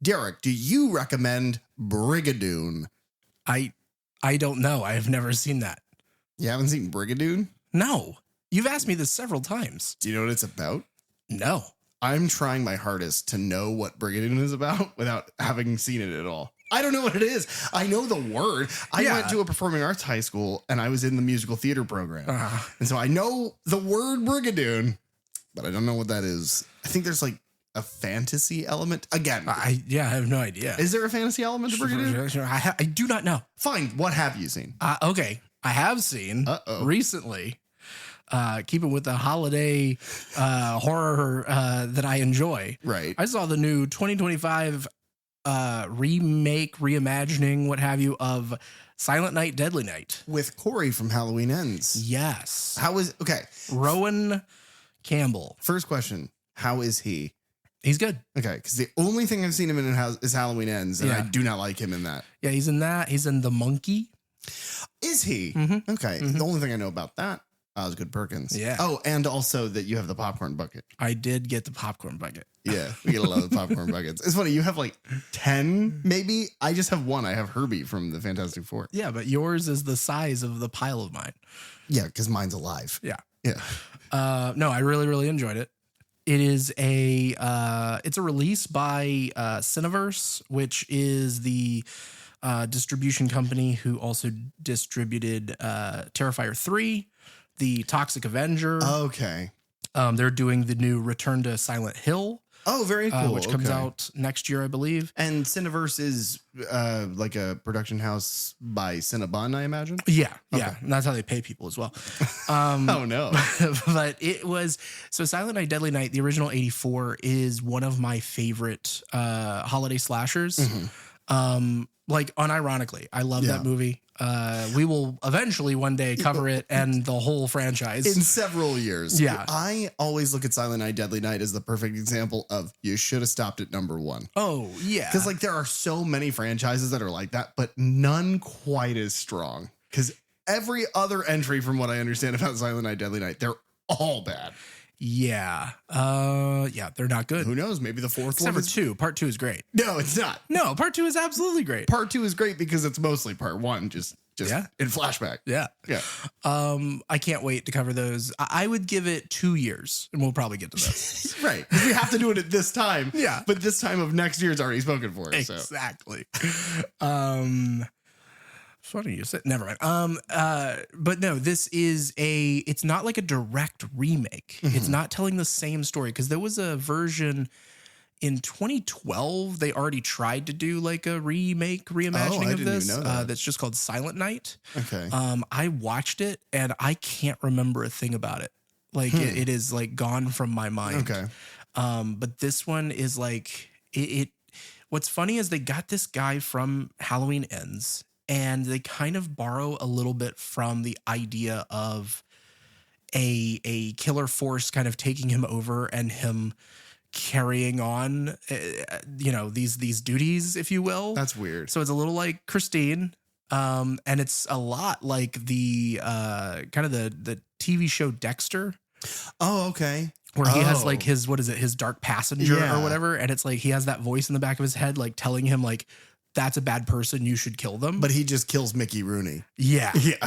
Derek, do you recommend Brigadoon? I don't know. I have never seen that. You haven't seen Brigadoon? No. You've asked me this several times. Do you know what it's about? No. I'm trying my hardest to know what Brigadoon is about without having seen it at all. I don't know what it is. I know the word. I went to a performing arts high school and I was in the musical theater program. And so I know the word Brigadoon, but I don't know what that is. I think there's like a fantasy element. Again. I have no idea. Is there a fantasy element to Brigadoon? I do not know. Fine. What have you seen? Okay. I have seen recently, keeping with the holiday horror that I enjoy. Right. I saw the new 2025 remake, reimagining, what have you, of Silent Night, Deadly Night. With Corey from Halloween Ends. Yes. Okay. Rowan Campbell. First question. How is he? He's good. Okay. Because the only thing I've seen him in is Halloween Ends, and I do not like him in that. Yeah, he's in that. He's in The Monkey. Is he? Mm-hmm. Okay. Mm-hmm. The only thing I know about that is Good Perkins. Yeah. Oh, and also that you have the popcorn bucket. I did get the popcorn bucket. Yeah, we get a lot of popcorn buckets. It's funny. You have like 10, maybe. I just have one. I have Herbie from the Fantastic Four. Yeah, but yours is the size of the pile of mine. Yeah, because mine's alive. Yeah. Yeah. No, I really, really enjoyed it. It is it's a release by Cineverse, which is the distribution company who also distributed Terrifier 3, The Toxic Avenger. Okay. They're doing the new Return to Silent Hill. Oh, very cool. Which comes out next year, I believe. And Cineverse is like a production house by Cinnabon, I imagine? Yeah. And that's how they pay people as well. Oh, no. But it was... So Silent Night, Deadly Night, the original 84, is one of my favorite holiday slashers. Mm-hmm. Like, unironically, I love that movie. We will eventually one day cover it and the whole franchise. In several years. Yeah. I always look at Silent Night, Deadly Night as the perfect example of you should have stopped at number 1. Oh, yeah. Because like there are so many franchises that are like that, but none quite as strong. Because every other entry, from what I understand about Silent Night, Deadly Night, they're all bad. Yeah. They're not good. Who knows? Maybe the fourth Except one for 2. Part 2 is great. No, it's not. No, part 2 is absolutely great. Part 2 is great because it's mostly part 1, just in flashback. Yeah. Yeah. I can't wait to cover those. I would give it 2 years and we'll probably get to those. Right. We have to do it at this time. Yeah. But this time of next year is already spoken for. Exactly. Funny you said, never mind. But no, this is it's not like a direct remake. Mm-hmm. It's not telling the same story, because there was a version in 2012. They already tried to do like a reimagining of this. That's just called Silent Night. Okay. I watched it and I can't remember a thing about it. Like it is like gone from my mind. Okay. But this one is like it. What's funny is they got this guy from Halloween Ends, and they kind of borrow a little bit from the idea of a killer force kind of taking him over and him carrying on, these duties, if you will. That's weird. So it's a little like Christine, and it's a lot like the kind of the TV show Dexter. Oh, okay. Where he has like his dark passenger Yeah. or whatever, and it's like he has that voice in the back of his head like telling him like, that's a bad person, you should kill them. But he just kills Mickey Rooney. Yeah. Yeah.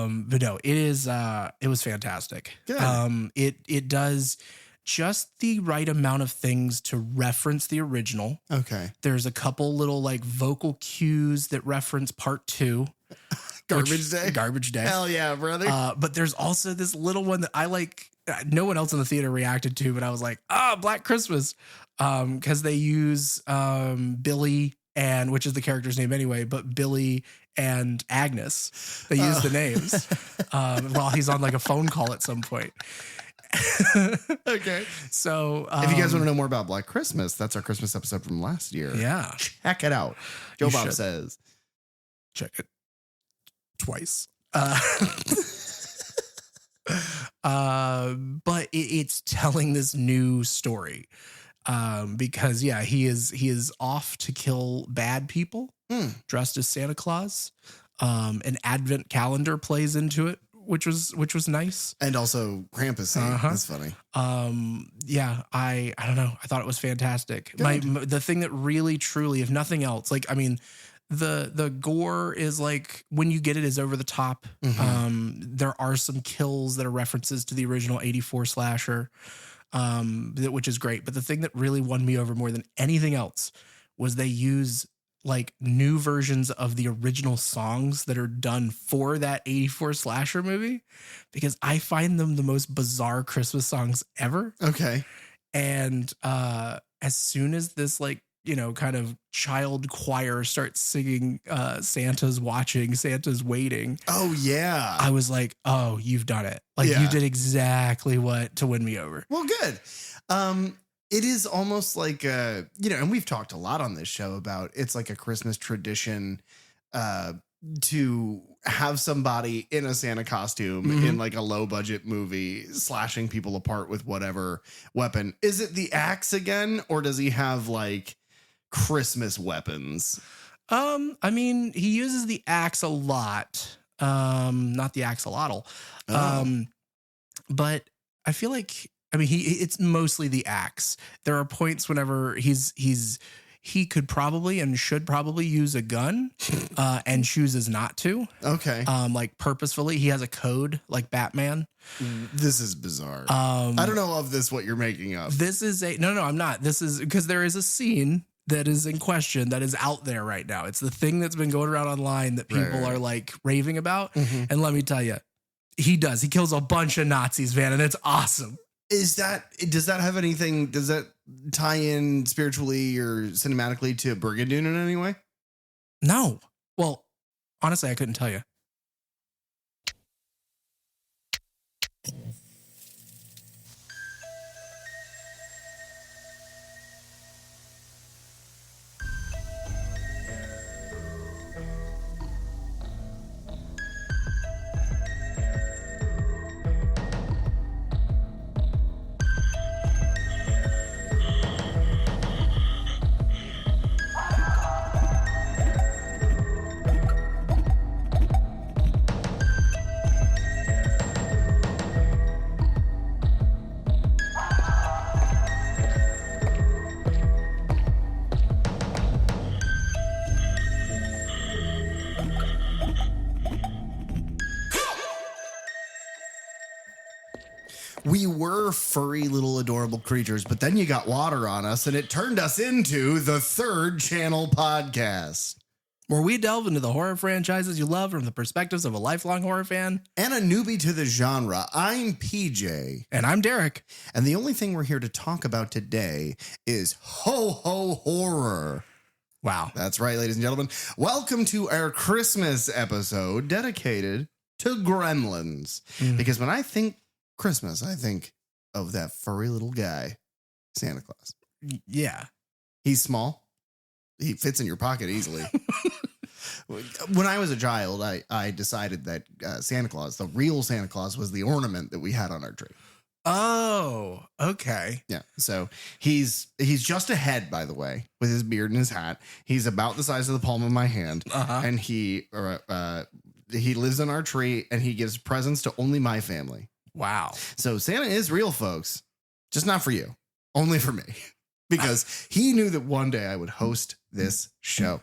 But no, it was fantastic. Good. It does just the right amount of things to reference the original. Okay. There's a couple little like vocal cues that reference part 2. Garbage Day. Hell yeah, brother. But there's also this little one that I like, no one else in the theater reacted to, but I was like, Black Christmas. Because they use Billy, and which is the character's name anyway, but Billy and Agnes. They use the names while he's on like a phone call at some point. Okay. So if you guys want to know more about Black Christmas, that's our Christmas episode from last year. Yeah. Check it out. Joe You Bob should. says. Check it twice. But it's telling this new story. Because he is off to kill bad people dressed as Santa Claus. An advent calendar plays into it, which was nice. And also Krampus. That's funny. Yeah, I don't know. I thought it was fantastic. The thing that really, truly, if nothing else, like, I mean, the gore is like, when you get it, is over the top. There are some kills that are references to the original 84 slasher, which is great. But the thing that really won me over more than anything else was they use like new versions of the original songs that are done for that 84 slasher movie, because I find them the most bizarre Christmas songs ever. Okay. And as soon as this, like, you know, kind of child choir starts singing Santa's watching, Santa's waiting. Oh, yeah. I was like, oh, you've done it. Like, you did exactly what to win me over. Well, good. It is almost like, you know, and we've talked a lot on this show about, it's like a Christmas tradition to have somebody in a Santa costume in like a low budget movie slashing people apart with whatever weapon. Is it the axe again, or does he have like Christmas weapons? I mean, he uses the axe a lot. Not the axolotl. But I feel like, I mean, it's mostly the axe. There are points whenever he could probably and should probably use a gun and chooses not to. Okay. Like purposefully. He has a code like Batman. This is bizarre. I don't know of this what you're making up. This is no, I'm not. This is because there is a scene that is in question that is out there right now. It's the thing that's been going around online that people are like raving about. And let me tell you, he kills a bunch of Nazis, man, and it's awesome. Does that have anything? Does that tie in spiritually or cinematically to Brigadoon in any way? No. Well, honestly, I couldn't tell you. We were furry little adorable creatures, but then you got water on us and it turned us into the Third Channel Podcast, where we delve into the horror franchises you love from the perspectives of a lifelong horror fan and a newbie to the genre. I'm PJ. And I'm Derek. And the only thing we're here to talk about today is ho ho horror. Wow. That's right, ladies and gentlemen. Welcome to our Christmas episode dedicated to Gremlins. Because when I think Christmas, I think of that furry little guy, Santa Claus. Yeah. He's small. He fits in your pocket easily. When I was a child, I decided that Santa Claus, the real Santa Claus, was the ornament that we had on our tree. Oh, okay. Yeah. So he's just a head, by the way, with his beard and his hat. He's about the size of the palm of my hand. And he lives in our tree and he gives presents to only my family. Wow. So Santa is real, folks. Just not for you. Only for me. Because he knew that one day I would host this show.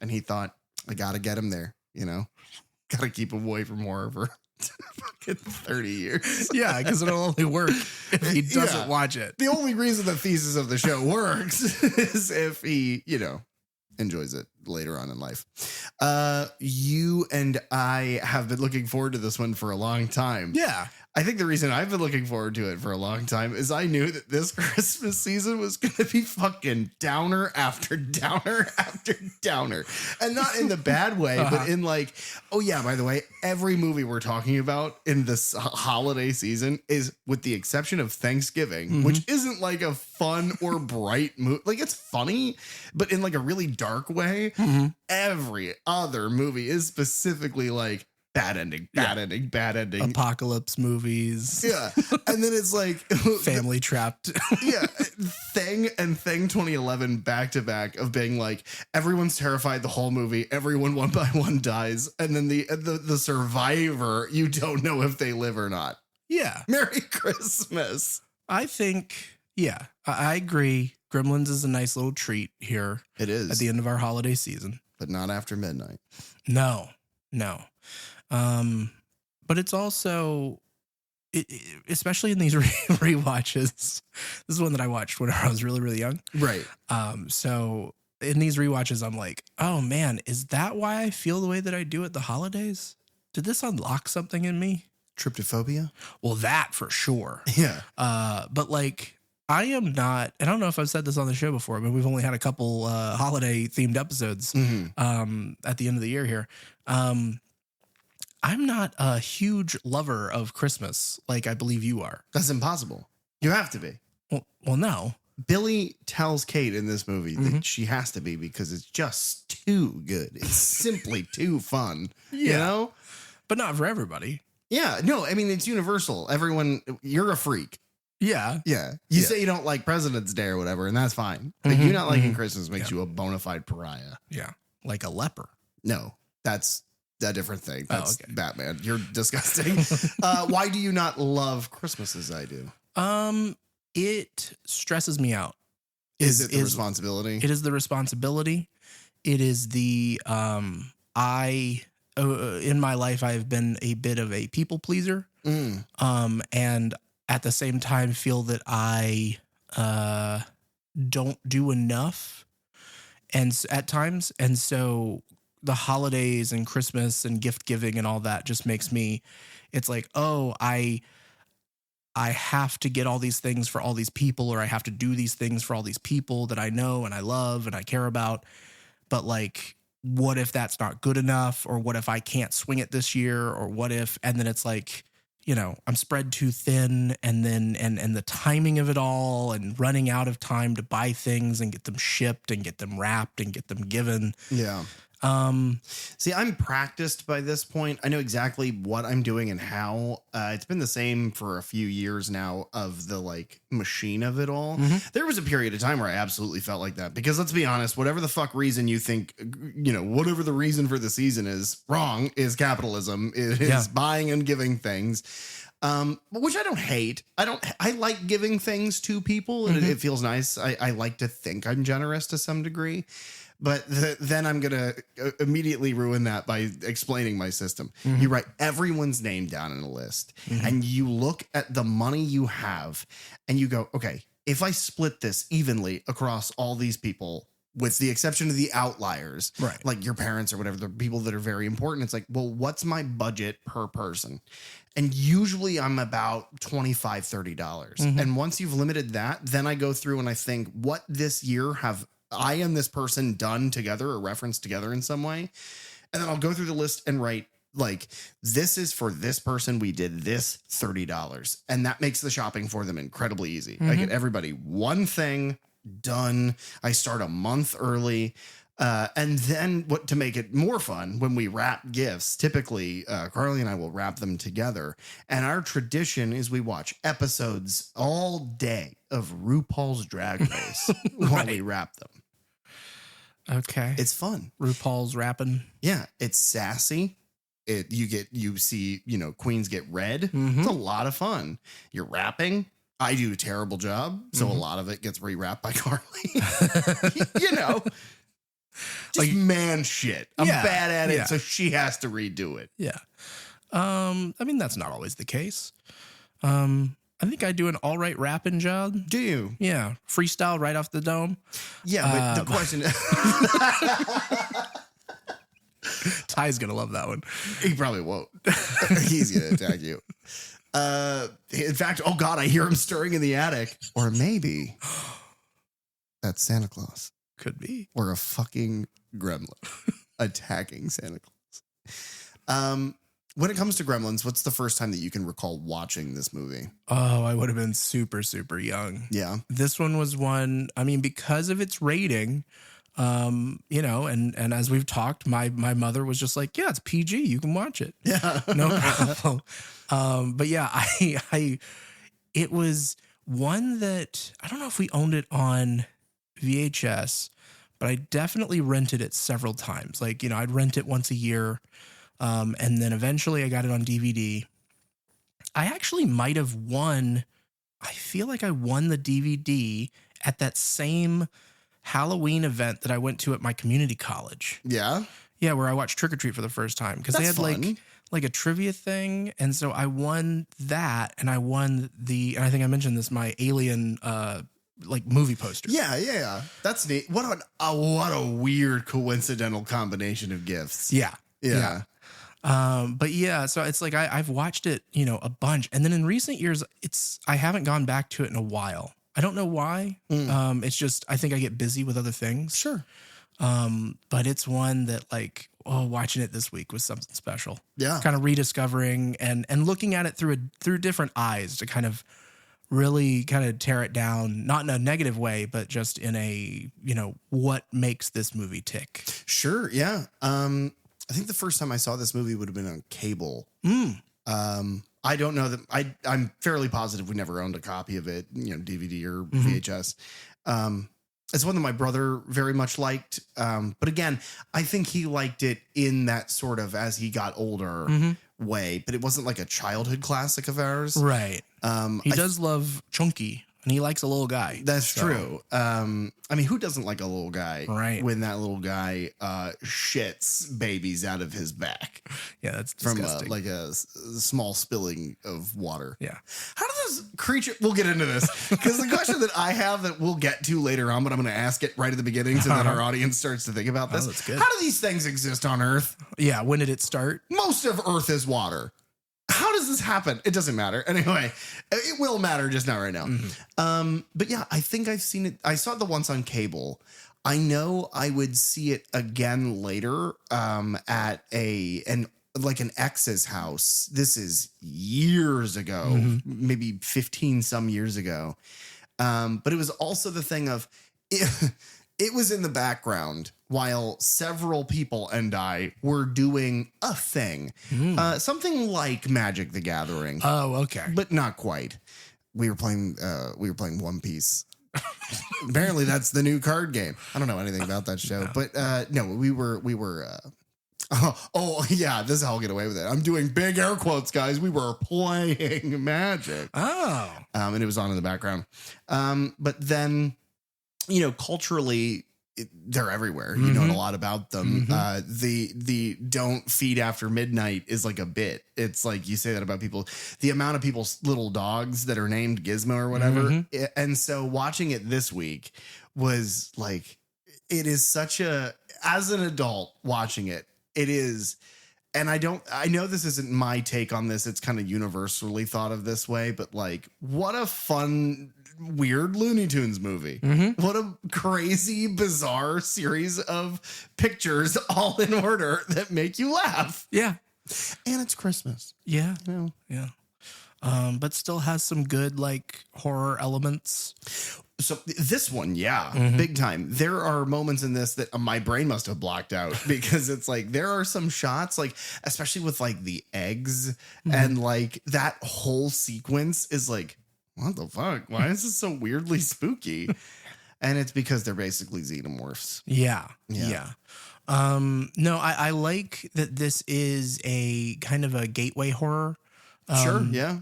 And he thought, I got to get him there, you know? Got to keep him away from horror for fucking 30 years. Yeah, because it'll only work if he doesn't watch it. The only reason the thesis of the show works is if he, you know, enjoys it later on in life. You and I have been looking forward to this one for a long time. Yeah. I think the reason I've been looking forward to it for a long time is I knew that this Christmas season was going to be fucking downer after downer after downer. And not in the bad way, but in like, oh yeah, by the way, every movie we're talking about in this holiday season is, with the exception of Thanksgiving, which isn't like a fun or bright movie. Like, it's funny, but in like a really dark way. Every other movie is specifically like, bad ending, bad ending, bad ending. Apocalypse movies. Yeah. And then it's like Family Trapped. yeah. Thing and Thing 2011 back to back of being like, everyone's terrified the whole movie. Everyone one by one dies. And then the survivor, you don't know if they live or not. Yeah. Merry Christmas. I think, yeah, I agree. Gremlins is a nice little treat here. It is. At the end of our holiday season. But not after midnight. No. But it's also, especially in these rewatches, this is one that I watched when I was really, really young. Right. So in these rewatches, I'm like, oh man, is that why I feel the way that I do at the holidays? Did this unlock something in me? Tryptophobia? Well, that for sure. Yeah. But like, I am not, and I don't know if I've said this on the show before, but we've only had a couple holiday themed episodes at the end of the year here. I'm not a huge lover of Christmas like I believe you are. That's impossible. You have to be. Well, no. Billy tells Kate in this movie that she has to be because it's just too good. It's simply too fun. You know? But not for everybody. Yeah. No, I mean, it's universal. Everyone, you're a freak. Yeah. Yeah. You say you don't like President's Day or whatever, and that's fine. But you not liking Christmas makes you a bona fide pariah. Yeah. Like a leper. No, that's a different thing. That's okay. Batman. You're disgusting. Why do you not love Christmas as I do? It stresses me out. Is it the responsibility? It is the responsibility. It is the, in my life, I've been a bit of a people pleaser. And at the same time feel that I don't do enough at times. And so the holidays and Christmas and gift giving and all that just makes me, it's like, oh, I have to get all these things for all these people, or I have to do these things for all these people that I know and I love and I care about. But like, what if that's not good enough? Or what if I can't swing it this year? Or what if, and then it's like, you know, I'm spread too thin, and then, and the timing of it all, and running out of time to buy things and get them shipped and get them wrapped and get them given. Yeah. See, I'm practiced by this point. I know exactly what I'm doing and how. It's been the same for a few years now of the like machine of it all. There was a period of time where I absolutely felt like that, because let's be honest, whatever the fuck reason you think, you know, whatever the reason for the season is wrong is capitalism. It is buying and giving things. Which I don't hate. I like giving things to people, and it feels nice. I like to think I'm generous to some degree. But then I'm going to immediately ruin that by explaining my system. You write everyone's name down in a list, and you look at the money you have and you go, okay, if I split this evenly across all these people, with the exception of the outliers, right, like your parents or whatever, the people that are very important, it's like, well, what's my budget per person? And usually I'm about $25, $30. And once you've limited that, then I go through and I think, what this year have I and this person done together or referenced together in some way? And then I'll go through the list and write, like, this is for this person. We did this $30. And that makes the shopping for them incredibly easy. I get everybody one thing done. I start a month early. And then what to make it more fun, when we wrap gifts, typically Carly and I will wrap them together. And our tradition is we watch episodes all day of RuPaul's Drag Race while we wrap them. Okay. It's fun. RuPaul's rapping. Yeah. It's sassy. You see, you know, queens get red. It's a lot of fun. You're rapping. I do a terrible job. So a lot of it gets rewrapped by Carly. You know. Just like, man shit. I'm bad at it, so she has to redo it. Yeah. I mean, that's not always the case. I think I do an all right rapping job. Do you? Yeah. Freestyle right off the dome. Yeah, but the question Ty's going to love that one. He probably won't. He's going to attack you. In fact, oh God, I hear him stirring in the attic. Or maybe that's Santa Claus. Could be. Or a fucking gremlin attacking Santa Claus. When it comes to Gremlins, what's the first time that you can recall watching this movie? Oh, I would have been super, super young. Yeah. This one was one, I mean, because of its rating, You know, and as we've talked, my mother was just like, yeah, it's PG, you can watch it. Yeah. No problem. But yeah, it was one that I don't know if we owned it on VHS, but I definitely rented it several times. Like, you know, I'd rent it once a year. And then eventually I got it on DVD. I actually might have won. I feel like I won the DVD at that same Halloween event that I went to at my community college. Yeah. Yeah, where I watched Trick or Treat for the first time because they had fun. like a trivia thing, and so I won that, and I won and I think I mentioned this, my Alien like movie poster. Yeah. That's neat. What a weird coincidental combination of gifts. Yeah. But yeah, so it's like I've watched it, you know, a bunch, and then in recent years, I haven't gone back to it in a while. I don't know why. It's just I think I get busy with other things. Sure. But it's one that like watching it this week was something special. Yeah. Kind of rediscovering and looking at it through different eyes to kind of really kind of tear it down, not in a negative way, but just in a, you know, what makes this movie tick. Sure. Yeah. I think the first time I saw this movie would have been on cable. I don't know that I'm fairly positive we never owned a copy of it, you know, DVD or VHS. It's one that my brother very much liked. But again, I think he liked it in that sort of as he got older way, but it wasn't like a childhood classic of ours. Right. He does love Chunky, and he likes a little guy. That's true. I mean, who doesn't like a little guy? Right. When that little guy shits babies out of his back. Yeah, that's From disgusting. like a small spilling of water. Yeah. How do those creatures... We'll get into this. Because the question that I have that we'll get to later on, but I'm going to ask it right at the beginning so that our audience starts to think about this. That's good. How do these things exist on Earth? Yeah, when did it start? Most of Earth is water. How does this happen? It doesn't matter. Anyway, it will matter, just not right now. But yeah, I think I've seen it. I saw it the once on cable. I know I would see it again later at an ex's house. This is years ago, maybe 15 some years ago. But it was also the thing of it was in the background while several people and I were doing a thing, something like Magic the Gathering. Oh, okay. But not quite. We were playing One Piece. Apparently that's the new card game. I don't know anything about that show, but no, we were yeah, this is how I'll get away with it. I'm doing big air quotes, guys. We were playing Magic. Oh. And it was on in the background. But then, you know, culturally, they're everywhere. You know a lot about them. The don't feed after midnight is like a bit. It's like you say that about people. The amount of people's little dogs that are named Gizmo or whatever. And so watching it this week was like, it is such a, as an adult watching it, it is. And I know this isn't my take on this. It's kind of universally thought of this way, but like, what a fun, weird Looney Tunes movie. What a crazy, bizarre series of pictures all in order that make you laugh. Yeah. And it's Christmas. Yeah. You know? Yeah. But still has some good like horror elements. So this one, big time. There are moments in this that my brain must have blocked out because it's like there are some shots, like especially with like the eggs and like that whole sequence is like, what the fuck? Why is this so weirdly spooky? And it's because they're basically xenomorphs. Yeah. No, I like that this is a kind of a gateway horror. Sure. Yeah.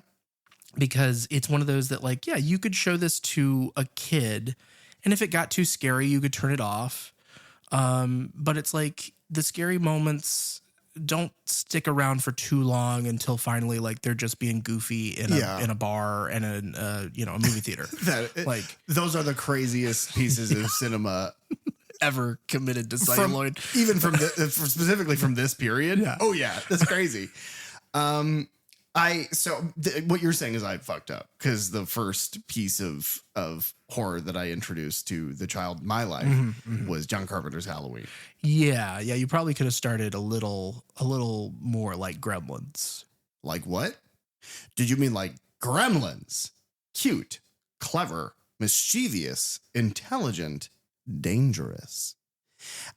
Because it's one of those that like, yeah, you could show this to a kid and if it got too scary, you could turn it off. But it's like the scary moments don't stick around for too long until finally like they're just being goofy in a bar and a movie theater. Those are the craziest pieces of cinema ever committed to celluloid. Specifically from this period. Yeah. Oh yeah, that's crazy. What you're saying is I fucked up because the first piece of horror that I introduced to the child in my life was John Carpenter's Halloween. Yeah. You probably could have started a little more like Gremlins. Like what? Did you mean like Gremlins? Cute, clever, mischievous, intelligent, dangerous.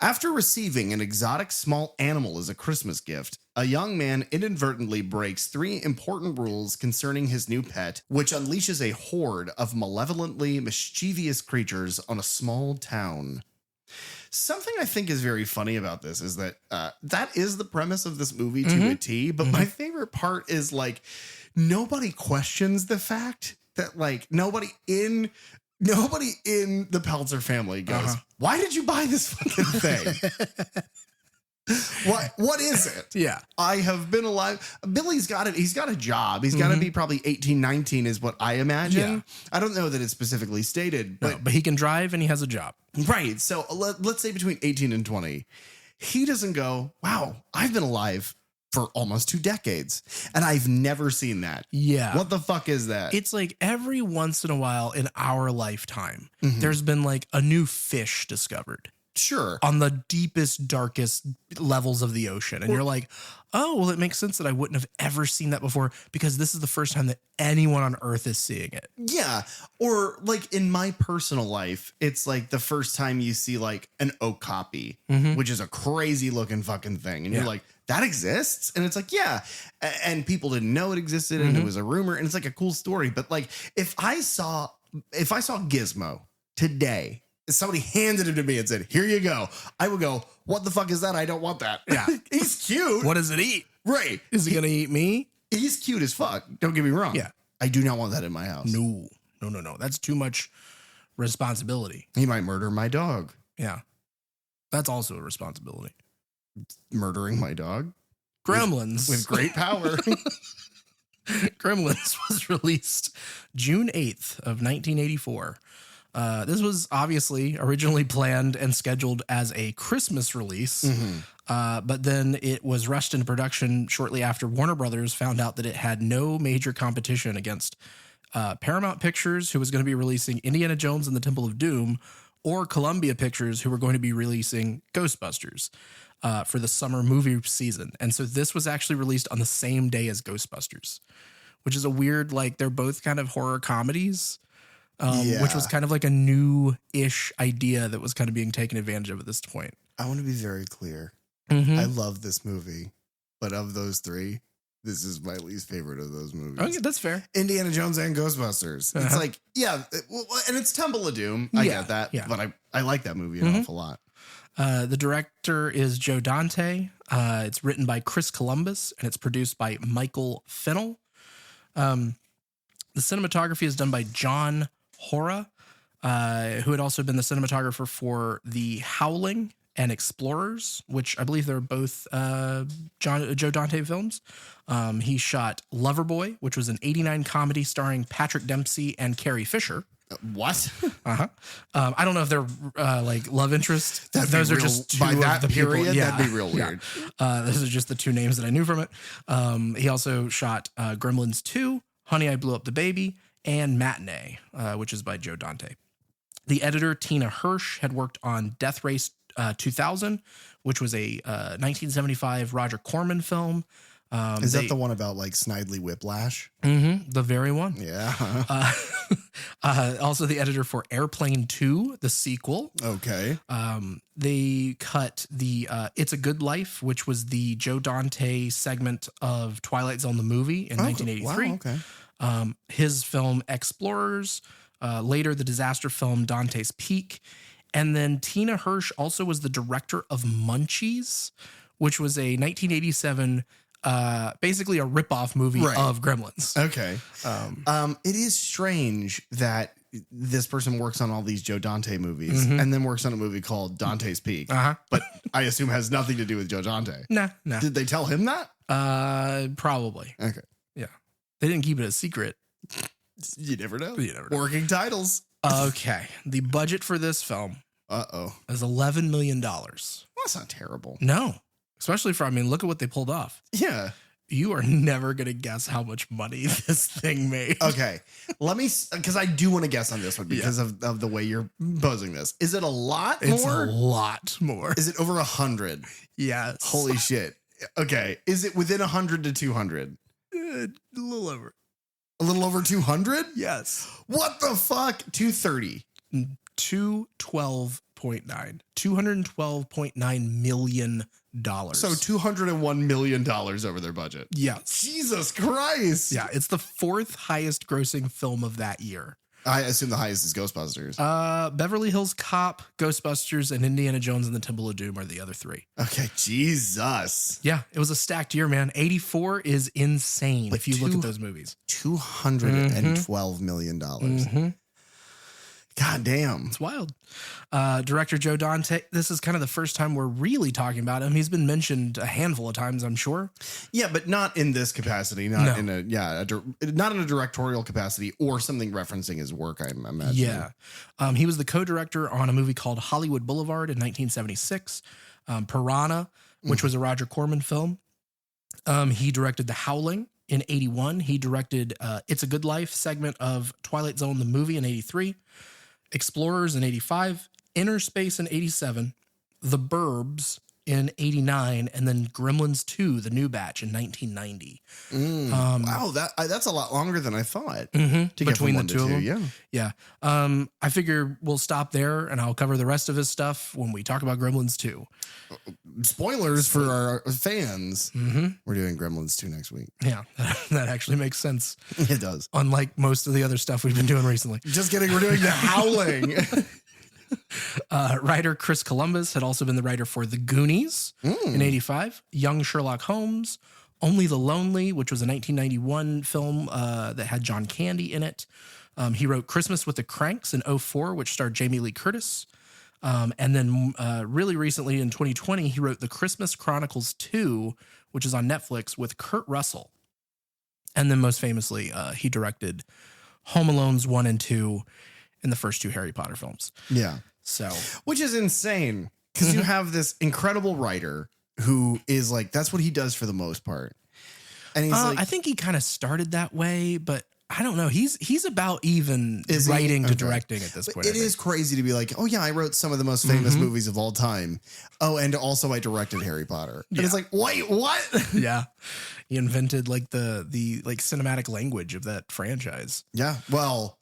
After receiving an exotic small animal as a Christmas gift, a young man inadvertently breaks 3 important rules concerning his new pet, which unleashes a horde of malevolently mischievous creatures on a small town. Something I think is very funny about this is that that is the premise of this movie to a T. But my favorite part is like nobody questions the fact that like nobody in the Peltzer family goes, why did you buy this fucking thing? What is it? Yeah. I have been alive. Billy's got it. He's got a job. He's got to be probably 18, 19 is what I imagine. Yeah. I don't know that it's specifically stated, but, But he can drive and he has a job. right. So let's say between 18 and 20, he doesn't go, wow, I've been alive for almost 2 decades and I've never seen that. Yeah. What the fuck is that? It's like every once in a while in our lifetime, there's been like a new fish discovered. Sure. On the deepest, darkest levels of the ocean. And you're like, oh, well, it makes sense that I wouldn't have ever seen that before because this is the first time that anyone on Earth is seeing it. Yeah. Or like in my personal life, it's like the first time you see like an okapi, which is a crazy looking fucking thing. And you're like, that exists? And it's like, yeah. And people didn't know it existed and it was a rumor. And it's like a cool story. But like if I saw Gizmo today, somebody handed him to me and said, here you go, I would go, what the fuck is that? I don't want that. Yeah. He's cute. What does it eat? Right. Is he going to eat me? He's cute as fuck. Don't get me wrong. Yeah. I do not want that in my house. No. That's too much responsibility. He might murder my dog. Yeah. That's also a responsibility. Murdering my dog? Gremlins. With great power. Gremlins was released June 8th of 1984. This was obviously originally planned and scheduled as a Christmas release, but then it was rushed into production shortly after Warner Brothers found out that it had no major competition against Paramount Pictures, who was going to be releasing Indiana Jones and the Temple of Doom, or Columbia Pictures, who were going to be releasing Ghostbusters for the summer movie season. And so this was actually released on the same day as Ghostbusters, which is a weird, like, they're both kind of horror comedies. Which was kind of like a new-ish idea that was kind of being taken advantage of at this point. I want to be very clear. I love this movie, but of those 3, this is my least favorite of those movies. Okay, that's fair. Indiana Jones and Ghostbusters. It's like, and it's Temple of Doom. I get that, but I like that movie an awful lot. The director is Joe Dante. It's written by Chris Columbus, and it's produced by Michael Fennell. The cinematography is done by John Hora, who had also been the cinematographer for The Howling and Explorers, which I believe they're both Joe Dante films. He shot Loverboy, which was an 1989 comedy starring Patrick Dempsey and Carrie Fisher. What? I don't know if they're like love interest. Those are just two by that of the period. people. Yeah. That'd be real weird. Those are just the 2 names that I knew from it. He also shot Gremlins 2, Honey, I Blew Up the Baby, and Matinee, which is by Joe Dante. The editor, Tina Hirsch, had worked on Death Race 2000, which was a 1975 Roger Corman film. Is that the one about like Snidely Whiplash? The very one. Yeah. Also the editor for Airplane 2, the sequel. Okay. They cut the It's a Good Life, which was the Joe Dante segment of Twilight Zone, the movie in 1983. Wow, okay. His film Explorers, later the disaster film Dante's Peak. And then Tina Hirsch also was the director of Munchies, which was a 1987, basically a ripoff movie of Gremlins. Okay. It is strange that this person works on all these Joe Dante movies and then works on a movie called Dante's Peak, but I assume has nothing to do with Joe Dante. Nah. Did they tell him that? Probably. Okay. Yeah. They didn't keep it a secret. You never know. You never know. Working titles. Okay. The budget for this film is $11 million. Well, that's not terrible. No. Especially for, look at what they pulled off. Yeah. You are never going to guess how much money this thing made. Okay. Let me, because I do want to guess on this one because of the way you're posing this. Is it a lot more? It's a lot more. Is it over 100? Yes. Holy shit. Okay. Is it within 100 to 200? A little over. A little over 200? Yes. What the fuck? 230. 212 $212.9 million. So $201 million over their budget. Yeah. Jesus Christ. Yeah. It's the fourth highest grossing film of that year. I assume the highest is Ghostbusters. Beverly Hills Cop, Ghostbusters, and Indiana Jones and the Temple of Doom are the other three. Okay, Jesus. Yeah, it was a stacked year, man. 84 is insane if you look at those movies. $212 million. Mm-hmm. God damn. It's wild. Director Joe Dante, this is kind of the first time we're really talking about him. He's been mentioned a handful of times, I'm sure. Yeah, but not in this capacity. Not in not in a directorial capacity or something referencing his work, I imagine. Yeah. He was the co-director on a movie called Hollywood Boulevard in 1976. Piranha, which was a Roger Corman film. He directed The Howling in 81. He directed It's a Good Life segment of Twilight Zone, the movie, in 83. Explorers in 85, Inner Space in 87, The Burbs in 89, and then Gremlins 2, the new batch, in 1990. Wow, that's a lot longer than I thought. To get between from the one two to of two, them. Yeah. I figure we'll stop there and I'll cover the rest of his stuff when we talk about Gremlins 2. Spoilers for our fans. Mm-hmm. We're doing Gremlins 2 next week. Yeah, that actually makes sense. It does. Unlike most of the other stuff we've been doing recently. Just kidding. We're doing The Howling. Writer Chris Columbus had also been the writer for The Goonies in 85, Young Sherlock Holmes, Only the Lonely, which was a 1991 film that had John Candy in it. He wrote Christmas with the Cranks in 04, which starred Jamie Lee Curtis. And then really recently in 2020, he wrote The Christmas Chronicles 2, which is on Netflix with Kurt Russell. And then most famously, he directed Home Alone's 1 and 2 in the first two Harry Potter films. Yeah. So, which is insane because you have this incredible writer who is like, that's what he does for the most part. And he's like, I think he kind of started that way, but I don't know. He's about even Is writing he? to Okay. directing at this point. It is crazy to be like, oh yeah, I wrote some of the most famous movies of all time. Oh, and also I directed Harry Potter. And it's like, wait, what? Yeah. He invented like the like cinematic language of that franchise. Yeah. Well,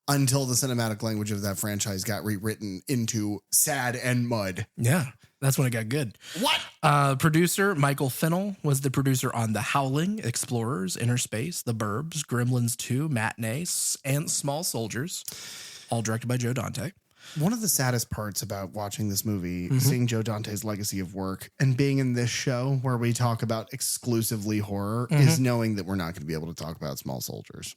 until the cinematic language of that franchise got rewritten into sad and mud. Yeah. That's when it got good. What? Producer Michael Fennell was the producer on The Howling, Explorers, Inner Space, The Burbs, Gremlins 2, Matinee, and Small Soldiers, all directed by Joe Dante. One of the saddest parts about watching this movie, seeing Joe Dante's legacy of work and being in this show where we talk about exclusively horror is knowing that we're not going to be able to talk about Small Soldiers.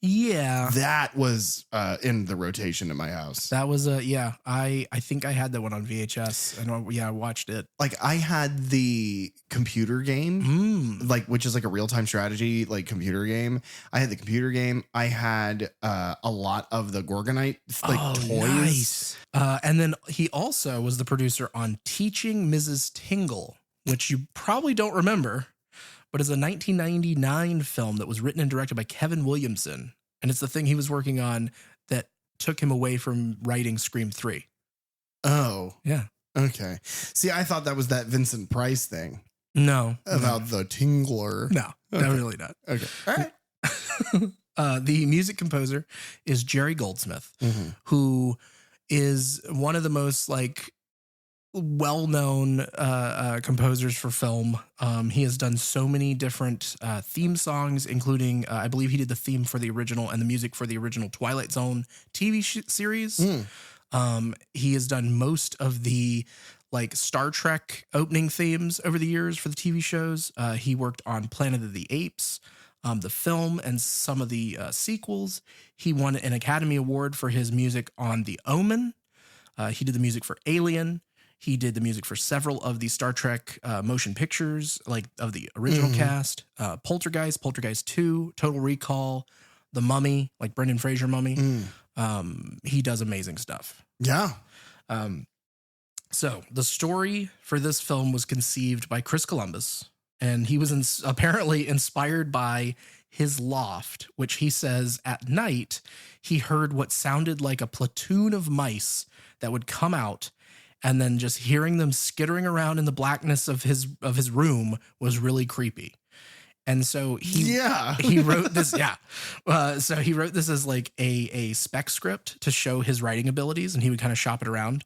Yeah. That was in the rotation in my house. That was I think I had that one on VHS and I watched it. Like I had the computer game, like which is like a real-time strategy like computer game. I had the computer game. I had a lot of the Gorgonite like toys. Nice. And then he also was the producer on Teaching Mrs. Tingle, which you probably don't remember, but it's a 1999 film that was written and directed by Kevin Williamson. And it's the thing he was working on that took him away from writing Scream 3. Oh. Yeah. Okay. See, I thought that was that Vincent Price thing. No. About the Tingler. No, really not. Okay. All right. The music composer is Jerry Goldsmith, who is one of the most like well-known composers for film. He has done so many different theme songs, including I believe he did the theme for the original and the music for the original Twilight Zone TV series. He has done most of the like Star Trek opening themes over the years for the TV shows. He worked on Planet of the Apes, the film, and some of the sequels. He won an Academy Award for his music on The Omen. He did the music for Alien. He did the music for several of the Star Trek motion pictures, like of the original cast. Poltergeist, Poltergeist 2, Total Recall, The Mummy, like Brendan Fraser Mummy. He does amazing stuff. Yeah. So the story for this film was conceived by Chris Columbus, and he was apparently inspired by his loft, which he says at night he heard what sounded like a platoon of mice that would come out, and then just hearing them skittering around in the blackness of his room was really creepy. And so he wrote this. So he wrote this as like a spec script to show his writing abilities, and he would kind of shop it around.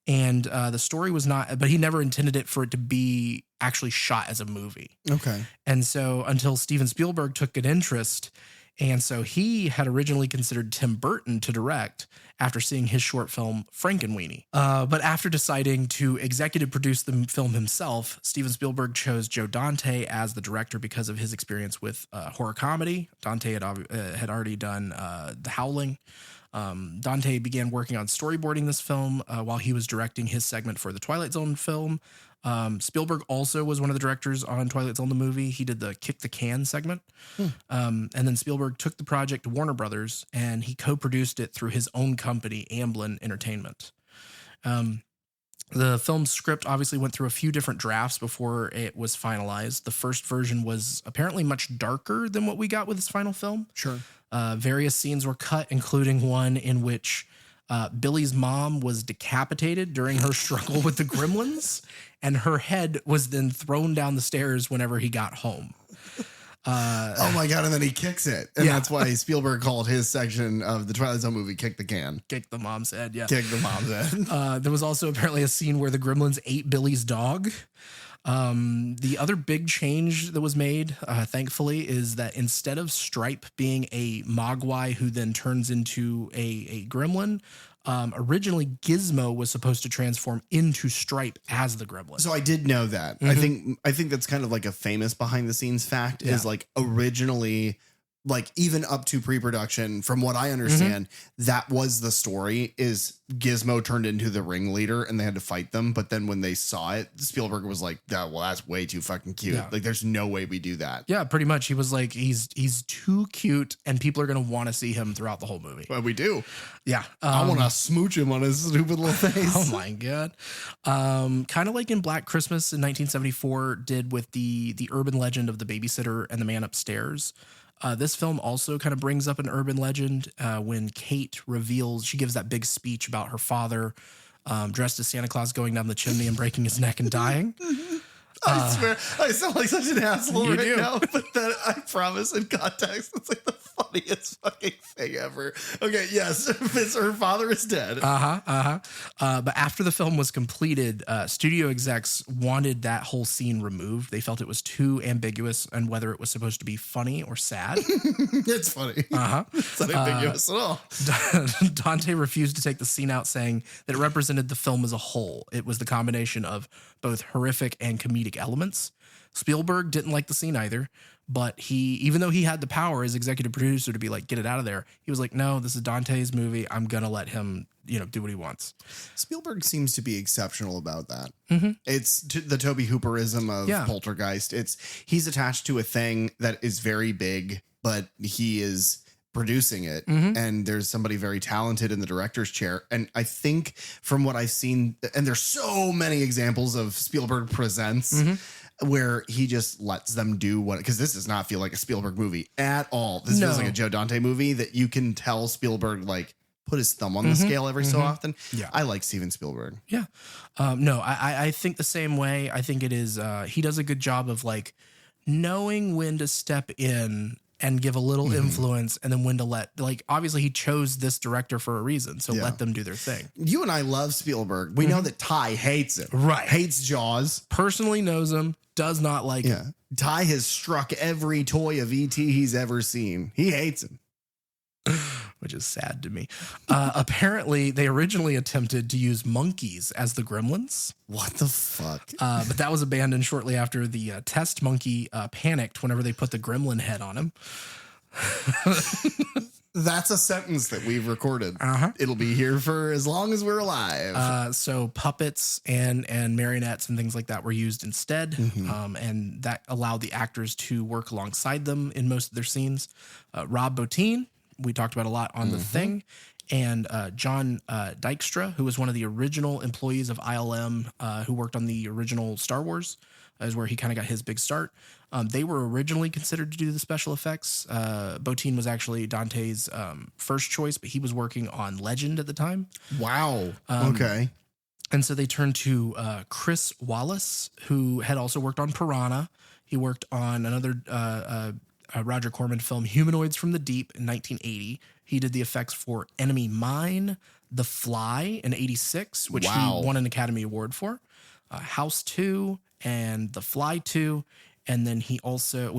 And the story was not, but he never intended it for it to be actually shot as a movie. Okay. And so until Steven Spielberg took an interest, and so he had originally considered Tim Burton to direct after seeing his short film Frankenweenie. But after deciding to executive produce the film himself, Steven Spielberg chose Joe Dante as the director because of his experience with horror comedy. Dante had already done The Howling. Dante began working on storyboarding this film while he was directing his segment for the Twilight Zone film. Spielberg also was one of the directors on Twilight Zone, the movie. He did the Kick the Can segment. And then Spielberg took the project to Warner Brothers and he co-produced it through his own company, Amblin Entertainment. The film's script obviously went through a few different drafts before it was finalized. The first version was apparently much darker than what we got with his final film. Sure. Various scenes were cut, including one in which Billy's mom was decapitated during her struggle with the Gremlins, and her head was then thrown down the stairs whenever he got home. Oh my God. And then he kicks it. And that's why Spielberg called his section of the Twilight Zone movie Kick the Can. Kick the mom's head, yeah. Kick the mom's head. There was also apparently a scene where the Gremlins ate Billy's dog. The other big change that was made, thankfully, is that instead of Stripe being a Mogwai who then turns into a gremlin, originally Gizmo was supposed to transform into Stripe as the gremlin. So I did know that. I think that's kind of like a famous behind the scenes fact is like originally, like even up to pre-production, from what I understand, that was the story is Gizmo turned into the ringleader and they had to fight them. But then when they saw it, Spielberg was like, well, that's way too fucking cute. Yeah. Like there's no way we do that. Yeah, pretty much. He was like, he's too cute and people are going to want to see him throughout the whole movie. Well, we do. Yeah. I want to smooch him on his stupid little face. Oh my God. Kind of like in Black Christmas in 1974 did with the urban legend of the babysitter and the man upstairs. This film also kind of brings up an urban legend when Kate reveals, she gives that big speech about her father dressed as Santa Claus going down the chimney and breaking his neck and dying. I swear, I sound like such an asshole right now, but then I promise in context, it's like the funniest fucking thing ever. Okay, yes, her father is dead. But after the film was completed, studio execs wanted that whole scene removed. They felt it was too ambiguous on whether it was supposed to be funny or sad. It's funny. It's not ambiguous at all. Dante refused to take the scene out, saying that it represented the film as a whole. It was the combination of both horrific and comedic elements. Spielberg didn't like the scene either, but even though he had the power as executive producer to be like, get it out of there, he was like, no, this is Dante's movie. I'm going to let him, do what he wants. Spielberg seems to be exceptional about that. It's the Tobe Hooperism of Poltergeist. He's attached to a thing that is very big, but he is producing it, and there's somebody very talented in the director's chair. And I think from what I've seen, and there's so many examples of Spielberg Presents where he just lets them do what, because this does not feel like a Spielberg movie at all. This feels like a Joe Dante movie that you can tell Spielberg like put his thumb on the scale every so often. Yeah. I like Steven Spielberg. Yeah. No, I think the same way. I think it is, he does a good job of like knowing when to step in and give a little influence and then when to like, obviously he chose this director for a reason. So let them do their thing. You and I love Spielberg. We know that Ty hates him. Right. Hates Jaws. Personally knows him. Does not like him. Ty has struck every toy of E.T. he's ever seen. He hates him. Which is sad to me. Apparently, they originally attempted to use monkeys as the Gremlins. What the fuck? But that was abandoned shortly after the test monkey panicked whenever they put the gremlin head on him. That's a sentence that we've recorded. It'll be here for as long as we're alive. So puppets and marionettes and things like that were used instead. And that allowed the actors to work alongside them in most of their scenes. Rob Bottin, we talked about a lot on The Thing, and John Dykstra, who was one of the original employees of ILM, who worked on the original Star Wars, is where he kind of got his big start. They were originally considered to do the special effects. Bottin was actually Dante's first choice, but he was working on Legend at the time. Wow. Okay. And so they turned to Chris Wallace, who had also worked on Piranha. He worked on another Roger Corman film Humanoids from the Deep in 1980. He did the effects for Enemy Mine, The Fly in 86, which he won an Academy Award for, House 2 and The Fly 2. And then he also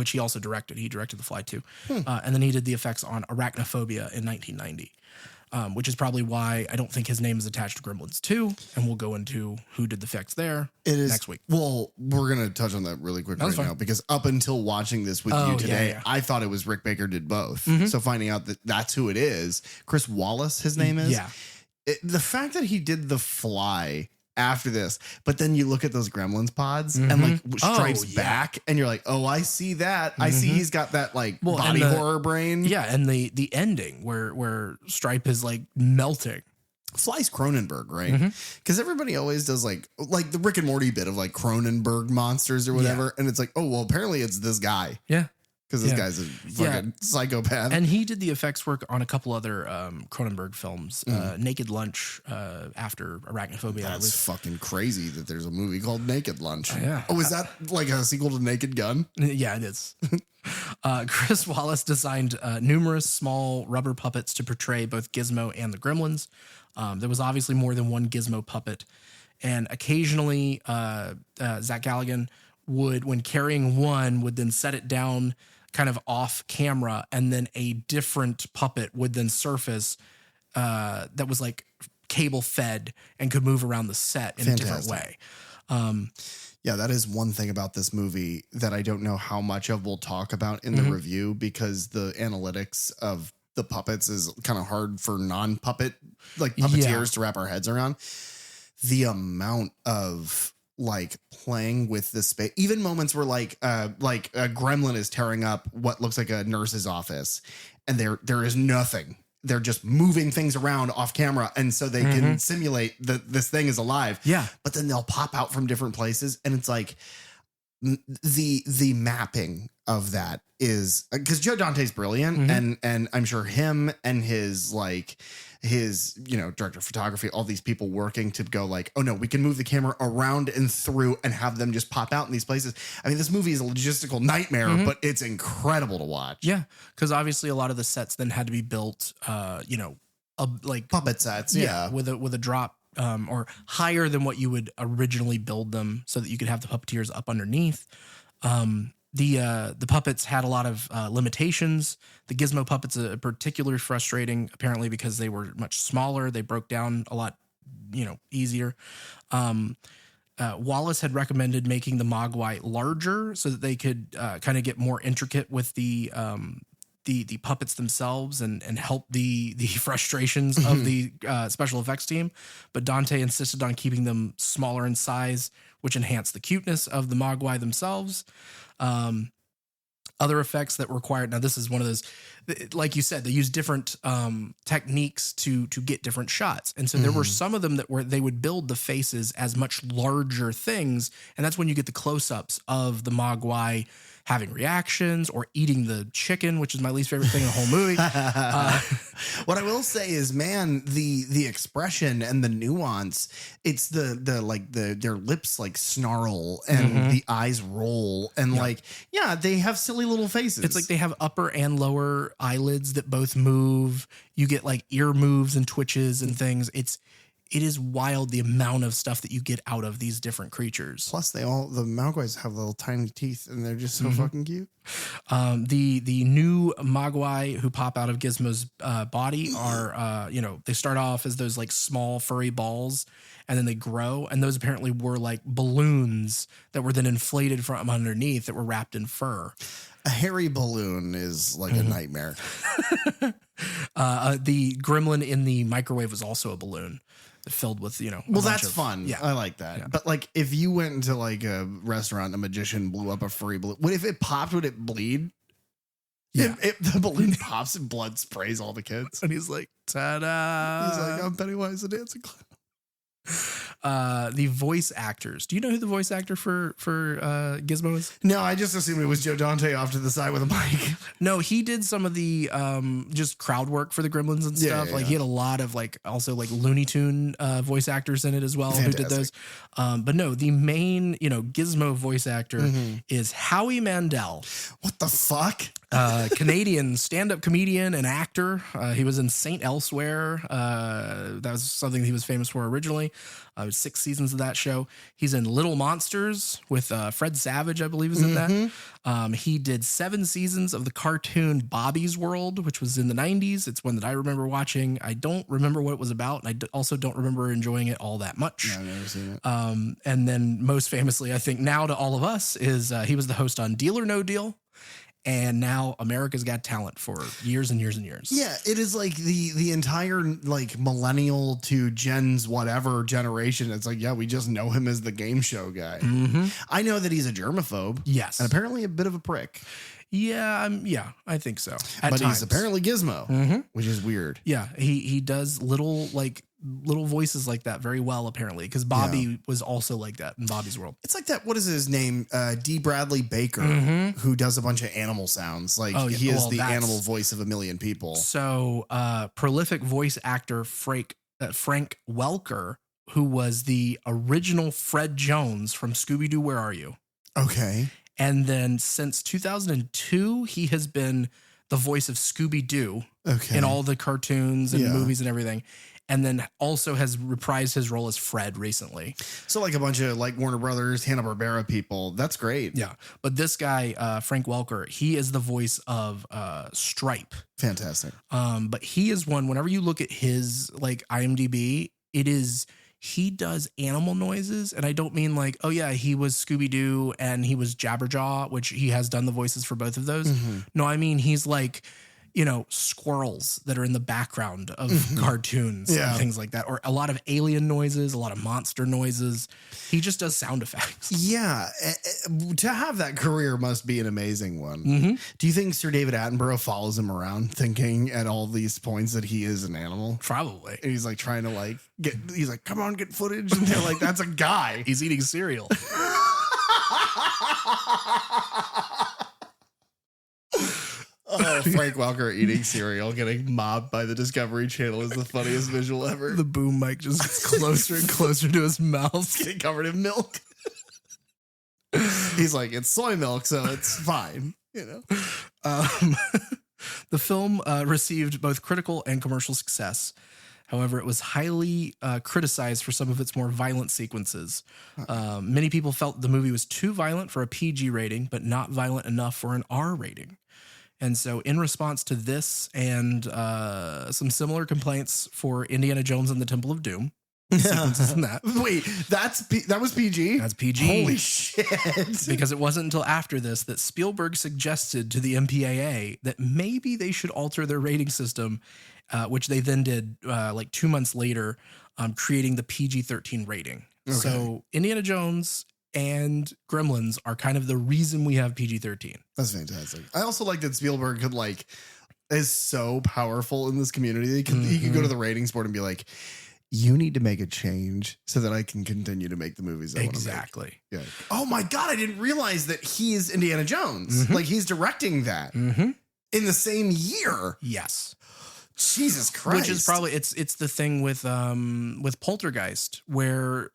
directed. He directed The Fly 2. And then he did the effects on Arachnophobia in 1990. Which is probably why I don't think his name is attached to Gremlins 2. And we'll go into who did the effects there next week. Well, we're going to touch on that really quick now, because up until watching this with you today, I thought it was Rick Baker did both. So finding out that that's who it is, Chris Wallace, his name is. Yeah. The fact that he did The Fly after this, but then you look at those Gremlins pods and like Stripe's back and you're like, oh, I see that. I see he's got that like body horror brain. Yeah. And the ending where Stripe is like melting. Fly's Cronenberg, right? Because everybody always does like the Rick and Morty bit of like Cronenberg monsters or whatever. And it's like, oh, well, apparently it's this guy. Yeah. Because this guy's a fucking psychopath. And he did the effects work on a couple other Cronenberg films. Naked Lunch after Arachnophobia. That's fucking crazy that there's a movie called Naked Lunch. Oh, is that like a sequel to Naked Gun? Yeah, it is. Chris Wallace designed numerous small rubber puppets to portray both Gizmo and the Gremlins. There was obviously more than one Gizmo puppet. And occasionally Zach Galligan would, when carrying one, would then set it down kind of off camera, and then a different puppet would then surface that was like cable fed and could move around the set in a different way. Yeah, that is one thing about this movie that I don't know how much of we'll talk about in the review, because the analytics of the puppets is kind of hard for non-puppet like puppeteers to wrap our heads around. The amount of like playing with the space, even moments where like a gremlin is tearing up what looks like a nurse's office, and there is nothing. They're just moving things around off camera, and so they can simulate that this thing is alive. Yeah, but then they'll pop out from different places, and it's like the mapping of that is, because Joe Dante's brilliant, and I'm sure him and his director of photography, all these people working to go like, oh no, we can move the camera around and through and have them just pop out in these places. I mean, this movie is a logistical nightmare, but it's incredible to watch. Yeah, because obviously a lot of the sets then had to be built, like puppet sets, with a drop or higher than what you would originally build them, so that you could have the puppeteers up underneath. The puppets had a lot of limitations. The Gizmo puppets are particularly frustrating, apparently, because they were much smaller. They broke down a lot, easier. Wallace had recommended making the Mogwai larger so that they could kind of get more intricate with the puppets themselves and help the frustrations of the special effects team. But Dante insisted on keeping them smaller in size, which enhanced the cuteness of the Mogwai themselves. Other effects that required, now this is one of those, like you said, they use different techniques to get different shots. And so there were some of them they would build the faces as much larger things. And that's when you get the close-ups of the Mogwai having reactions or eating the chicken, which is my least favorite thing in the whole movie. What I will say is, man, the expression and the nuance, it's their lips like snarl and the eyes roll and they have silly little faces. It's like they have upper and lower eyelids that both move. You get like ear moves and twitches and things. It is wild the amount of stuff that you get out of these different creatures. Plus, the Mogwais have little tiny teeth, and they're just so fucking cute. The new Mogwai who pop out of Gizmo's body are, they start off as those like small furry balls, and then they grow. And those apparently were like balloons that were then inflated from underneath that were wrapped in fur. A hairy balloon is like a nightmare. The gremlin in the microwave was also a balloon filled with, well, that's fun. Yeah, I like that. Yeah. But like, if you went into like a restaurant and a magician blew up a furry balloon, what if it popped? Would it bleed? Yeah, if the balloon pops and blood sprays all the kids, and he's like, "Ta-da!" He's like, "I'm Pennywise the dancing clown." The voice actors. Do you know who the voice actor for Gizmo is? No, I just assumed it was Joe Dante off to the side with a mic. No, he did some of the just crowd work for the Gremlins and stuff. He had a lot of also Looney Tune voice actors in it as well. Fantastic. Who did those. But no, the main Gizmo voice actor is Howie Mandel. What the fuck? Canadian stand-up comedian and actor. He was in Saint Elsewhere. That was something he was famous for originally. 6 seasons of that show. He's in Little Monsters with Fred Savage, I believe, is in that. He did 7 seasons of the cartoon Bobby's World, which was in the 90s. It's one that I remember watching. I don't remember what it was about, and I also don't remember enjoying it all that much. No, I've never seen it. And then most famously, I think now to all of us, is he was the host on Deal or No Deal. And now America's Got Talent for years and years and years. Yeah, it is like the entire like millennial to Gen's whatever generation. It's like, yeah, we just know him as the game show guy. Mm-hmm. I know that he's a germaphobe. Yes. And apparently a bit of a prick. Yeah, I think so. But times. he's apparently Gizmo, which is weird. Yeah, he does little voices like that very well, apparently, because Bobby was also like that in Bobby's World. It's like that. What is his name? D. Bradley Baker, who does a bunch of animal sounds. Like he is the animal voice of a million people. So prolific voice actor Frank Welker, who was the original Fred Jones from Scooby-Doo, Where Are You? Okay. And then since 2002, he has been the voice of Scooby-Doo in all the cartoons and movies and everything. And then also has reprised his role as Fred recently. So like a bunch of like Warner Brothers, Hanna-Barbera people. That's great. Yeah. But this guy, Frank Welker, he is the voice of Stripe. Fantastic. But he is one, whenever you look at his like IMDb, he does animal noises. And I don't mean like, oh yeah, he was Scooby-Doo and he was Jabberjaw, which he has done the voices for both of those. No, I mean, he's like, squirrels that are in the background of cartoons and things like that, or a lot of alien noises, a lot of monster noises. He just does sound effects. Yeah. To have that career must be an amazing one. Do you think Sir David Attenborough follows him around thinking at all these points that he is an animal? Probably. And he's like trying to he's like, come on, get footage. And they're like, that's a guy. He's eating cereal. Oh, Frank Welker eating cereal, getting mobbed by the Discovery Channel is the funniest visual ever. The boom mic just gets closer and closer to his mouth. Getting covered in milk. He's like, it's soy milk, so it's fine. The film received both critical and commercial success. However, it was highly criticized for some of its more violent sequences. Many people felt the movie was too violent for a PG rating, but not violent enough for an R rating. And so in response to this and some similar complaints for Indiana Jones and the Temple of Doom, sequences in that. Wait, that was PG? That's PG. Holy shit. Because it wasn't until after this that Spielberg suggested to the MPAA that maybe they should alter their rating system, which they then did 2 months later, creating the PG-13 rating. Okay. So Indiana Jones and Gremlins are kind of the reason we have PG-13. That's fantastic. I also like that Spielberg is so powerful in this community. He could go to the ratings board and be like, you need to make a change so that I can continue to make the movies I want to make. Exactly. Yeah. Oh my God, I didn't realize that he is Indiana Jones. Like he's directing that in the same year. Yes. Jesus Christ. Which is probably it's the thing with Poltergeist, where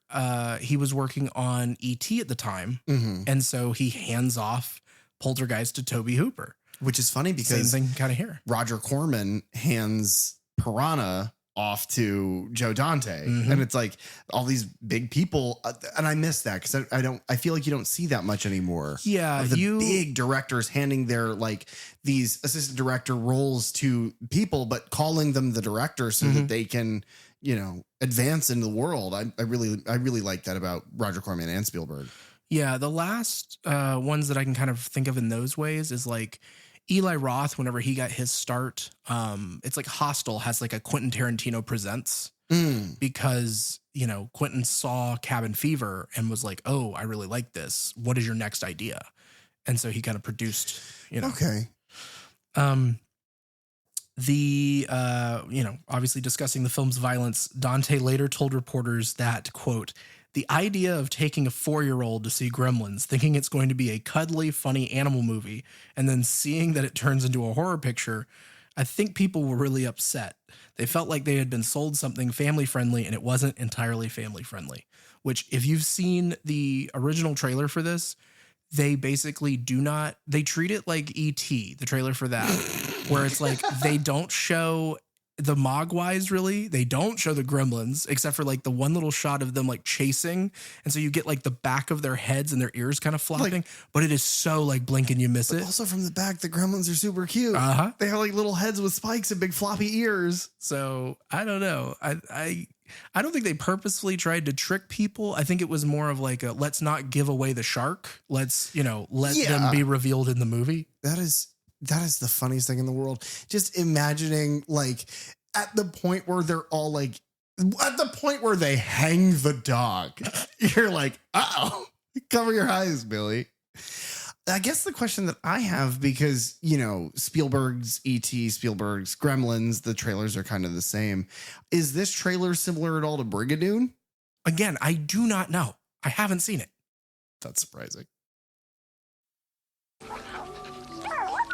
he was working on E.T. at the time, and so he hands off Poltergeist to Tobe Hooper. Which is funny because same thing kind of here. Roger Corman hands Piranha off to Joe Dante, and it's like all these big people, and I miss that because I feel like you don't see that much anymore. Yeah, of the big directors handing their these assistant director roles to people, but calling them the director so that they can advance in the world. I really like that about Roger Corman and Spielberg. Yeah, the last ones that I can kind of think of in those ways is like Eli Roth, whenever he got his start, it's like Hostel has like a Quentin Tarantino Presents because, Quentin saw Cabin Fever and was like, oh, I really like this. What is your next idea? And so he kind of produced, Okay. Obviously discussing the film's violence, Dante later told reporters that, quote, the idea of taking a 4-year-old to see Gremlins, thinking it's going to be a cuddly, funny animal movie, and then seeing that it turns into a horror picture, I think people were really upset. They felt like they had been sold something family-friendly, and it wasn't entirely family-friendly. Which, if you've seen the original trailer for this, they basically they treat it like E.T., the trailer for that, where it's like they don't show the Mogwais really. They don't show the Gremlins except for like the one little shot of them like chasing. And so you get like the back of their heads and their ears kind of flopping, but it is so like blink and you miss it. Also from the back, the Gremlins are super cute. They have like little heads with spikes and big floppy ears. So I don't know. I don't think they purposefully tried to trick people. I think it was more of like let's not give away the shark. Let's, let them be revealed in the movie. That is the funniest thing in the world. Just imagining like at the point where they're all like, at the point where they hang the dog, you're like, uh-oh, cover your eyes, Billy. I guess the question that I have, because, Spielberg's E.T., Spielberg's Gremlins, the trailers are kind of the same. Is this trailer similar at all to Brigadoon? Again, I do not know. I haven't seen it. That's surprising.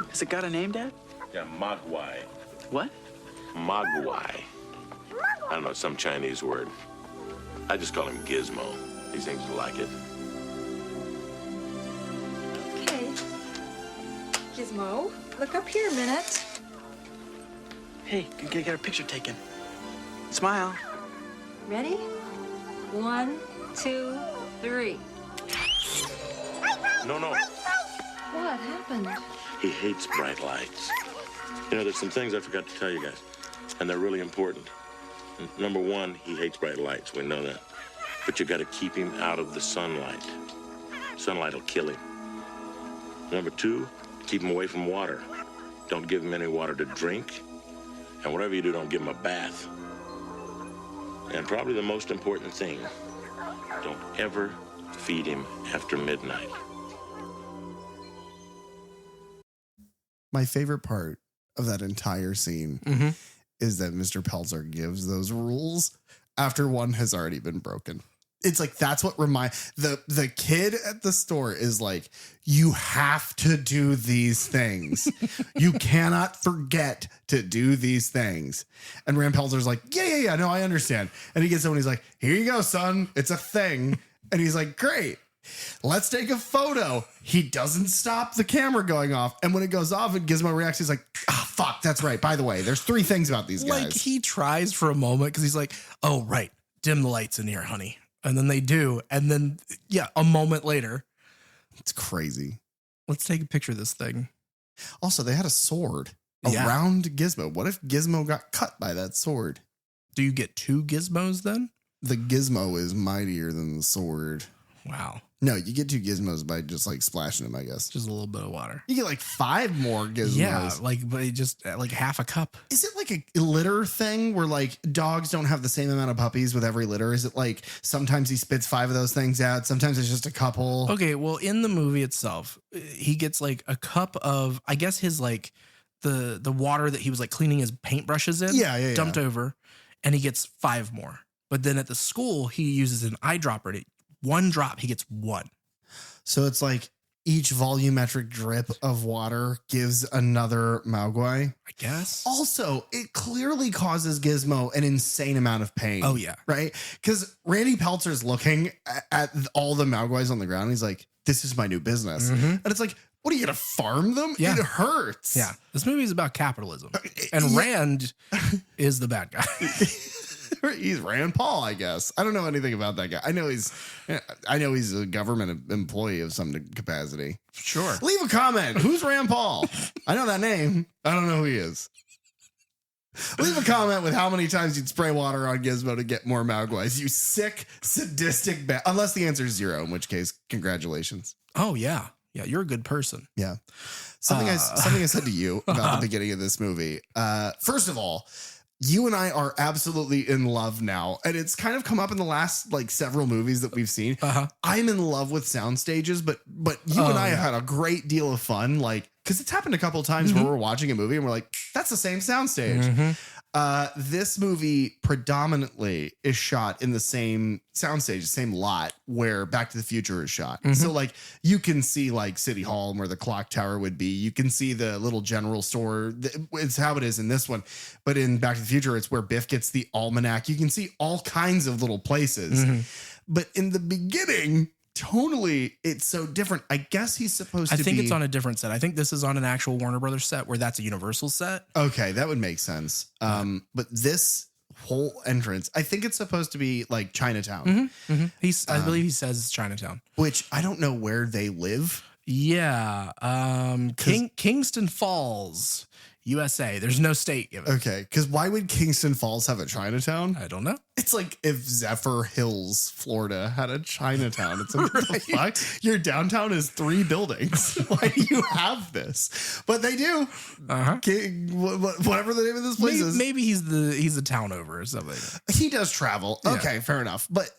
Has it got a name, Dad? Yeah, Mogwai. What? Mogwai. I don't know, some Chinese word. I just call him Gizmo. He seems to like it. Okay. Gizmo, look up here a minute. Hey, get a picture taken. Smile. Ready? 1, 2, 3. No. What happened? He hates bright lights. There's some things I forgot to tell you guys, and they're really important. Number one, he hates bright lights. We know that. But you got to keep him out of the sunlight. Sunlight will kill him. Number two, keep him away from water. Don't give him any water to drink. And whatever you do, don't give him a bath. And probably the most important thing, don't ever feed him after midnight. My favorite part of that entire scene is that Mr. Pelzer gives those rules after one has already been broken. It's like, that's what the kid at the store is like, you have to do these things. You cannot forget to do these things. And Ram Pelzer's like, yeah, no, I understand. And he gets home and he's like, here you go, son. It's a thing. And he's like, great. Let's take a photo. He doesn't stop the camera going off. And when it goes off and Gizmo reacts, he's like, fuck, that's right. By the way, there's 3 things about these guys. Like he tries for a moment because he's like, oh, right. Dim the lights in here, honey. And then they do. And then, a moment later. It's crazy. Let's take a picture of this thing. Also, they had a sword around Gizmo. What if Gizmo got cut by that sword? Do you get 2 gizmos then? The gizmo is mightier than the sword. Wow. No, you get 2 gizmos by just like splashing them, I guess. Just a little bit of water. You get like 5 more gizmos. Yeah, but just like half a cup. Is it like a litter thing where like dogs don't have the same amount of puppies with every litter? Is it like sometimes he spits 5 of those things out? Sometimes it's just a couple. Okay, well, in the movie itself, he gets like a cup of, I guess his like the water that he was like cleaning his paintbrushes in. Yeah. Dumped over, and he gets 5 more. But then at the school, he uses an eyedropper to 1 drop, he gets 1. So it's like each volumetric drip of water gives another Mogwai, I guess. Also, it clearly causes Gizmo an insane amount of pain. Oh, yeah. Right? Because Randy Peltzer's looking at all the Mogwais on the ground. And he's like, this is my new business. And it's like, what are you going to farm them? Yeah. It hurts. Yeah. This movie is about capitalism. And Rand is the bad guy. He's Rand Paul, I guess. I don't know anything about that guy. I know he's a government employee of some capacity. Sure. Leave a comment. Who's Rand Paul? I know that name. I don't know who he is. Leave a comment with how many times you'd spray water on Gizmo to get more Mogwais. You sick, sadistic unless the answer is 0, in which case, congratulations. Oh, yeah. Yeah, you're a good person. Yeah. Something I said to you about the beginning of this movie. First of all, you and I are absolutely in love now. And it's kind of come up in the last like several movies that we've seen. I'm in love with sound stages, but you and I had a great deal of fun. Like, because it's happened a couple of times where we're watching a movie and we're like, that's the same sound stage. This movie predominantly is shot in the same soundstage, the same lot where Back to the Future is shot. So like you can see like City Hall and where the clock tower would be. You can see the little general store. It's how it is in this one. But in Back to the Future, it's where Biff gets the almanac. You can see all kinds of little places. But in the beginning, tonally, it's so different. I guess he's supposed I to be. think it's on a different set. I think this is on an actual Warner Brothers set where that's a Universal set. Okay, that would make sense. But this whole entrance, I think it's supposed to be like Chinatown, I believe he says Chinatown. which I don't know where they live. Yeah. Kingston Falls, USA. There's no state given. Okay, because why would Kingston Falls have a Chinatown? I don't know. It's like if Zephyr Hills, Florida, had a Chinatown. It's like, what the fuck? Your downtown is 3 buildings. Why do you have this? But they do. Whatever the name of this place is. Maybe he's the town over or something. He does travel. Yeah. Okay, fair enough. But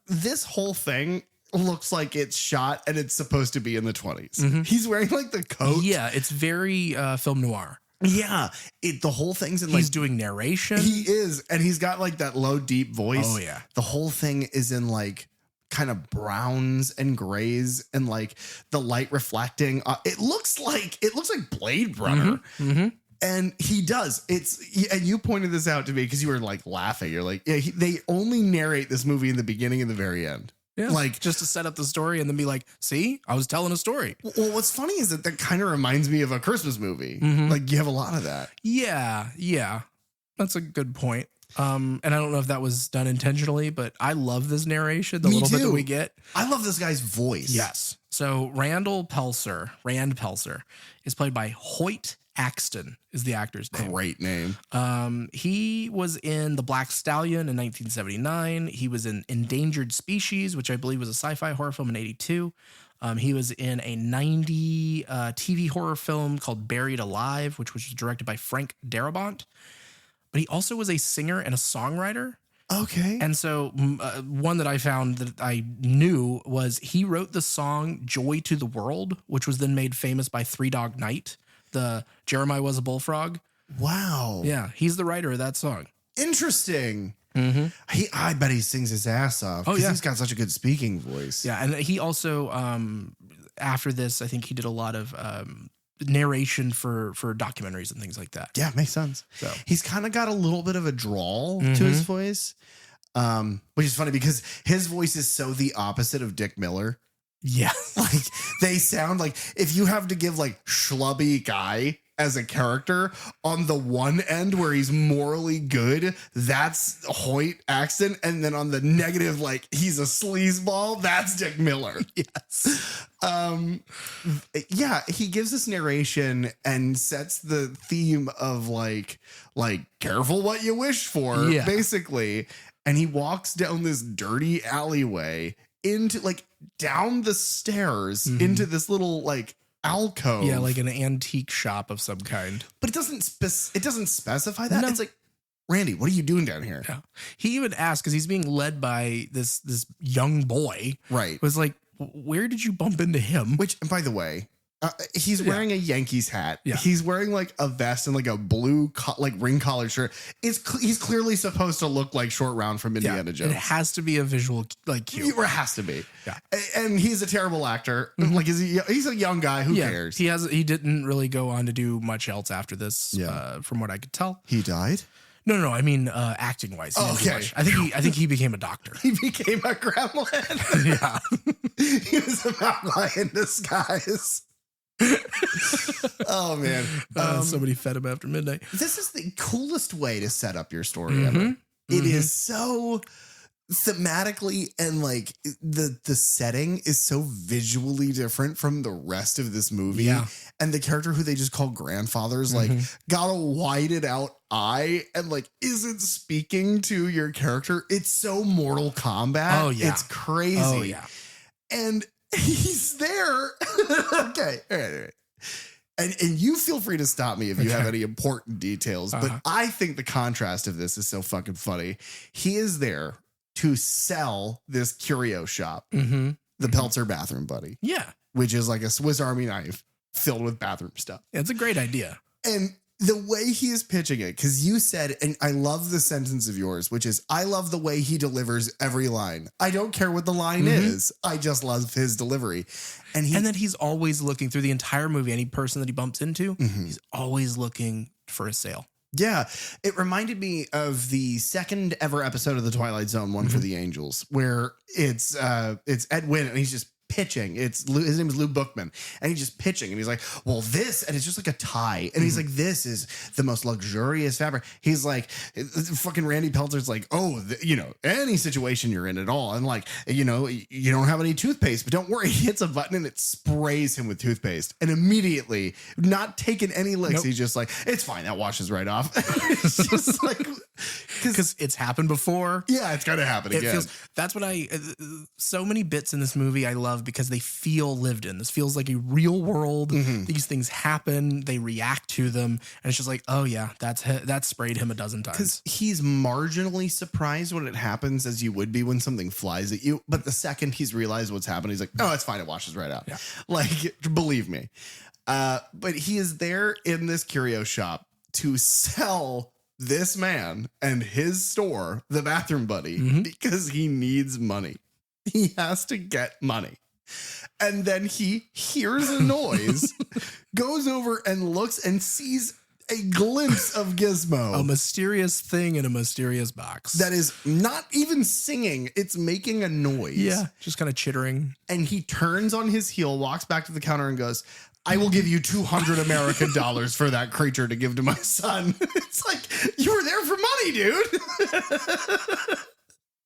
this whole thing looks like it's shot and it's supposed to be in the 20s. He's wearing like the coat. Yeah, it's very film noir. Yeah. The whole thing's in like. He's doing narration. He is. And he's got like that low, deep voice. Oh, yeah. The whole thing is in like kind of browns and grays and like the light reflecting. It looks like Blade Runner. And he does. And you pointed this out to me because you were like laughing. You're like, yeah, they only narrate this movie in the beginning and the very end. Yeah, like just to set up the story and then be like, see, I was telling a story. Well, what's funny is that kind of reminds me of a Christmas movie. Like you have a lot of that. Yeah. That's a good point. And I don't know if that was done intentionally, but I love this narration, the Me little bit too. that we get. I love this guy's voice. Yes. So Rand Pelser is played by Hoyt Axton is the actor's name. Great name. He was in The Black Stallion in 1979. He was in Endangered Species, which I believe was a sci-fi horror film in 82. He was in a 90 TV horror film called Buried Alive, which was directed by Frank Darabont. But he also was a singer and a songwriter. Okay. And so one that I found that I knew was he wrote the song Joy to the World, which was then made famous by Three Dog Night. The Jeremiah Was a Bullfrog. Wow. Yeah, he's the writer of that song. Interesting. I bet he sings his ass off. Oh, yeah. He's got such a good speaking voice. Yeah, and he also, after this, I think he did a lot of narration for documentaries and things like that. Yeah, makes sense. So he's kind of got a little bit of a drawl to his voice, which is funny because his voice is so the opposite of Dick Miller. yeah, Like they sound like if you have to give like schlubby guy as a character on the one end where he's morally good, that's Hoyt Axton. And then on the negative, like he's a sleazeball, that's Dick Miller. yes, Yeah, he gives this narration and sets the theme of like careful what you wish for, Yeah. basically. And he walks down this dirty alleyway into like down the stairs into this little like alcove. yeah, like an antique shop of some kind. But it doesn't specify that. No. It's like, Randy, what are you doing down here? Yeah, he even asked because he's being led by this young boy. Right. Was like, where did you bump into him? Which, and by the way, he's wearing a Yankees hat. Yeah. He's wearing like a vest and like a blue like ring collar shirt. He's clearly supposed to look like Short Round from Indiana Jones. It has to be a visual like cue. It has to be. Yeah. And he's a terrible actor. Like he's a young guy. Who cares? He didn't really go on to do much else after this. Yeah. From what I could tell. He died. No. I mean, acting wise. Okay. I think he became a doctor. He became a gremlin. Yeah. He was a mountain in disguise. Oh man. Somebody fed him after midnight. This is the coolest way to set up your story ever. It is so thematically and like the setting is so visually different from the rest of this movie. Yeah. And the character who they just call grandfathers like got a whited out eye and like isn't speaking to your character. It's so Mortal Kombat. Oh, yeah. It's crazy. Oh yeah. And he's there. Okay. All right. And you feel free to stop me if you have any important details. But I think the contrast of this is so fucking funny. He is there to sell this curio shop, the Peltzer Bathroom Buddy. Yeah. Which is like a Swiss Army knife filled with bathroom stuff. It's a great idea. And the way he is pitching it, because you said, and I love the sentence of yours, which is, I love the way he delivers every line. I don't care what the line is. I just love his delivery. And then he's always looking through the entire movie, any person that he bumps into, he's always looking for a sale. Yeah, it reminded me of the second ever episode of the Twilight Zone, One for the Angels, where it's Ed Wynn and he's just pitching. His name is Lou Bookman, and he's just pitching, and he's like, well, this, and it's just like a tie, and he's like, this is the most luxurious fabric. He's like, fucking Randy Peltzer's like, oh, any situation you're in at all, and like, you don't have any toothpaste, but don't worry, he hits a button and it sprays him with toothpaste, and immediately, not taking any licks, Nope. he's just like, it's fine, that washes right off. It's just like, Because it's happened before. yeah, it's gonna happen again. That's what so many bits in this movie I love because they feel lived in. This feels like a real world. These things happen. They react to them. And it's just like, oh yeah, that sprayed him a dozen times. Because he's marginally surprised when it happens, as you would be when something flies at you. But the second he's realized what's happened, he's like, oh, it's fine. It washes right out. Yeah. Like, believe me. But he is there in this curio shop to sell this man and his store, the Bathroom Buddy, because he needs money. He has to get money. And then he hears a noise, goes over and looks and sees a glimpse of Gizmo. A mysterious thing in a mysterious box. That is not even singing. It's making a noise. Yeah. Just kind of chittering. And he turns on his heel, walks back to the counter and goes, I will give you 200 American dollars for that creature to give to my son. It's like, you were there for money, dude.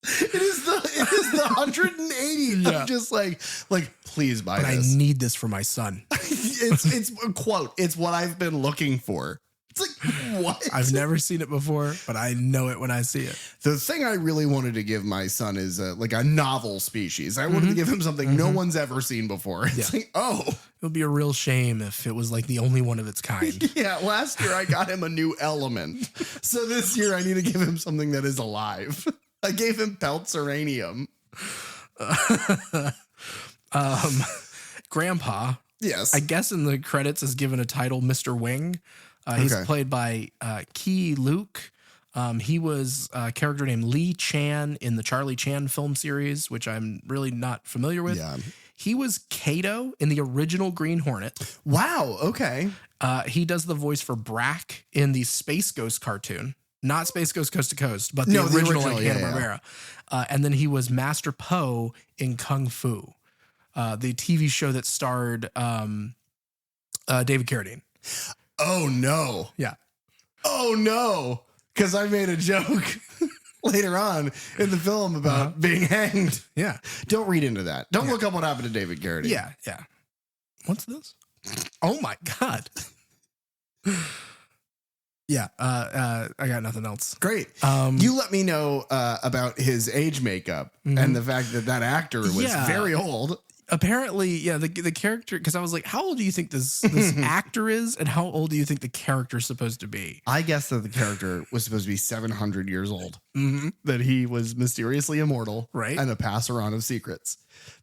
It is the 180. Yeah. I'm just like, please buy But this. I need this for my son. It's a quote. It's what I've been looking for. It's like, what? I've never seen it before, but I know it when I see it. The thing I really wanted to give my son is like a novel species. I wanted to give him something no one's ever seen before. It's like, oh. It would be a real shame if it was like the only one of its kind. Yeah, last year I got him a new element. So this year I need to give him something that is alive. I gave him Peltzeranium. Grandpa, Yes. I guess in the credits is given a title, Mr. Wing. He's Okay. played by Key Luke. He was a character named Lee Chan in the Charlie Chan film series, which I'm really not familiar with. Yeah. He was Kato in the original Green Hornet. Wow. Okay. He does the voice for Brack in the Space Ghost cartoon. Not Space Ghost Coast to Coast, but the original like yeah, Hanna-Barbera. And then he was Master Po in Kung Fu, the TV show that starred David Carradine. Oh, no. Yeah. Oh, no. Because I made a joke later on in the film about being hanged. Yeah. Don't read into that. Don't look up what happened to David Carradine. Yeah. Yeah. What's this? Oh my God. Yeah. I got nothing else. Great. Um, You let me know about his age makeup and the fact that actor was Yeah. very old. Apparently, yeah, the character, because I was like, how old do you think this actor is, and how old do you think the character's supposed to be? I guess that the character was supposed to be 700 years old. That he was mysteriously immortal, Right. and a passer on of secrets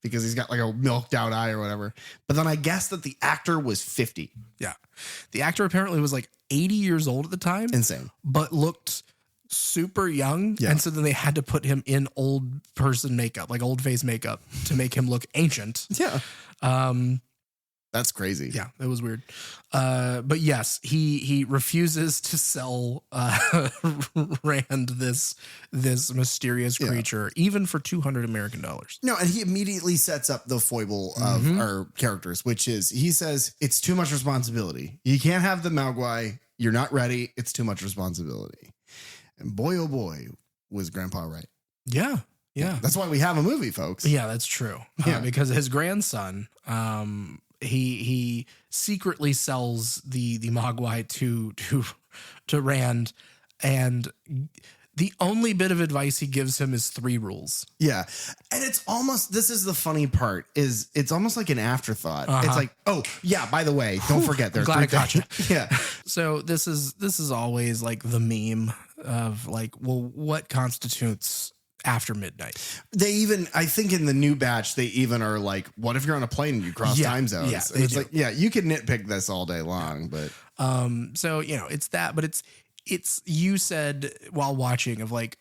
because he's got like a milked out eye or whatever. But then I guess that the actor was 50. Yeah. The actor apparently was like 80 years old at the time, Insane. but looked super young. Yeah. And so then they had to put him in old person makeup, like old face makeup, to make him look ancient. Yeah. That's crazy. Yeah, it was weird. But yes, he refuses to sell Rand this mysterious creature, even for $200 American. No, and he immediately sets up the foible of our characters, which is he says it's too much responsibility. You can't have the Mogwai. You're not ready. It's too much responsibility. And boy, oh boy, was Grandpa right. Yeah. Yeah. That's why we have a movie, folks. Yeah, that's true. Yeah. Because his grandson, he secretly sells the Mogwai to Rand, and the only bit of advice he gives him is 3 rules. Yeah. And it's almost, this is the funny part, is it's almost like an afterthought. It's like, oh, yeah, by the way, don't forget there's Glad 3 I caught you. things. Yeah. So this is always like the meme of like, well, what constitutes after midnight? They even, I think in the new batch, they even are like, what if you're on a plane and you cross Yeah, time zones? yeah, And they it's do. like, yeah, you can nitpick this all day long, but So, it's that, but it's you said while watching of like,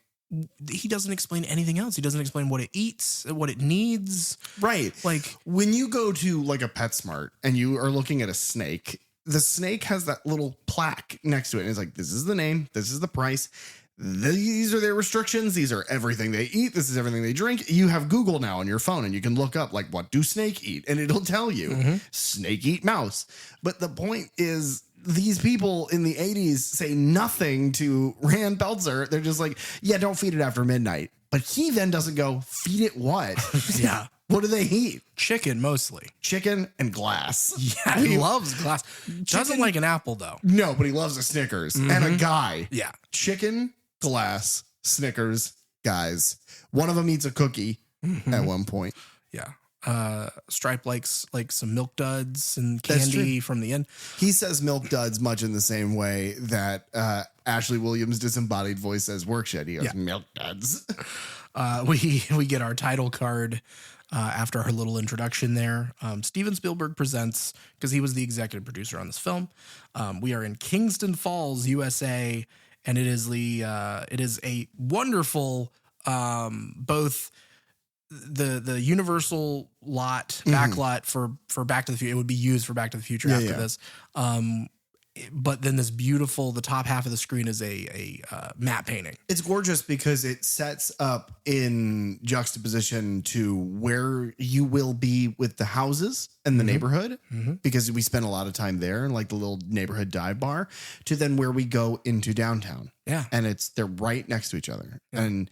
he doesn't explain anything else. He doesn't explain what it eats, what it needs. right. Like, When you go to like a PetSmart and you are looking at a snake, the snake has that little plaque next to it. And it's like, this is the name. This is the price. These are their restrictions. These are everything they eat. This is everything they drink. You have Google now on your phone and you can look up like, what do snake eat? And it'll tell you snake eat mouse. But the point is, these people in the 80s say nothing to Rand Peltzer. They're just like, yeah, don't feed it after midnight. But he then doesn't go, feed it what? Yeah. What do they eat? Chicken mostly. Chicken and glass. Yeah, he loves glass. Doesn't like an apple though. No, but he loves a Snickers and a guy. Yeah. Chicken, glass, Snickers, guys. One of them eats a cookie at one point. Yeah. Stripe likes like some Milk Duds and candy from the end. He says Milk Duds much in the same way that Ashley Williams' disembodied voice says work shit. He goes, Milk Duds. We get our title card after her little introduction there. Steven Spielberg presents, because he was the executive producer on this film. We are in Kingston Falls, USA, and it is a wonderful both the Universal lot, back lot for Back to the Future. It would be used for Back to the Future after this. But then this beautiful, the top half of the screen is a matte painting. It's gorgeous because it sets up in juxtaposition to where you will be with the houses and the neighborhood, because we spend a lot of time there, like the little neighborhood dive bar, to then where we go into downtown. Yeah. And they're right next to each other. Yeah. And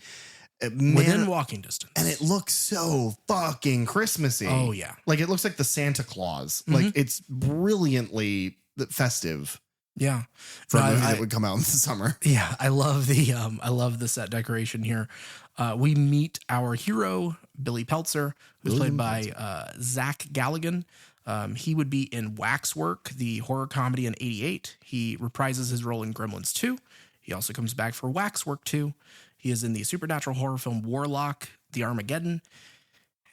within walking distance. And it looks so fucking Christmassy. Oh, yeah. Like it looks like the Santa Claus. Like it's brilliantly festive. Yeah. For a movie that would come out in the summer. Yeah. I love the set decoration here. We meet our hero, Billy Peltzer, who's played by Zach Galligan. He would be in Waxwork, the horror comedy in '88. He reprises his role in Gremlins 2. He also comes back for Waxwork 2. He is in the supernatural horror film Warlock, The Armageddon.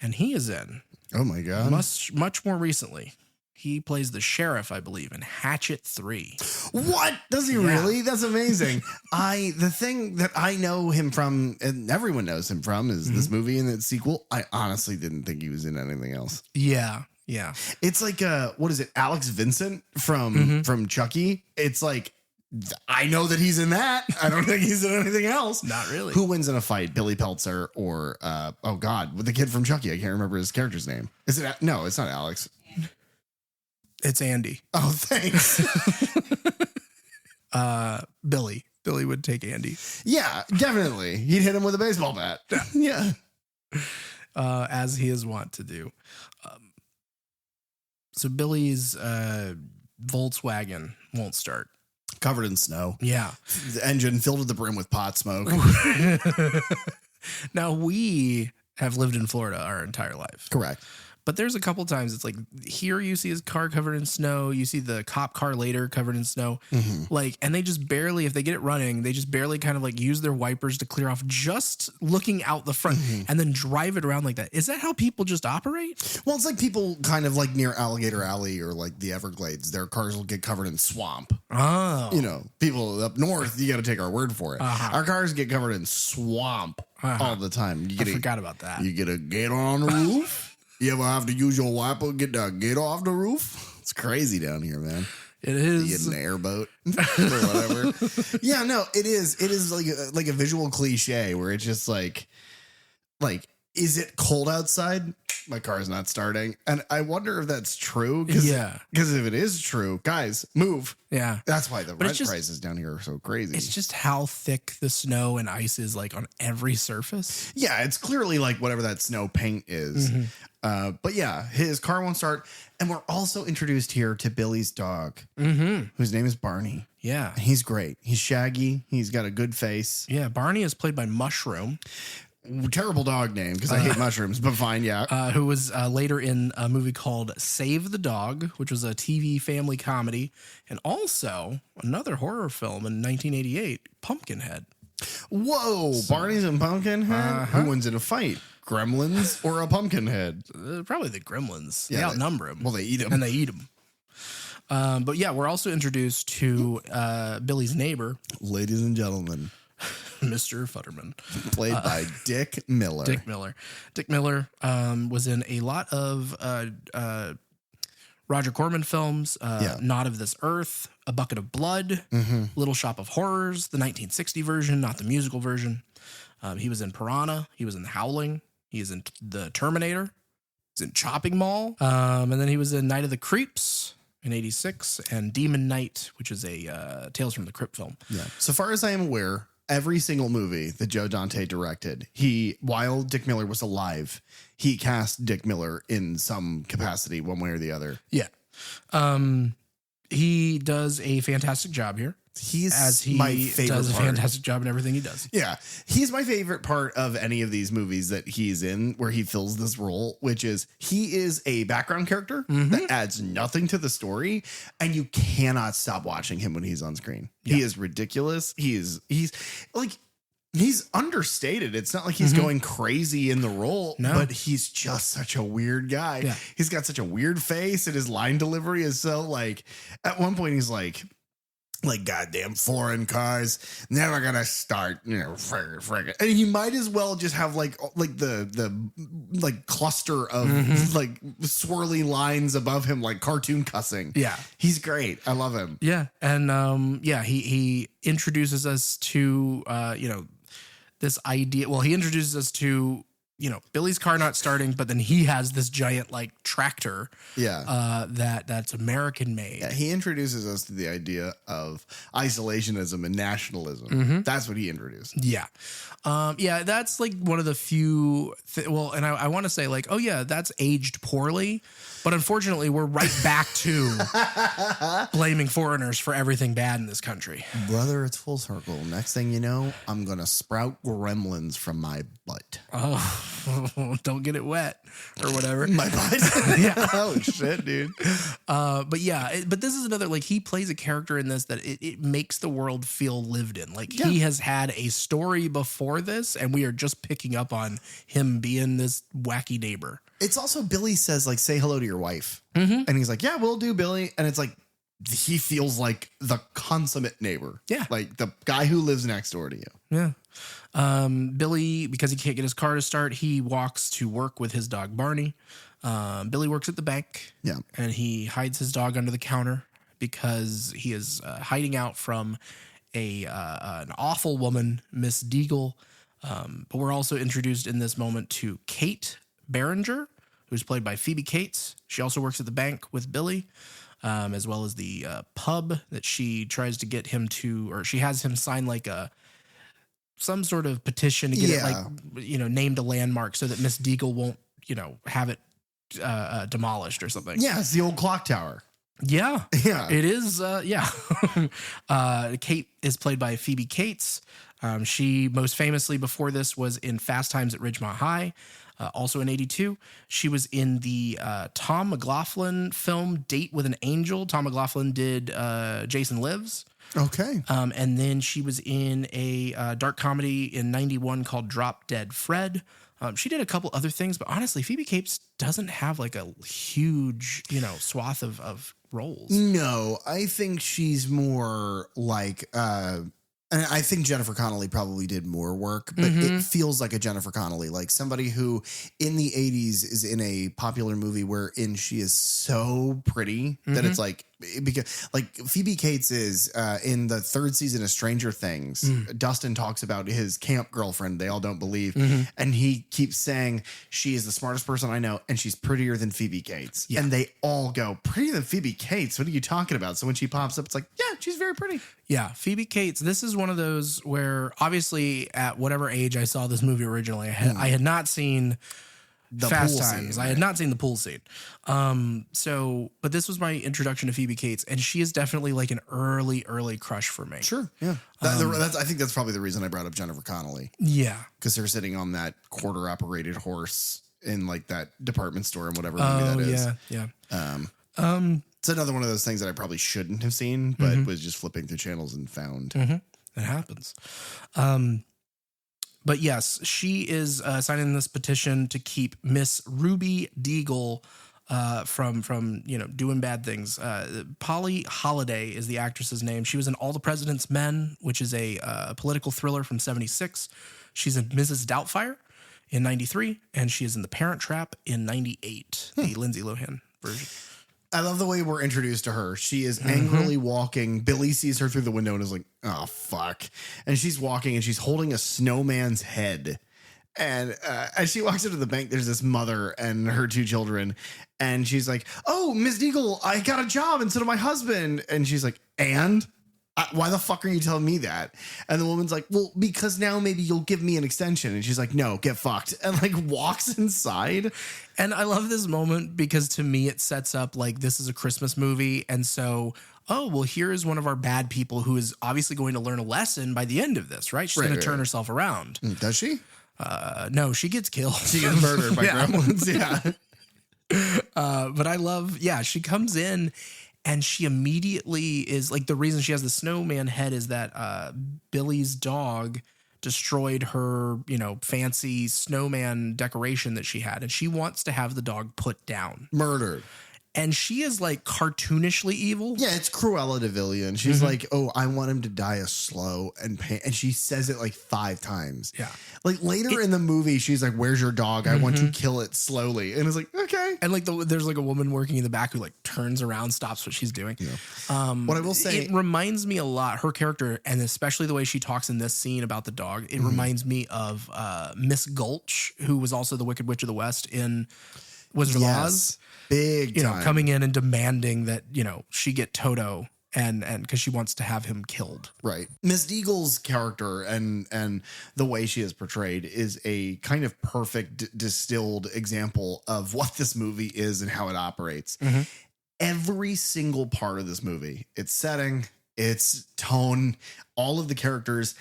And he is in, oh my God, much more recently, he plays the sheriff, I believe, in Hatchet 3. What? Does he really? That's amazing. The thing that I know him from, and everyone knows him from, is this movie and its sequel. I honestly didn't think he was in anything else. Yeah. Yeah. It's like, what is it? Alex Vincent from Chucky. It's like, I know that he's in that. I don't think he's in anything else. Not really. Who wins in a fight, Billy Peltzer or oh God, with the kid from Chucky? I can't remember his character's name. Is it? No, it's not Alex. It's Andy. Oh, thanks. Billy would take Andy. Yeah, definitely. He'd hit him with a baseball bat. Yeah. As he is wont to do. So Billy's Volkswagen won't start. Covered in snow. Yeah. The engine filled to the brim with pot smoke. Now, we have lived in Florida our entire life. Correct. But there's a couple times it's like here you see his car covered in snow. You see the cop car later covered in snow. Like, and they just barely, if they get it running, they just barely kind of like use their wipers to clear off just looking out the front and then drive it around like that. Is that how people just operate? Well, it's like people kind of like near Alligator Alley or like the Everglades, their cars will get covered in swamp. Oh. You know, people up north, you got to take our word for it. Our cars get covered in swamp all the time. I forgot about that. You get a gate on the roof. You ever have to use your wiper to get the gate off the roof? It's crazy down here, man. It is. You get an airboat or whatever. Yeah, no, it is. It is like a visual cliche where it's just like, is it cold outside? My car's not starting. And I wonder if that's true. Because if it is true, guys, move. Yeah. That's why the rent prices down here are so crazy. It's just how thick the snow and ice is like on every surface. Yeah, it's clearly like whatever that snow paint is. But yeah, his car won't start. And we're also introduced here to Billy's dog, whose name is Barney. Yeah. And he's great. He's shaggy. He's got a good face. Yeah. Barney is played by Mushroom. Terrible dog name because I hate mushrooms, but fine. Yeah. Who was later in a movie called Save the Dog, which was a TV family comedy, and also another horror film in 1988, Pumpkinhead. Whoa. Barney's in Pumpkinhead? Who wins in a fight? Gremlins or a Pumpkinhead? Probably the Gremlins. Yeah, they outnumber him. Well, they eat him. And they eat him. But yeah, we're also introduced to Billy's neighbor. Ladies and gentlemen. Mr. Futterman. Played by Dick Miller. Dick Miller was in a lot of Roger Corman films, Not of This Earth, A Bucket of Blood, Little Shop of Horrors, the 1960 version, not the musical version. He was in Piranha. He was in The Howling. He is in The Terminator. He's in Chopping Mall. And then he was in Night of the Creeps in 86 and Demon Knight, which is a Tales from the Crypt film. Yeah. So far as I am aware, every single movie that Joe Dante directed, while Dick Miller was alive, he cast Dick Miller in some capacity, one way or the other. Yeah. He does a fantastic job here. He's my favorite does a part. fantastic job in everything he does. Yeah. He's my favorite part of any of these movies that he's in where he fills this role, which is he is a background character that adds nothing to the story. And you cannot stop watching him when he's on screen. Yeah. He is ridiculous. He's understated. It's not like he's going crazy in the role, but he's just such a weird guy. Yeah. He's got such a weird face and his line delivery is so like, at one point he's like goddamn foreign cars never gonna start, friggin'. And he might as well just have like the cluster of like swirly lines above him, like cartoon cussing. Yeah, he's great. I love him. Yeah, and he introduces us to this idea. Well, he introduces us to Billy's car not starting, but then he has this giant like tractor. Yeah. That's American made. Yeah, he introduces us to the idea of isolationism and nationalism. That's what he introduced. Yeah. That's like one of the few. And I want to say like, oh yeah, that's aged poorly, but unfortunately we're right back to blaming foreigners for everything bad in this country. Brother, it's full circle. Next thing you know, I'm going to sprout gremlins from my butt. Oh, don't get it wet or whatever. My butt. Yeah. Oh shit, dude. But this is another, like, he plays a character in this that it makes the world feel lived in. Like he has had a story before this and we are just picking up on him being this wacky neighbor. It's also Billy says like, say hello to your wife. And he's like, yeah, we'll do, Billy. And it's like, he feels like the consummate neighbor. Yeah. Like the guy who lives next door to you. Yeah. Billy, because he can't get his car to start, he walks to work with his dog, Barney. Billy works at the bank. Yeah. And he hides his dog under the counter because he is hiding out from an awful woman, Miss Deagle. But we're also introduced in this moment to Kate Berenger, who's played by Phoebe Cates. She also works at the bank with Billy, as well as the pub that she tries to get him to, or she has him sign like some sort of petition to get it like, named a landmark so that Miss Deagle won't, have it demolished or something. Yeah, it's the old clock tower. Yeah. Yeah. It is. Kate is played by Phoebe Cates. She most famously before this was in Fast Times at Ridgemont High, also in 82. She was in the Tom McLaughlin film Date with an Angel. Tom McLaughlin did Jason Lives. Okay. And then she was in a dark comedy in 91 called Drop Dead Fred. She did a couple other things, but honestly, Phoebe Cates doesn't have like a huge, swath of roles. No, I think she's more like, and I think Jennifer Connelly probably did more work, but it feels like a Jennifer Connelly, like somebody who in the 80s is in a popular movie wherein she is so pretty that it's like, because like Phoebe Cates is in the third season of Stranger Things. Dustin talks about his camp girlfriend, They All Don't Believe. And he keeps saying she is the smartest person I know and she's prettier than Phoebe Cates. Yeah. And they all go, prettier than Phoebe Cates? What are you talking about? So when she pops up, it's like, yeah, she's very pretty. Yeah, Phoebe Cates. This is one of those where obviously at whatever age I saw this movie originally, I had not seen the Fast Times. Scene, right? I had not seen the pool scene. But this was my introduction to Phoebe Cates, and she is definitely like an early crush for me. Sure. Yeah. I think that's probably the reason I brought up Jennifer Connelly. Yeah. Because they're sitting on that quarter operated horse in like that department store and whatever movie that is. Yeah. It's another one of those things that I probably shouldn't have seen, but was just flipping through channels and found. It happens. But yes, she is signing this petition to keep Miss Ruby Deagle from doing bad things. Polly Holiday is the actress's name. She was in All the President's Men, which is a political thriller from 76. She's in Mrs. Doubtfire in 93, and she is in The Parent Trap in 98, the Lindsay Lohan version. I love the way we're introduced to her. She is angrily walking. Billy sees her through the window and is like, oh, fuck. And she's walking and she's holding a snowman's head. And as she walks into the bank, there's this mother and her 2 children. And she's like, oh, Miss Deagle, I got a job instead of my husband. And she's like, and? Why the fuck are you telling me that? And the woman's like, well, because now maybe you'll give me an extension. And she's like, no, get fucked. And like walks inside. And I love this moment because to me, it sets up like this is a Christmas movie. And so, oh, well, here is one of our bad people who is obviously going to learn a lesson by the end of this, right? She's going to turn herself around. Does she? No, she gets killed. She gets murdered by gremlins. Yeah. But I love, she comes in and she immediately is like, the reason she has the snowman head is that Billy's dog destroyed her, fancy snowman decoration that she had. And she wants to have the dog put down. Murdered. And she is like cartoonishly evil. Yeah, it's Cruella de Vil. And she's like, oh, I want him to die a slow and pain. And she says it like 5 times. Yeah. Like later in the movie, she's like, where's your dog? I want to kill it slowly. And it's like, okay. And like there's like a woman working in the back who like turns around, stops what she's doing. Yeah. What I will say, it reminds me a lot, her character, and especially the way she talks in this scene about the dog, it reminds me of Miss Gulch, who was also the Wicked Witch of the West in Wizard of Oz. Big time. Coming in and demanding that, she get Toto and because she wants to have him killed. Right. Miss Deagle's character and the way she is portrayed is a kind of perfect distilled example of what this movie is and how it operates. Every single part of this movie, its setting, its tone, all of the characters,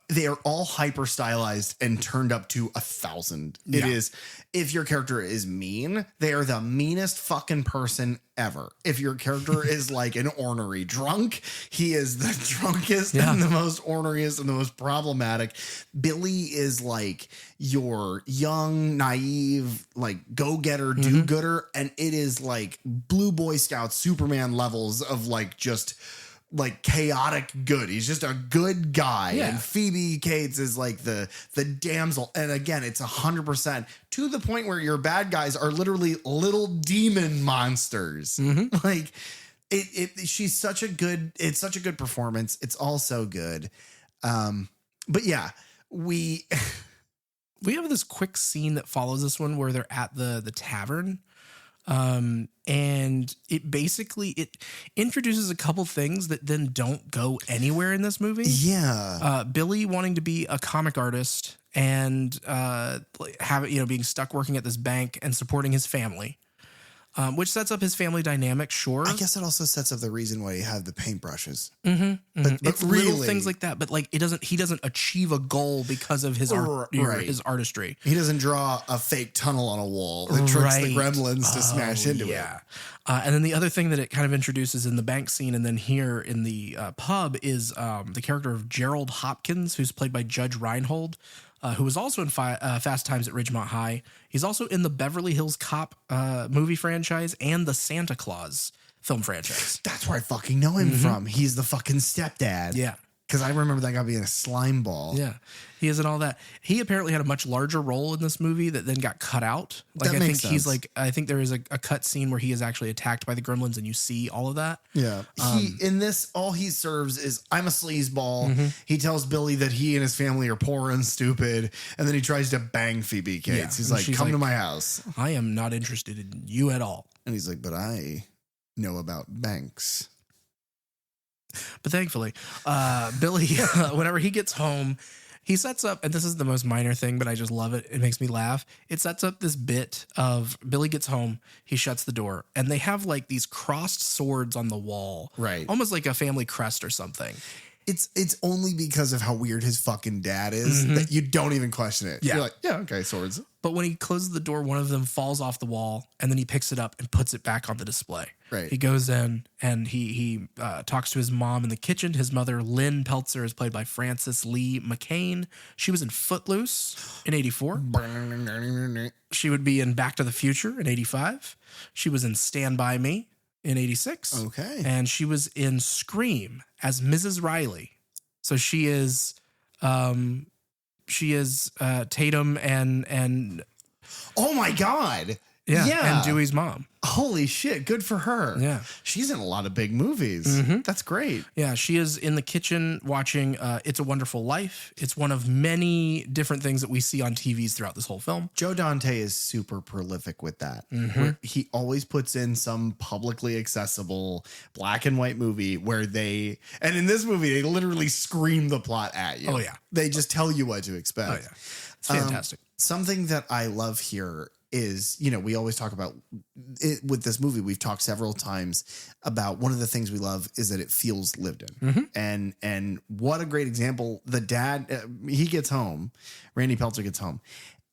they are all hyper stylized and turned up to 1,000. It is, if your character is mean, they are the meanest fucking person ever. If your character is like an ornery drunk, he is the drunkest and the most orneriest and the most problematic. Billy is like your young, naive, like go-getter, do-gooder. And it is like Blue Boy Scout Superman levels of like just like chaotic good. He's just a good guy. And Phoebe Cates is like the damsel. And again, it's 100% to the point where your bad guys are literally little demon monsters. Like she's such a good, it's such a good performance. It's all so good. But yeah, we have this quick scene that follows this one where they're at the tavern. And it introduces a couple things that then don't go anywhere in this movie. Yeah. Billy wanting to be a comic artist and being stuck working at this bank and supporting his family. Which sets up his family dynamic, sure. I guess it also sets up the reason why you have the paintbrushes. But it's really, little things like that. But like he doesn't achieve a goal because of his his artistry. He doesn't draw a fake tunnel on a wall that tricks the gremlins to smash into it. And then the other thing that it kind of introduces in the bank scene and then here in the pub is the character of Gerald Hopkins, who's played by Judge Reinhold. Who was also in Fast Times at Ridgemont High. He's also in the Beverly Hills Cop movie franchise and the Santa Claus film franchise. That's where I fucking know him from. He's the fucking stepdad. Yeah. Because I remember that guy being a slime ball. Yeah. He is in all that. He apparently had a much larger role in this movie that then got cut out. Like, that makes sense. I think there is a cut scene where he is actually attacked by the gremlins and you see all of that. Yeah. In this, all he serves is, I'm a sleazeball. He tells Billy that he and his family are poor and stupid. And then he tries to bang Phoebe Cates. Yeah. He's like, come to my house. I am not interested in you at all. And he's like, but I know about banks. But thankfully, Billy, whenever he gets home, he sets up, and this is the most minor thing, but I just love it. It makes me laugh. It sets up this bit of Billy gets home, he shuts the door, and they have like these crossed swords on the wall. Right. Almost like a family crest or something. It's only because of how weird his fucking dad is that you don't even question it. Yeah. You're like, yeah, okay, swords. But when he closes the door, one of them falls off the wall, and then he picks it up and puts it back on the display. Right. He goes in and he talks to his mom in the kitchen. His mother, Lynn Peltzer, is played by Frances Lee McCain. She was in Footloose in 84. She would be in Back to the Future in 85. She was in Stand By Me in 86. Okay. And she was in Scream as Mrs. Riley. So she is Tatum and oh my God. Yeah. Yeah. And Dewey's mom. Holy shit, good for her. Yeah. She's in a lot of big movies. That's great. Yeah, she is in the kitchen watching It's a Wonderful Life. It's one of many different things that we see on TVs throughout this whole film. Joe Dante is super prolific with that. Where he always puts in some publicly accessible black and white movie where and in this movie, they literally scream the plot at you. Oh, yeah. They just tell you what to expect. Oh, yeah. It's fantastic. Something that I love here is, you know, we always talk about it with this movie. We've talked several times about one of the things we love is that it feels lived in. And what a great example. The dad, he gets home, Randy Peltzer gets home,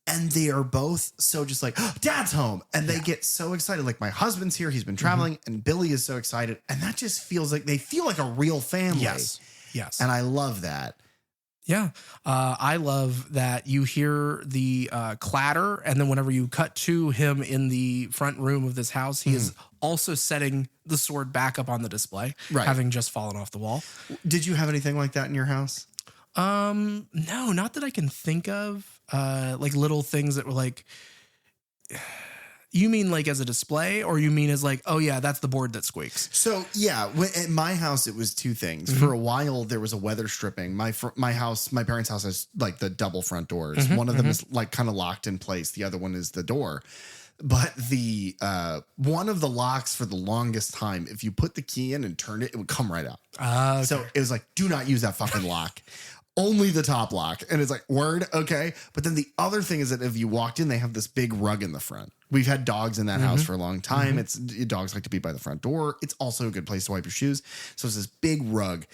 and they are both so just like, oh, Dad's home. And they get so excited. Like, my husband's here. He's been traveling and Billy is so excited. And that just feels like they feel like a real family. Yes. And I love that. Yeah. I love that you hear the clatter, and then whenever you cut to him in the front room of this house, he is also setting the sword back up on the display, having just fallen off the wall. Did you have anything like that in your house? No, not that I can think of. Like little things that were like... You mean like as a display, or you mean as like, oh yeah, that's the board that squeaks? So yeah, at my house, it was two things. For a while, there was a weather stripping. My parents' house has like the double front doors. One of them is like kind of locked in place. The other one is the door. But the one of the locks for the longest time, if you put the key in and turned it, it would come right out. Okay. So it was like, do not use that fucking lock. Only the top lock. And it's like, word, okay. But then the other thing is that if you walked in, they have this big rug in the front. We've had dogs in that house for a long time. Dogs like to be by the front door. It's also a good place to wipe your shoes. So it's this big rug.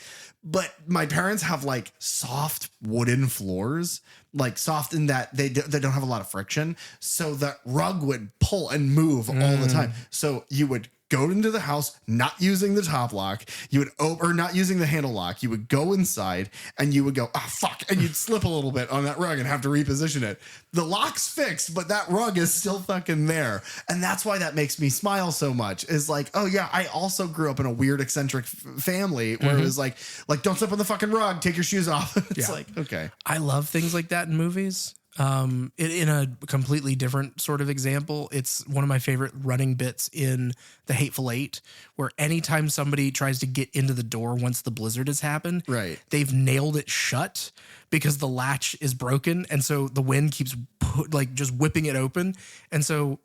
But my parents have like soft wooden floors, like soft in that they don't have a lot of friction. So the rug would pull and move all the time. So you would go into the house, not using the top lock. You would or not using the handle lock. You would go inside and you would go, oh, fuck. And you'd slip a little bit on that rug and have to reposition it. The lock's fixed, but that rug is still fucking there. And that's why that makes me smile so much is like, oh yeah, I also grew up in a weird eccentric family where it was like, don't slip on the fucking rug, take your shoes off. It's like, okay. I love things like that in movies. In a completely different sort of example, it's one of my favorite running bits in The Hateful Eight, where anytime somebody tries to get into the door once the blizzard has happened, they've nailed it shut because the latch is broken. And so the wind keeps just whipping it open. And so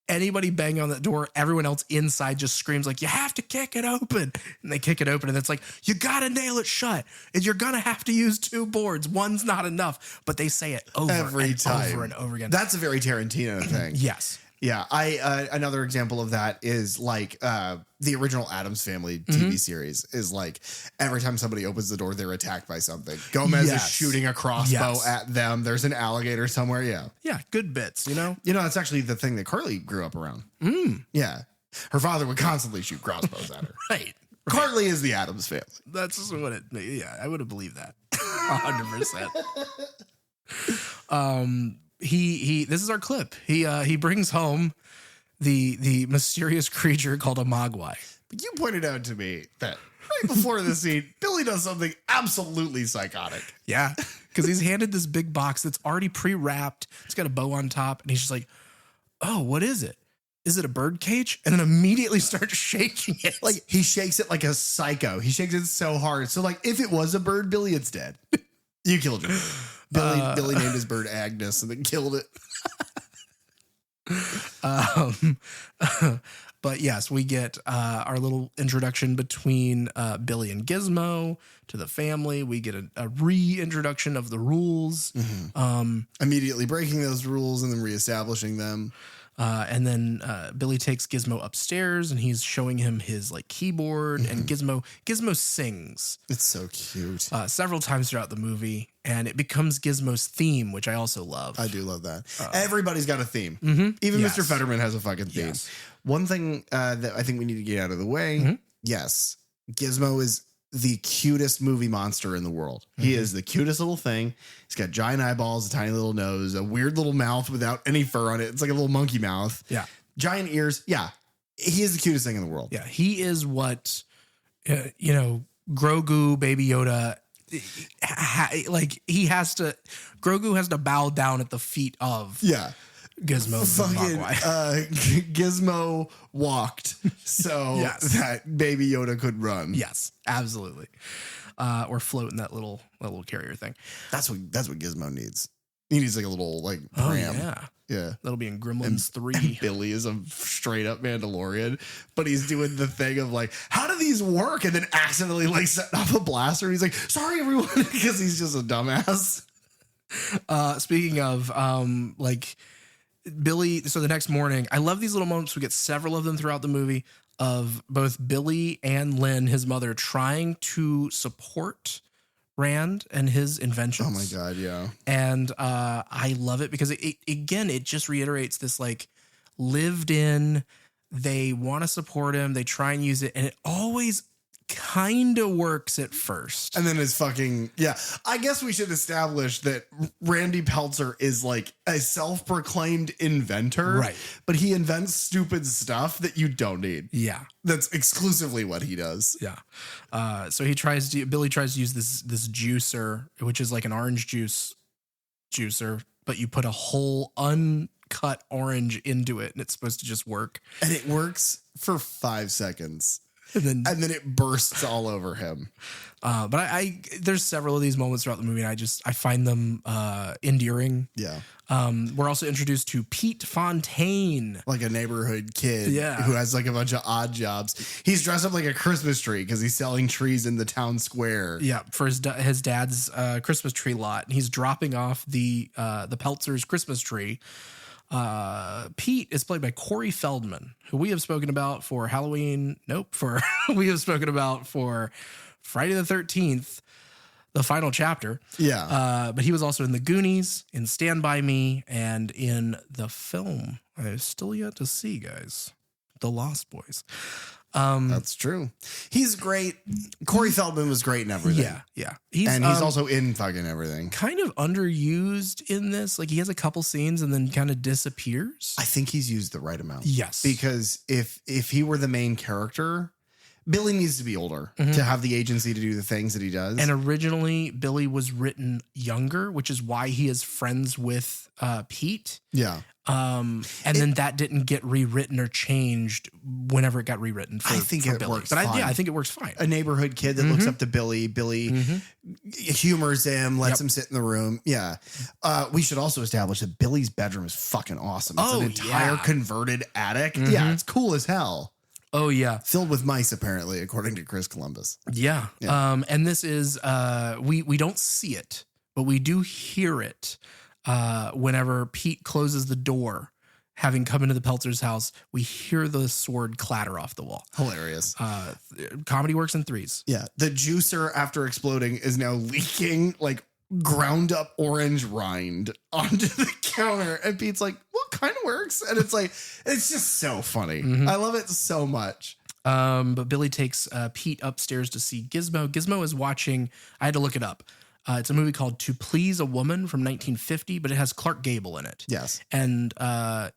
anybody banging on that door, everyone else inside just screams like, you have to kick it open. And they kick it open and it's like, you got to nail it shut. And you're going to have to use two boards. One's not enough. But they say it over every time. over and over again. That's a very Tarantino thing. Yes. Yeah. Another example of that is like the original Addams Family TV series is like every time somebody opens the door, they're attacked by something. Gomez is shooting a crossbow at them. There's an alligator somewhere. Yeah. Yeah. Good bits, you know? You know, that's actually the thing that Carly grew up around. Yeah. Her father would constantly shoot crossbows at her. Right. Carly is the Addams Family. That's what it, yeah, I would have believed that. 100%. This is our clip. He brings home the mysterious creature called a mogwai. But you pointed out to me that right before the scene, Billy does something absolutely psychotic. Yeah, because he's handed this big box that's already pre-wrapped. It's got a bow on top, and he's just like, "Oh, what is it? Is it a bird cage?" And then immediately starts shaking it. Like he shakes it like a psycho. He shakes it so hard. So like, if it was a bird, Billy, it's dead. You killed your bird. Billy named his bird Agnes and then killed it. But yes, we get our little introduction between Billy and Gizmo to the family. We get a reintroduction of the rules. Immediately breaking those rules and then reestablishing them. And then Billy takes Gizmo upstairs and he's showing him his like keyboard and Gizmo sings. It's so cute. Several times throughout the movie, and it becomes Gizmo's theme, which I also love. I do love that. Everybody's got a theme. Even Mr. Fetterman has a fucking theme. Yes. One thing that I think we need to get out of the way. Yes, Gizmo is the cutest movie monster in the world. He is the cutest little thing. He's got giant eyeballs, a tiny little nose, a weird little mouth without any fur on it. It's like a little monkey mouth. Yeah. Giant ears. Yeah. He is the cutest thing in the world. Yeah. He is what, Grogu, Baby Yoda, Grogu has to bow down at the feet of. Yeah. Gizmo's fucking Mogwai. Gizmo walked so Yes. that Baby Yoda could run. Yes, absolutely. Or float in that little carrier thing. That's what Gizmo needs. He needs like a little like Oh, pram. yeah. Yeah. That'll be in Gremlins 3. And Billy is a straight up Mandalorian, but he's doing the thing of like, how do these work? And then accidentally like setting off a blaster. And he's like, sorry, everyone, because he's just a dumbass. Speaking of like Billy, so the next morning, I love these little moments. We get several of them throughout the movie of both Billy and Lynn, his mother, trying to support Rand and his inventions. Oh my God, yeah. And I love it because it just reiterates this like lived in, they want to support him, they try and use it, and it always kind of works at first. And then his fucking, yeah. I guess we should establish that Randy Peltzer is like a self-proclaimed inventor. Right. But he invents stupid stuff that you don't need. Yeah. That's exclusively what he does. Yeah. So Billy tries to use this juicer, which is like an orange juicer, but you put a whole uncut orange into it and it's supposed to just work. And it works for 5 seconds. And then it bursts all over him. But I there's several of these moments throughout the movie, and I find them endearing. Yeah. We're also introduced to Pete Fontaine. Like a neighborhood kid Yeah. who has like a bunch of odd jobs. He's dressed up like a Christmas tree because he's selling trees in the town square. Yeah, for his dad's Christmas tree lot, and he's dropping off the Peltzer's Christmas tree. Pete is played by Corey Feldman, who we have spoken about for Halloween. We have spoken about for Friday the 13th, the final chapter. Yeah. But he was also in The Goonies, in Stand By Me, and in the film I have still yet to see, guys, The Lost Boys. That's true. He's great. Corey Feldman was great in everything. Yeah. He's also in fucking everything. Kind of underused in this. Like he has a couple scenes and then kind of disappears. I think he's used the right amount. Yes. Because if he were the main character, Billy needs to be older to have the agency to do the things that he does. And originally Billy was written younger, which is why he is friends with Pete. Yeah. Then that didn't get rewritten or changed whenever it got rewritten for, I think for it Billy. works But fine. I think it works fine. A neighborhood kid that looks up to Billy. Billy humors him, lets him sit in the room. Yeah. We should also establish that Billy's bedroom is fucking awesome. It's an entire converted attic. Yeah, it's cool as hell. Oh, yeah. Filled with mice, apparently, according to Chris Columbus. Yeah. And this is, we don't see it, but we do hear it whenever Pete closes the door, having come into the Peltzer's house, we hear the sword clatter off the wall. Hilarious. Comedy works in threes. Yeah. The juicer, after exploding, is now leaking like ground up orange rind onto the counter. And Pete's like, well, kind of works. And it's like, it's just so funny. I love it so much. But Billy takes Pete upstairs to see Gizmo. Gizmo is watching, I had to look it up. It's a movie called To Please a Woman from 1950, but it has Clark Gable in it. Yes. And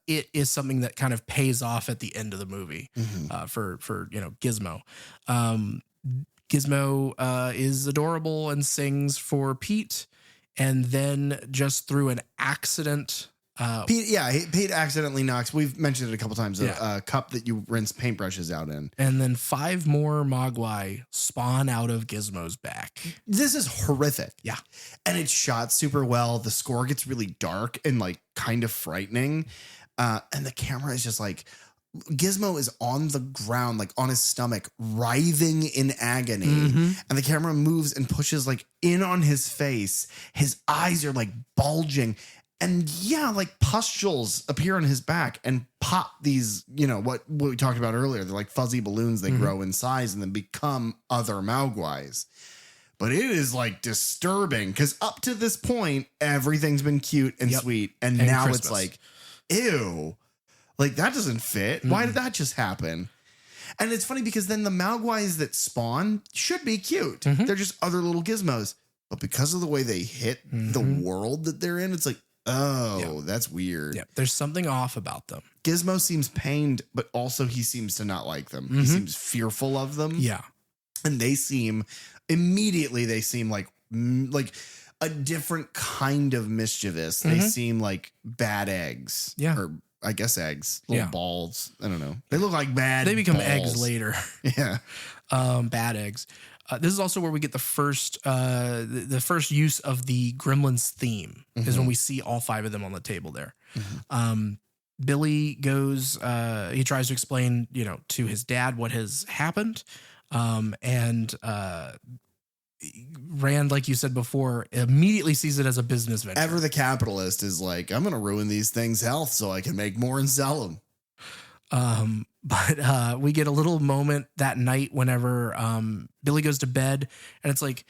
it is something that kind of pays off at the end of the movie for Gizmo. Gizmo is adorable and sings for Pete, and then just through an accident. Pete accidentally knocks, we've mentioned it a couple times, a cup that you rinse paintbrushes out in. And then 5 more Mogwai spawn out of Gizmo's back. This is horrific. Yeah. And it's shot super well. The score gets really dark and like kind of frightening. And the camera is just like, Gizmo is on the ground, like on his stomach, writhing in agony. And the camera moves and pushes like in on his face. His eyes are like bulging. And yeah, like pustules appear on his back and pop these, what we talked about earlier. They're like fuzzy balloons. They grow in size and then become other Mogwais. But it is like disturbing because up to this point, everything's been cute and sweet. And now Christmas. It's like, ew, like that doesn't fit. Why did that just happen? And it's funny because then the Mogwais that spawn should be cute. They're just other little gizmos. But because of the way they hit the world that they're in, it's like, oh, that's weird. Yeah, there's something off about them. Gizmo seems pained, but also he seems to not like them. He seems fearful of them. Yeah. And they seem like a different kind of mischievous. They seem like bad eggs. Yeah. Or I guess eggs, little balls. I don't know. They look like bad. They become balls. eggs later. Yeah. Bad eggs. This is also where we get the first use of the Gremlins theme is when we see all 5 of them on the table there. Billy goes, he tries to explain, to his dad what has happened. And Rand, like you said before, immediately sees it as a business venture. Ever the capitalist is like, I'm going to ruin these things' health so I can make more and sell them. But we get a little moment that night whenever Billy goes to bed, and it's like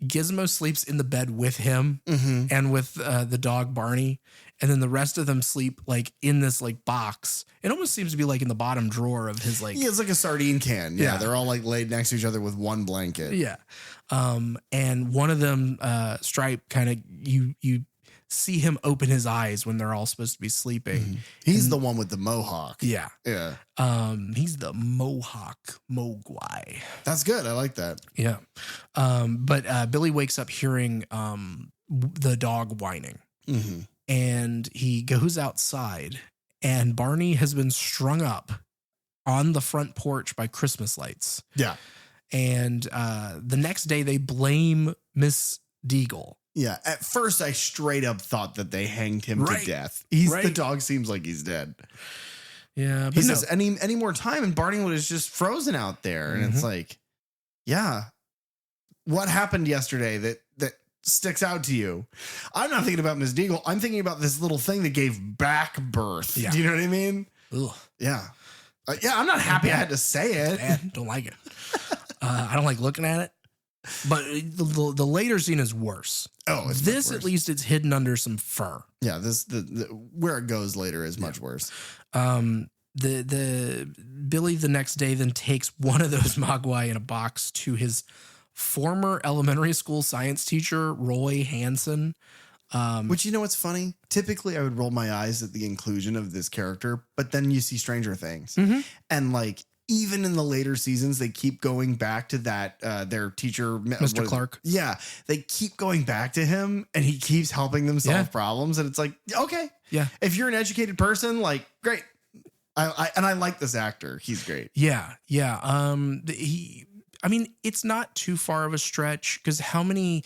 Gizmo sleeps in the bed with him and with the dog Barney, and then the rest of them sleep like in this like box. It almost seems to be like in the bottom drawer of his like. Yeah, it's like a sardine can. Yeah, Yeah. they're all like laid next to each other with one blanket. Yeah. And one of them, Stripe, kind of you see him open his eyes when they're all supposed to be sleeping. He's the one with the mohawk. Yeah. Yeah. He's the Mohawk Mogwai. That's good. I like that. Yeah. But Billy wakes up hearing the dog whining. And he goes outside, and Barney has been strung up on the front porch by Christmas lights. Yeah. And the next day they blame Miss Deagle. Yeah. At first, I straight up thought that they hanged him Right. to death. The Right. dog seems like he's dead. Yeah. But He no. says any more time and Barney was just frozen out there. And it's like, yeah. What happened yesterday that sticks out to you? I'm not thinking about Miss Deagle. I'm thinking about this little thing that gave back birth. Yeah. Do you know what I mean? Ugh. Yeah. Yeah, I'm not happy I had to say it. Man, don't like it. I don't like looking at it. But the later scene is worse. Oh, it's this much at worse. least it's hidden under some fur. Yeah, the where it goes later is much worse. The Billy the next day then takes one of those Mogwai in a box to his former elementary school science teacher, Roy Hansen. Which, you know what's funny? Typically, I would roll my eyes at the inclusion of this character, but then you see Stranger Things. And like, even in the later seasons, they keep going back to that, their teacher, Mr. Clark. Yeah, they keep going back to him and he keeps helping them solve problems. And it's like, okay. Yeah. If you're an educated person, like, great. I like this actor. He's great. Yeah. Yeah. I mean, it's not too far of a stretch because how many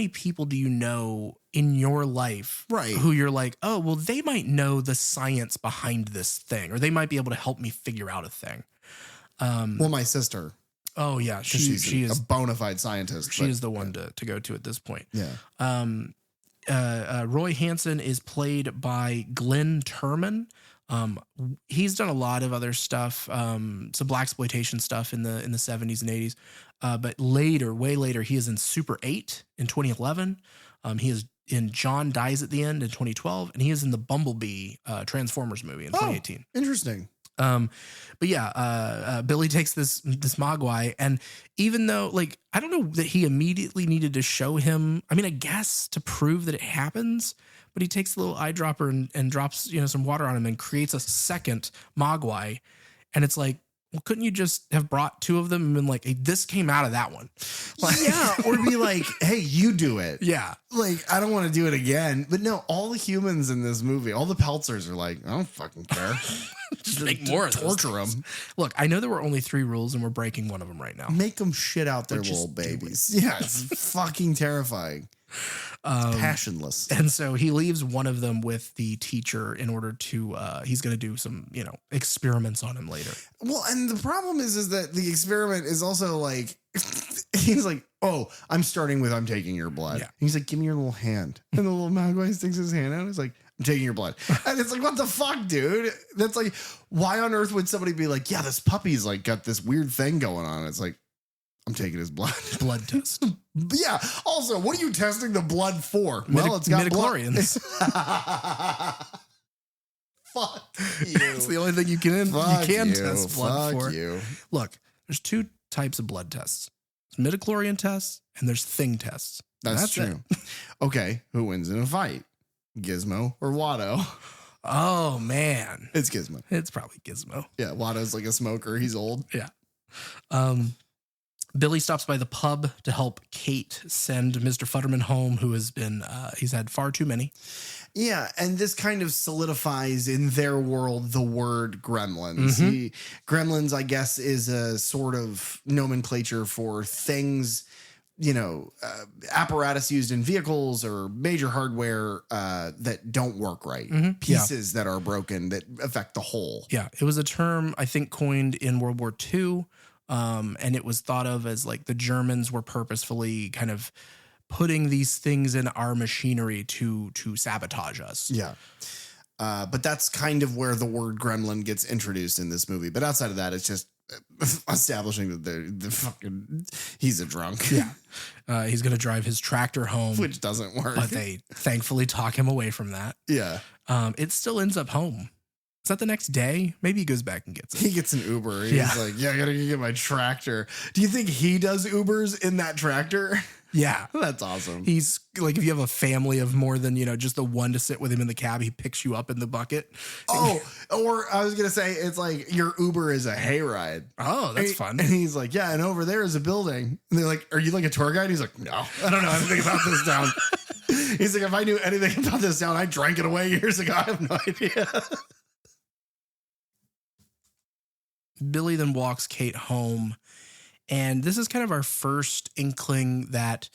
people do you know in your life, Right, who you're like, oh, well, they might know the science behind this thing, or they might be able to help me figure out a thing. Well, my sister, Oh yeah, she she is is a bona fide scientist. she is the one to go to at this point. Yeah. Roy Hansen is played by Glenn Turman. He's done a lot of other stuff, some blaxploitation stuff in the 70s and 80s. But later, way later, he is in Super 8 in 2011. He is in John Dies at the End in 2012, and he is in the Bumblebee Transformers movie in 2018. Interesting. But yeah, Billy takes this Mogwai, and even though, like, I don't know that he immediately needed to show him, I mean, I guess to prove that it happens, but he takes the little eyedropper and drops, some water on him and creates a second Mogwai. And it's like, well, couldn't you just have brought two of them and been like, hey, this came out of that one? Like, Yeah, or be like, hey, you do it. yeah. Like, I don't want to do it again. But no, all the humans in this movie, all the Peltzers are like, I don't fucking care. Just make more of those torture things. them. Look, I know there were only 3 rules and we're breaking one of them right now. Make them shit out their But just little do it. babies. Yeah, it's fucking terrifying. It's passionless. And so he leaves one of them with the teacher in order to, he's going to do some, experiments on him later. Well, and the problem is that the experiment is also like, he's like, oh, I'm taking your blood. Yeah. He's like, give me your little hand. And the little Mogwai sticks his hand out. He's like, I'm taking your blood. And it's like, what the fuck, dude? That's like, why on earth would somebody be like, yeah, this puppy's like got this weird thing going on? It's like, I'm taking his blood. Blood test. But yeah. Also, what are you testing the blood for? Well, it's got midichlorians. Fuck you. It's the only thing you can Fuck test blood Fuck for. you. Look, there's 2 types of blood tests. There's midichlorian tests and there's thing tests. That's true. Okay, who wins in a fight? Gizmo or Watto? Oh man. It's Gizmo. It's probably Gizmo. Yeah, Watto's like a smoker. He's old. Yeah. Billy stops by the pub to help Kate send Mr. Futterman home, who has been, he's had far too many. Yeah, and this kind of solidifies in their world the word gremlins. Gremlins, I guess, is a sort of nomenclature for things, apparatus used in vehicles or major hardware that don't work right. Pieces that are broken that affect the whole. Yeah, it was a term, I think, coined in World War II, and it was thought of as like the Germans were purposefully kind of putting these things in our machinery to sabotage us. Yeah. But that's kind of where the word gremlin gets introduced in this movie. But outside of that, it's just establishing that the fucking he's a drunk. Yeah. He's going to drive his tractor home, which doesn't work. But they thankfully talk him away from that. Yeah. It still ends up home. Is that the next day? Maybe he goes back and gets it. He gets an Uber. He's like, I got to get my tractor. Do you think he does Ubers in that tractor? Yeah. That's awesome. He's like, if you have a family of more than, just the one to sit with him in the cab, he picks you up in the bucket. Oh, or I was going to say, it's like your Uber is a hayride. Oh, that's fun. And he's like, yeah, and over there is a building. And they're like, are you like a tour guide? He's like, no, I don't know anything about this town. He's like, if I knew anything about this town, I drank it away years ago. I have no idea. Billy then walks Kate home. And this is kind of our first inkling that,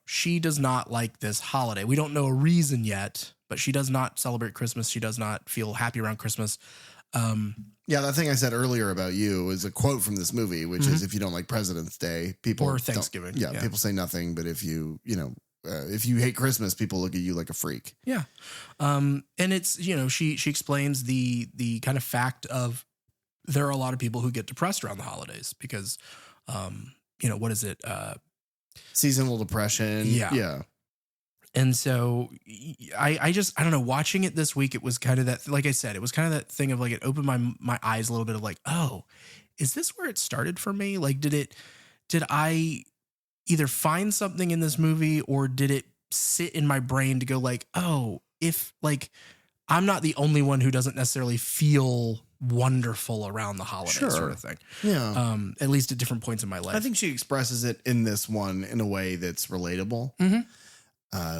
she does not like this holiday. We don't know a reason yet, but she does not celebrate Christmas. She does not feel happy around Christmas. Yeah, that thing I said earlier about you is a quote from this movie, which is if you don't like President's Day, people or Thanksgiving. Yeah, people say nothing. But if you hate Christmas, people look at you like a freak. Yeah. And it's, she explains the kind of fact of, there are a lot of people who get depressed around the holidays because, what is it? Seasonal depression. Yeah. And so I don't know, watching it this week, it was kind of that, like I said, it was kind of that thing of like, it opened my eyes a little bit of like, oh, is this where it started for me? Like, did I either find something in this movie or did it sit in my brain to go like, oh, if like, I'm not the only one who doesn't necessarily feel wonderful around the holidays sort of thing. Yeah. At least at different points in my life. I think she expresses it in this one in a way that's relatable.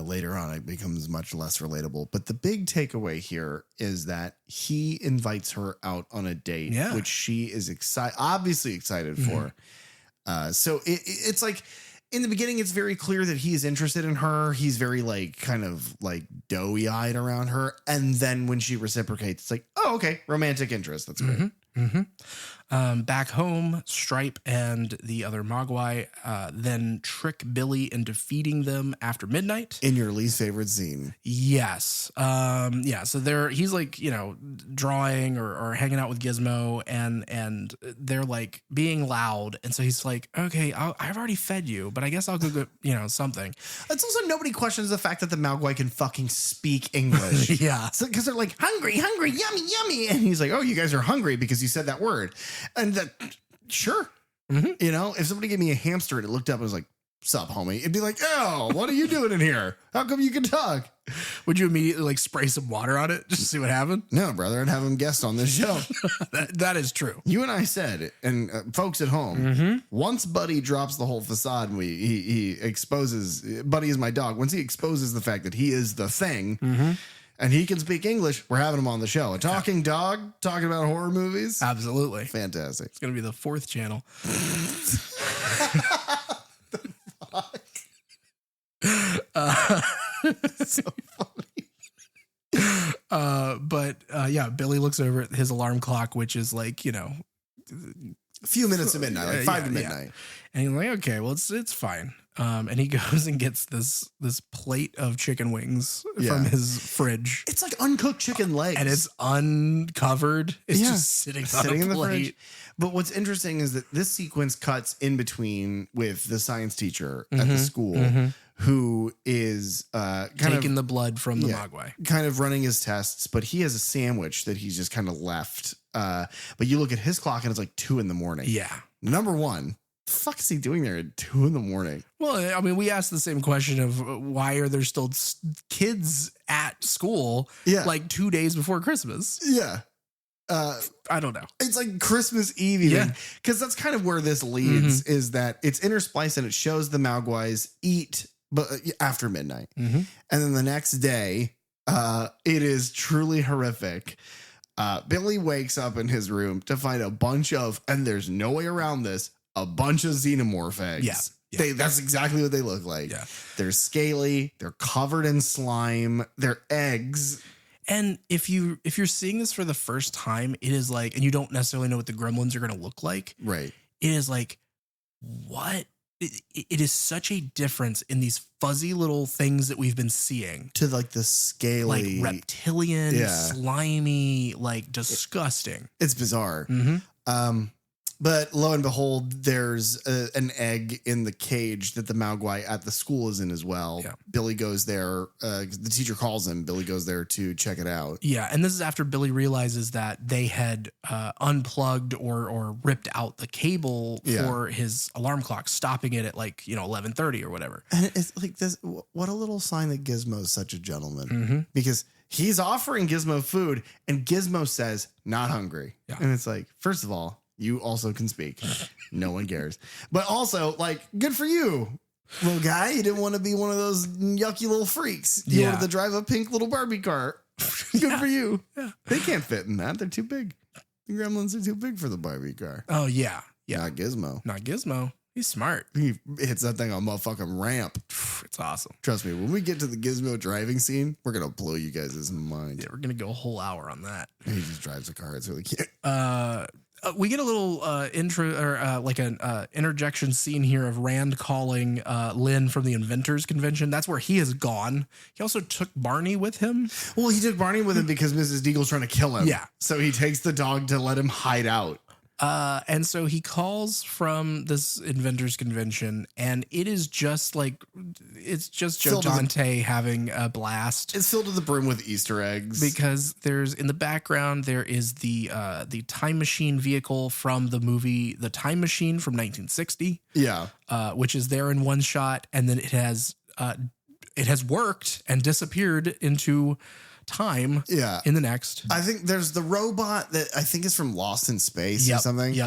Later on, it becomes much less relatable. But the big takeaway here is that he invites her out on a date, which she is obviously excited for. So it's like, in the beginning, it's very clear that he's interested in her. He's very like kind of like doughy eyed around her. And then when she reciprocates, it's like, oh, okay. Romantic interest. That's great. Back home, Stripe and the other Mogwai then trick Billy into feeding them after midnight. In your least favorite scene. Yes. So he's like, drawing or hanging out with Gizmo and they're like being loud. And so he's like, okay, I've already fed you, but I guess I'll go get, something. It's also nobody questions the fact that the Mogwai can fucking speak English. Yeah. Because they're like, hungry, yummy, yummy. And he's like, oh, you guys are hungry because you said that word. And that, sure. If somebody gave me a hamster and it looked up and was like, sup, homie, it'd be like, oh, what are you doing in here? How come you can talk? Would you immediately like spray some water on it just to see what happened? No, brother. I'd have him guest on this show. that is true. You and I said, and folks at home, once Buddy drops the whole facade and he exposes, Buddy is my dog. Once he exposes the fact that he is the thing, and he can speak English, we're having him on the show. A talking dog talking about horror movies. Absolutely. Fantastic. It's going to be the 4th channel. So funny. Billy looks over at his alarm clock, which is like, a few minutes to midnight, like 5 to midnight. Yeah. And he's like, okay, well, it's fine. And he goes and gets this plate of chicken wings from his fridge. It's like uncooked chicken legs. And it's uncovered. It's just sitting in the fridge. But what's interesting is that this sequence cuts in between with the science teacher at the school who is taking the blood from the Mogwai. Kind of running his tests, but he has a sandwich that he's just kind of left. But you look at his clock and it's like 2 a.m. Yeah. Number one, the fuck is he doing there at 2 a.m? Well, I mean, we asked the same question of why are there still kids at school like 2 days before Christmas? Yeah. I don't know. It's like Christmas Eve even. Because that's kind of where this leads, is that it's interspliced and it shows the Mogwais eat but after midnight. And then the next day, it is truly horrific. Billy wakes up in his room to find a bunch of, and there's no way around this, a bunch of xenomorph eggs. That's exactly what they look like. They're scaly. They're covered in slime. They're eggs. And if you're seeing this for the first time, it is like, and you don't necessarily know what the gremlins are going to look like. Right. It is like, what? It is such a difference in these fuzzy little things that we've been seeing to like the scaly, like reptilian, slimy, like disgusting. It's bizarre. But lo and behold, there's an egg in the cage that the Mogwai at the school is in as well. Billy goes there. The teacher calls him. Billy goes there to check it out. Yeah. And this is after Billy realizes that they had unplugged or ripped out the cable for his alarm clock, stopping it at 11:30 or whatever. And it's like this. What a little sign that Gizmo's such a gentleman, because he's offering Gizmo food and Gizmo says, not hungry. And it's like, first of all, you also can speak. No one cares. But also, good for you, little guy. You didn't want to be one of those yucky little freaks. You wanted to drive a pink little Barbie car. Good for you. They can't fit in that. They're too big. The Gremlins are too big for the Barbie car. Oh, yeah. Not Gizmo. Not Gizmo. He's smart. He hits that thing on a motherfucking ramp. It's awesome. Trust me, when we get to the Gizmo driving scene, we're going to blow you guys' mind. Yeah, we're going to go a whole hour on that. He just drives a car. It's really cute. We get a little intro or an interjection scene here of Rand calling Lynn from the Inventors Convention. That's where he is gone. He also took Barney with him. Well, he took Barney with him because Mrs. Deagle's trying to kill him. Yeah. So he takes the dog to let him hide out. And so he calls from this Inventors Convention, and it is just Joe Dante having a blast. It's filled to the brim with Easter eggs. Because there's in the background, there is the time machine vehicle from the movie The Time Machine from 1960. Yeah. Which is there in one shot, and then it has worked and disappeared into time in the next. I think there's the robot that I think is from Lost in Space or something.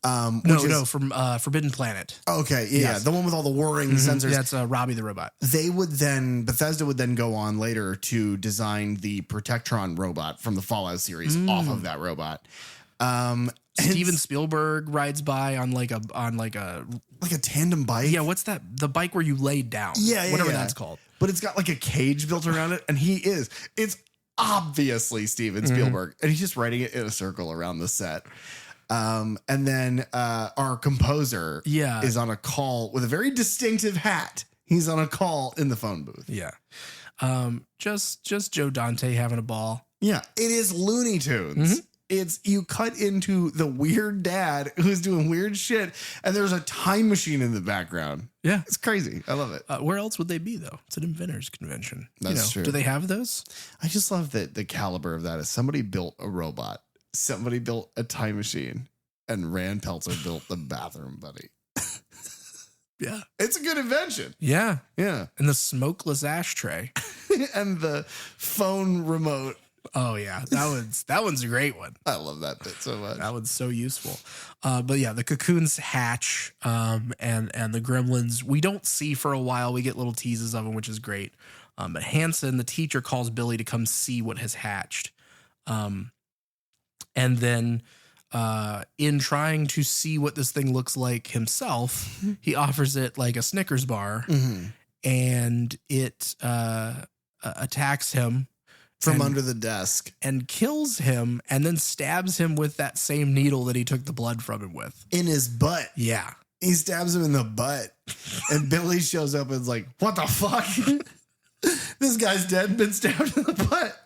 No, from Forbidden Planet. Okay, the one with all the whirring sensors. That's Robbie the robot. Bethesda would then go on later to design the Protectron robot from the Fallout series off of that robot. Steven Spielberg rides by on like a tandem bike. Yeah, what's that? The bike where you laid down. Whatever that's called. But it's got like a cage built around it, and it's obviously Steven Spielberg, and he's just riding it in a circle around the set. And then our composer is on a call with a very distinctive hat. He's on a call in the phone booth. Yeah. Just Joe Dante having a ball. Yeah. It is Looney Tunes. It's you cut into the weird dad who's doing weird shit, and there's a time machine in the background. Yeah. It's crazy. I love it. Where else would they be, though? It's an inventors convention. That's true. Do they have those? I just love that the caliber of that is somebody built a robot, somebody built a time machine, and Rand Peltzer built the bathroom buddy. Yeah. It's a good invention. Yeah. Yeah. And the smokeless ashtray. And the phone remote. Oh yeah, that one's a great one. I love that bit so much. That one's so useful. But yeah, the cocoons hatch, and the gremlins we don't see for a while. We get little teases of them, which is great. But Hanson, the teacher, calls Billy to come see what has hatched. And then in trying to see what this thing looks like himself, he offers it like a Snickers bar, and it attacks him from under the desk and kills him, and then stabs him with that same needle that he took the blood from him with. In his butt. Yeah. He stabs him in the butt. And Billy shows up and is like, what the fuck? This guy's dead and been stabbed in the butt.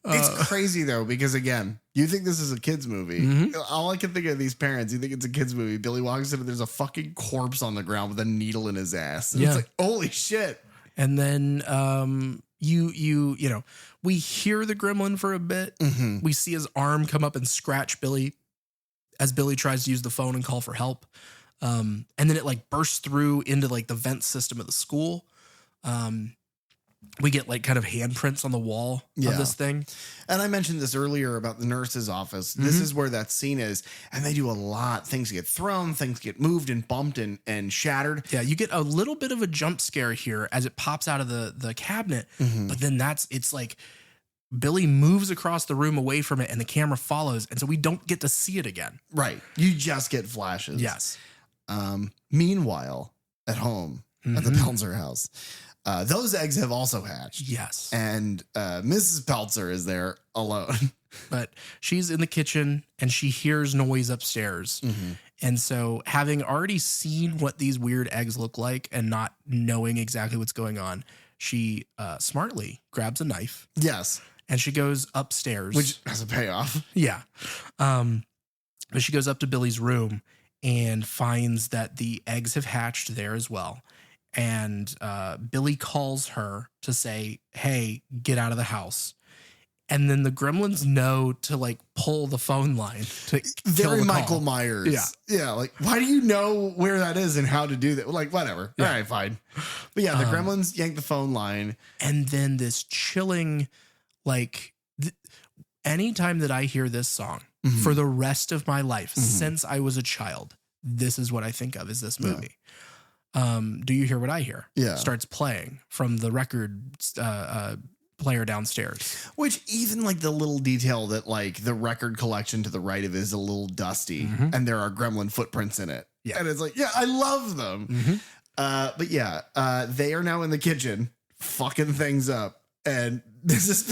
It's crazy, though, because, again, you think this is a kid's movie. All I can think of these parents, you think it's a kid's movie. Billy walks in and there's a fucking corpse on the ground with a needle in his ass. And it's like, holy shit. And then you know, we hear the gremlin for a bit. We see his arm come up and scratch Billy as Billy tries to use the phone and call for help. And then it like bursts through into like the vent system of the school. We get like kind of handprints on the wall of this thing. And I mentioned this earlier about the nurse's office. This is where that scene is. And they do a lot. Things get thrown, things get moved and bumped and shattered. Yeah, you get a little bit of a jump scare here as it pops out of the cabinet. But then it's like Billy moves across the room away from it and the camera follows. And so we don't get to see it again. Right. You just get flashes. Yes. Meanwhile, at home at the Peltzer house, those eggs have also hatched. Yes. And Mrs. Peltzer is there alone. But she's in the kitchen and she hears noise upstairs. And so having already seen what these weird eggs look like and not knowing exactly what's going on, she smartly grabs a knife. Yes. And she goes upstairs. Which has a payoff. Yeah. But she goes up to Billy's room and finds that the eggs have hatched there as well. And Billy calls her to say, hey, get out of the house. And then the gremlins know to like pull the phone line to Very kill the Michael call. Myers. Yeah. Yeah. Like, why do you know where that is and how to do that? Like, whatever. Yeah. All right, fine. But yeah, the gremlins yank the phone line. And then this chilling, like, anytime that I hear this song for the rest of my life, since I was a child, this is what I think of is this movie. Do you hear what I hear? Yeah. Starts playing from the record player downstairs. Which even like the little detail that like the record collection to the right of it is a little dusty and there are gremlin footprints in it. Yeah. And it's like, yeah, I love them. But yeah, they are now in the kitchen fucking things up. And Mrs.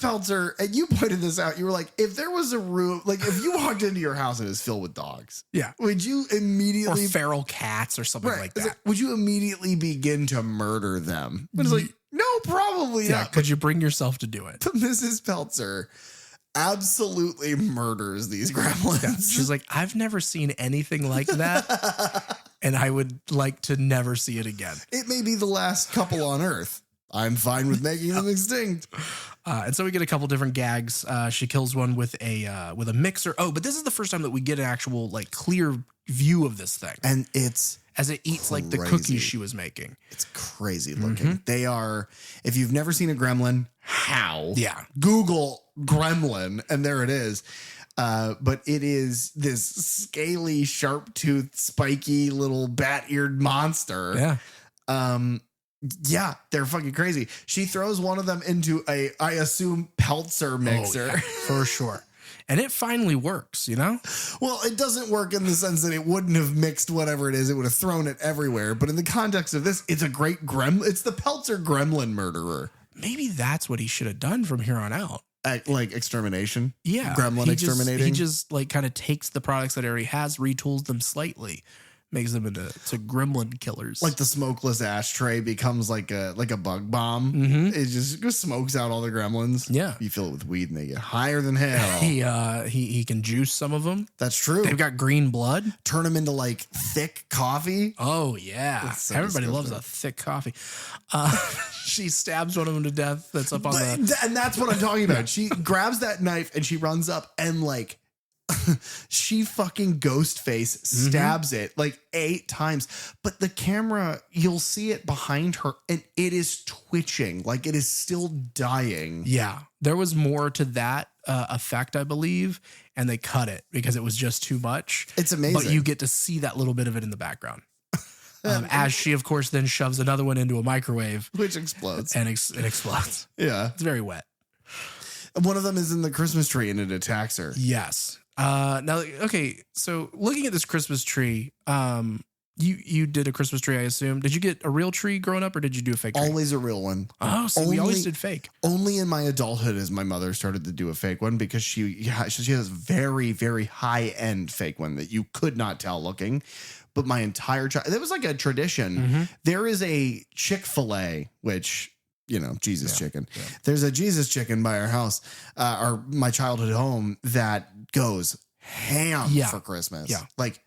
Peltzer, and you pointed this out. You were like, if there was a room, like if you walked into your house and it was filled with dogs, Yeah. would you Or immediately feral cats or something like It's that. would you immediately begin to murder them? But it's like, no, probably Yeah. not. Could you bring yourself to do it? But Mrs. Peltzer absolutely murders these gremlins. She's like, I've never seen anything like that. And I would like to never see it again. It may be the last couple on Earth. I'm fine with making them extinct. And so we get a couple different gags. She kills one with a mixer. Oh, but this is the first time that we get an actual like clear view of this thing. And it's As it eats like the crazy. cookies she was making. It's crazy looking. They are, if you've never seen a gremlin, how? Yeah. Google gremlin, and there it is. But it is this scaly, sharp-toothed, spiky little bat-eared monster. Yeah. Yeah, they're fucking crazy. She throws one of them into a, I assume, Peltzer mixer. Oh, yeah, for sure. And it finally works, you know? Well, it doesn't work in the sense that it wouldn't have mixed whatever it is. It would have thrown it everywhere. But in the context of this, it's a great it's the Peltzer gremlin murderer. Maybe that's what he should have done from here on out. Like extermination. Yeah. Gremlin He exterminating. just like kind of takes the products that he already has, retools them slightly, makes them into gremlin killers. Like the smokeless ashtray becomes like a bug bomb. It just smokes out all the gremlins. Yeah. You fill it with weed and they get higher than hell. he can juice some of she That's true. They've got green blood. Turn them into like thick coffee. Oh yeah. That's so Everybody disgusting. loves a thick coffee. She stabs one of them to death. That's up on And that's what I'm talking about. She grabs that knife and she runs up and like she fucking ghost face stabs it like 8 times. But the camera, you'll see it behind her and it is twitching like it is still dying. Yeah, there was more to that effect, I believe, and they cut it because it was just too much. It's amazing. But you get to see that little bit of it in the background. As she, of course, then shoves another one into a microwave Which explodes. and it explodes. Yeah. It's very wet. One of them is in the Christmas tree and it attacks her. Yes. Now, okay, so looking at this Christmas tree, you did a Christmas tree, I assume. Did you get a real tree growing up or did you do a fake tree? Always a real one. Oh, so we always did fake. Only in my adulthood has my mother started to do a fake one because she has very, very high end fake one that you could not tell looking. But my entire child, it was like a tradition. There is a Chick-fil-A, which, you know, Jesus chicken. Yeah. There's a Jesus chicken by our house, or my childhood home that goes ham for Christmas. Yeah. Like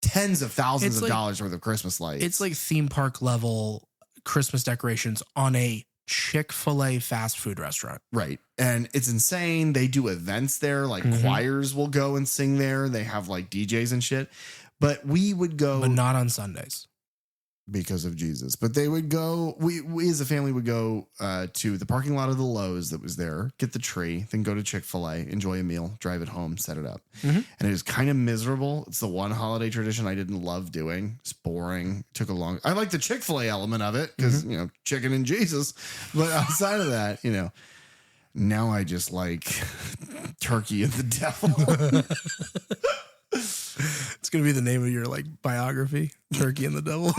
tens of thousands of dollars worth of Christmas lights. It's like theme park level Christmas decorations on a Chick-fil-A fast food restaurant. Right. And it's insane. They do events there. Like choirs will go and sing there. They have like DJs and shit. But we would go. But not on Sundays. because of Jesus. But they would go, we as a family would go to the parking lot of the Lowe's that was there, get the tree, then go to Chick-fil-A, enjoy a meal, drive it home, set it up. And it was kind of miserable. It's the one holiday tradition I didn't love doing. It's boring. Took a long, I like the Chick-fil-A element of it because, you know, chicken and Jesus. But outside of that, you know, now I just like turkey and the devil. It's going to be the name of your like biography, Turkey and the Devil.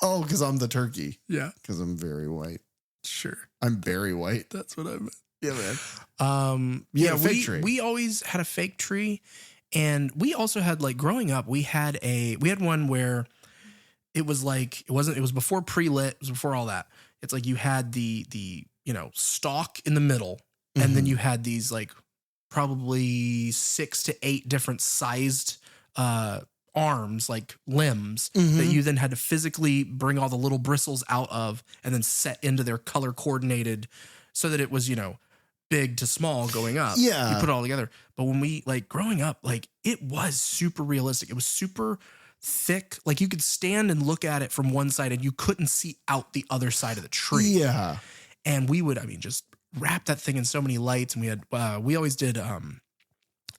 Oh, because I'm the turkey. Yeah. Because I'm very white. Sure. I'm very white. That's what I meant. Yeah, man. Yeah, fake tree. we always had a fake tree. And we also had like growing up, we had one where it was like, it was before pre-lit, it was before all that. It's like you had the you know, stalk in the middle. And then you had these like probably 6 to 8 different sized arms, like limbs, that you then had to physically bring all the little bristles out of and then set into their color coordinated so that it was, you know, big to small going up. Yeah. You put it all together. But when we like growing up, like it was super realistic. It was super thick. Like you could stand and look at it from one side and you couldn't see out the other side of the tree. Yeah. And we would, I mean, just wrap that thing in so many lights. And we had, we always did,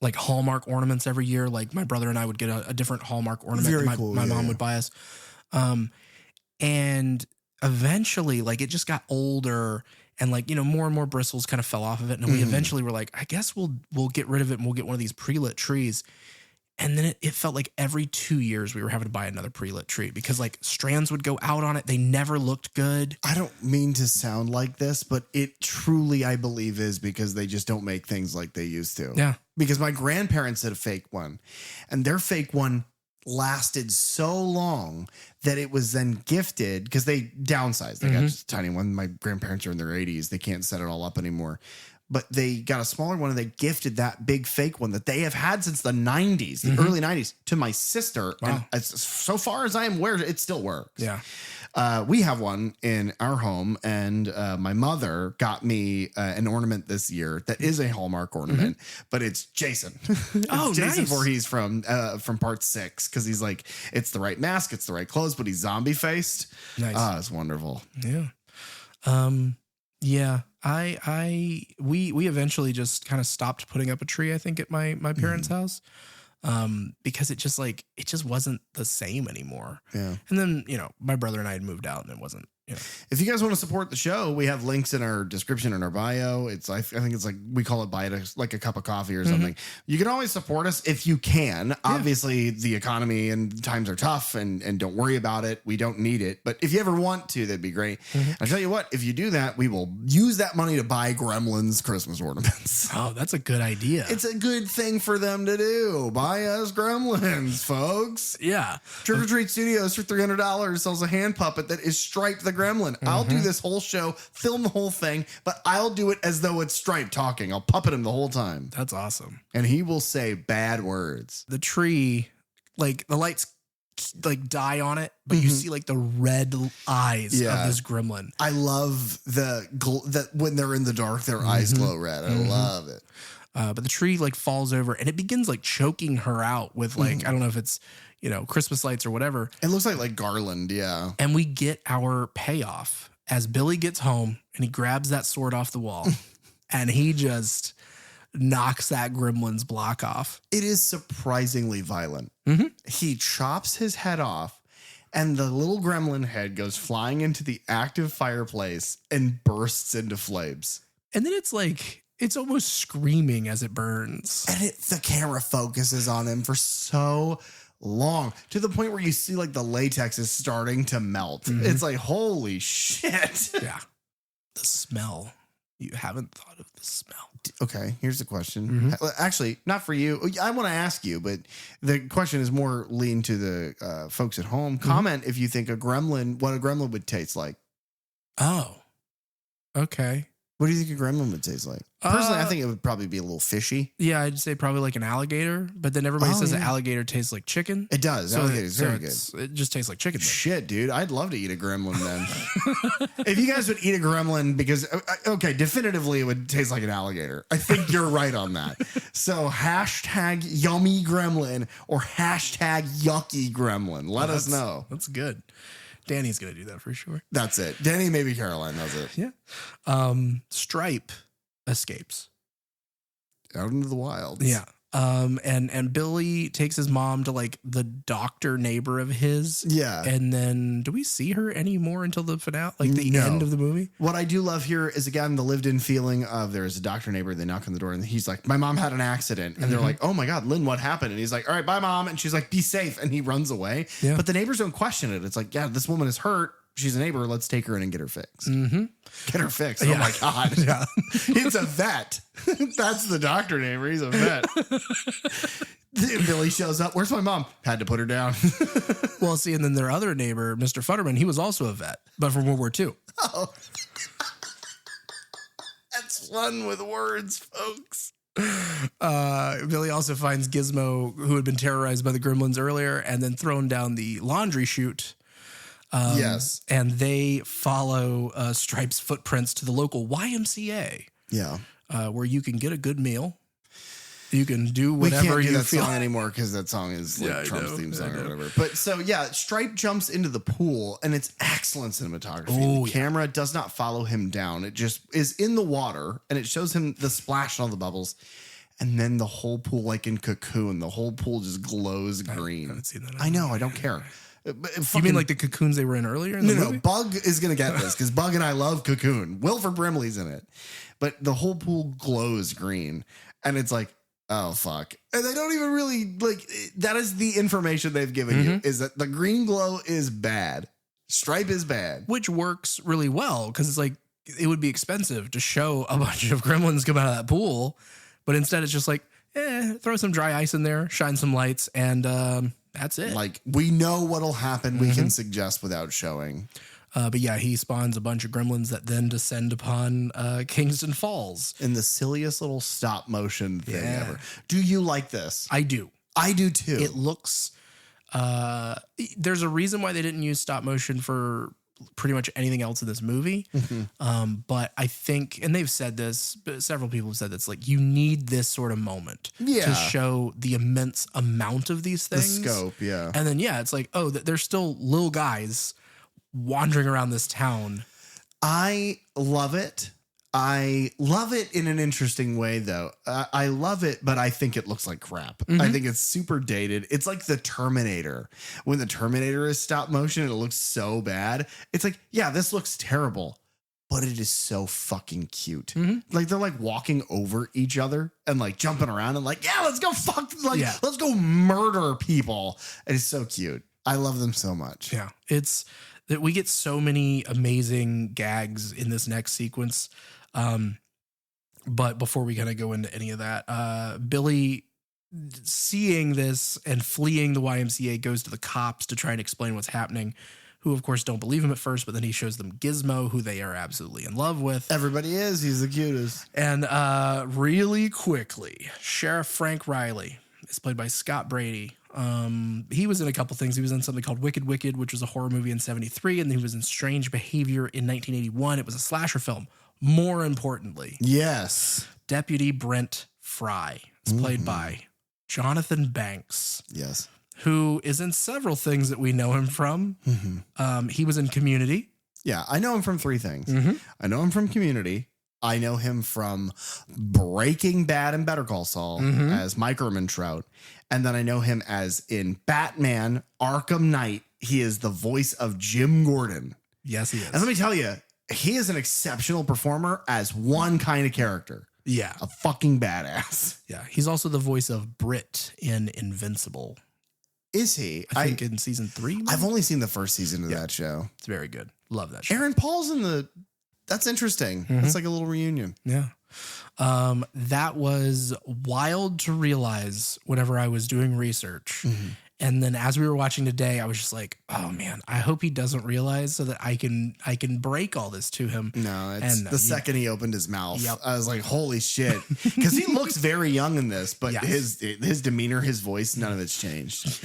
like Hallmark ornaments every year. Like my brother and I would get a different Hallmark ornament. Very my cool, my yeah, mom yeah. would buy us. And eventually like it just got older and like, you know, more and more bristles kind of fell off of it. And we eventually were like, I guess we'll get rid of it and we'll get one of these pre-lit trees. And then it felt like every 2 years we were having to buy another pre-lit tree because like strands would go out on it. They never looked good. I don't mean to sound like this, but it truly, I believe, is because they just don't make things like they used to. Yeah. Because my grandparents had a fake one, and their fake one lasted so long that it was then gifted because they downsized. They got just a tiny one. My grandparents are in their 80s. They can't set it all up anymore. But they got a smaller one and they gifted that big fake one that they have had since the 90s, the early 90s, to my sister. Wow. And so far as I am aware, it still works. Yeah. We have one in our home, and my mother got me an ornament this year that is a Hallmark ornament, but it's Jason. Oh, Jason nice. Voorhees from part 6 because he's like, it's the right mask, it's the right clothes, but he's zombie faced. Nice. It's wonderful. Yeah. Yeah. We eventually just kind of stopped putting up a tree, I think, at my parents' house. Because it just wasn't the same anymore. Yeah. And then, you know, my brother and I had moved out and it wasn't, you know. If you guys want to support the show, we have links in our description and our bio. I think it's like, we call it buy it like a cup of coffee or something. You can always support us if you can. Obviously the economy and times are tough and don't worry about it. We don't need it. But if you ever want to, that'd be great. I tell you what, if you do that, we will use that money to buy Gremlins Christmas ornaments. Oh, that's a good idea. It's a good thing for them to do. Buy us Gremlins, folks. Yeah. Trick or Treat Studios for $300 sells a hand puppet that is Stripe the Gremlin. I'll do this whole show, film the whole thing, but I'll do it as though it's Stripe talking. I'll puppet him the whole time. That's awesome. And he will say bad words. The tree, like the lights like die on it, but you see like the red eyes of this gremlin. I love that when they're in the dark, their eyes glow red. I love it. But the tree like falls over and it begins like choking her out with like, I don't know if it's, you know, Christmas lights or whatever. It looks like garland. Yeah. And we get our payoff as Billy gets home and he grabs that sword off the wall and he just knocks that gremlin's block off. It is surprisingly violent. He chops his head off and the little gremlin head goes flying into the active fireplace and bursts into flames. And then it's like, it's almost screaming as it burns. And the camera focuses on him for so long to the point where you see like the latex is starting to melt. It's like, holy shit. Yeah. The smell. You haven't thought of the smell. Okay, here's the question. Actually, not for you. I want to ask you, but the question is more lean to the folks at home. Comment if you think what a gremlin would taste like. Oh, okay. What do you think a gremlin would taste like? Personally, I think it would probably be a little fishy. Yeah, I'd say probably like an alligator, but then everybody says an alligator tastes like chicken. It does. So Alligator is very good. It just tastes like chicken. Shit, dude. I'd love to eat a gremlin then. If you guys would eat a gremlin, because, okay, definitively it would taste like an alligator. I think you're right on that. So hashtag yummy gremlin or hashtag yucky gremlin. Let us know. That's good. Danny's going to do that for sure. That's it. Danny, maybe Caroline. That's it. Yeah. Stripe escapes. Out into the wilds. Yeah. And Billy takes his mom to like the doctor neighbor of his. Yeah. And then do we see her anymore until the finale? Like the No. end of the movie? What I do love here is, again, the lived in feeling of there's a doctor neighbor. They knock on the door and he's like, my mom had an accident. And they're like, oh my God, Lynn, what happened? And he's like, all right, bye, mom. And she's like, be safe. And he runs away. Yeah. But the neighbors don't question it. It's like, yeah, this woman is hurt. She's a neighbor. Let's take her in and get her fixed. Get her fixed. Oh my God. Yeah. It's a vet. That's the doctor neighbor. He's a vet. Billy shows up. Where's my mom? Had to put her down. Well, see, and then their other neighbor, Mr. Futterman, he was also a vet, but from World War II. Oh. That's fun with words, folks. Billy also finds Gizmo, who had been terrorized by the Gremlins earlier, and then thrown down the laundry chute. Yes. And they follow Stripe's footprints to the local YMCA, Yeah. where you can get a good meal. You can do We whatever can't do you that feel. song anymore because that song is like Yeah, I Trump's know, theme song I or know. whatever. But so yeah, Stripe jumps into the pool and it's excellent cinematography. Oh, The yeah. camera does not follow him down. It just is in the water and it shows him the splash and all the bubbles. And then the whole pool, like in Cocoon, the whole pool just glows green. haven't seen that. I know. I don't care. You mean like the cocoons they were in earlier? In the No, movie? Bug is going to get this because Bug and I love Cocoon. Wilford Brimley's in it. But the whole pool glows green. And it's like, oh, fuck. And they don't even really, like, that is the information they've given you, is that the green glow is bad. Stripe is bad. Which works really well because it's like it would be expensive to show a bunch of gremlins come out of that pool. But instead it's just like, throw some dry ice in there, shine some lights, and that's it. Like, we know what'll happen. We can suggest without showing. But yeah, he spawns a bunch of gremlins that then descend upon Kingston Falls. In the silliest little stop motion thing Yeah. ever. Do you like this? I do. I do too. It looks, there's a reason why they didn't use stop motion for pretty much anything else in this movie. But I think, and they've said this, but several people have said this, like you need this sort of moment Yeah. to show the immense amount of these the things. scope, yeah. And then, yeah, it's like, oh, there's still little guys wandering around this town. I love it. I love it in an interesting way, though. I love it, but I think it looks like crap. I think it's super dated. It's like the Terminator. When the Terminator is stop motion, it looks so bad. It's like, yeah, this looks terrible, but it is so fucking cute. Like they're like walking over each other and like jumping around and like, yeah, let's go let's go murder people. And it's so cute. I love them so much. Yeah, it's that we get so many amazing gags in this next sequence. But before we kind of go into any of that, Billy, seeing this and fleeing the YMCA, goes to the cops to try and explain what's happening, who of course don't believe him at first, but then he shows them Gizmo, who they are absolutely in love with. Everybody is. He's the cutest. And really quickly, Sheriff Frank Riley is played by Scott Brady. He was in a couple things. He was in something called Wicked Wicked, which was a horror movie in 1973, and then he was in Strange Behavior in 1981. It was a slasher film. More importantly, Yes. Deputy Brent Fry is played by Jonathan Banks, Yes. who is in several things that we know him from. He was in Community. Yeah, I know him from three things. I know him from Community. I know him from Breaking Bad and Better Call Saul as Mike Ehrmantraut. And then I know him as in Batman Arkham Knight. He is the voice of Jim Gordon. Yes, he is. And let me tell you, he is an exceptional performer as one kind of character. Yeah. A fucking badass. Yeah. He's also the voice of Britt in Invincible. Is he? I think in season 3. I've only seen the first season of that show. It's very good. Love that show. Aaron Paul's in the... That's interesting. It's like a little reunion. Yeah. That was wild to realize whenever I was doing research. And then as we were watching today, I was just like, oh man, I hope he doesn't realize so that I can break all this to him. No, it's And, the second he opened his mouth. Yep. I was like, holy shit. Because he looks very young in this, but Yes. his demeanor, his voice, none of it's changed.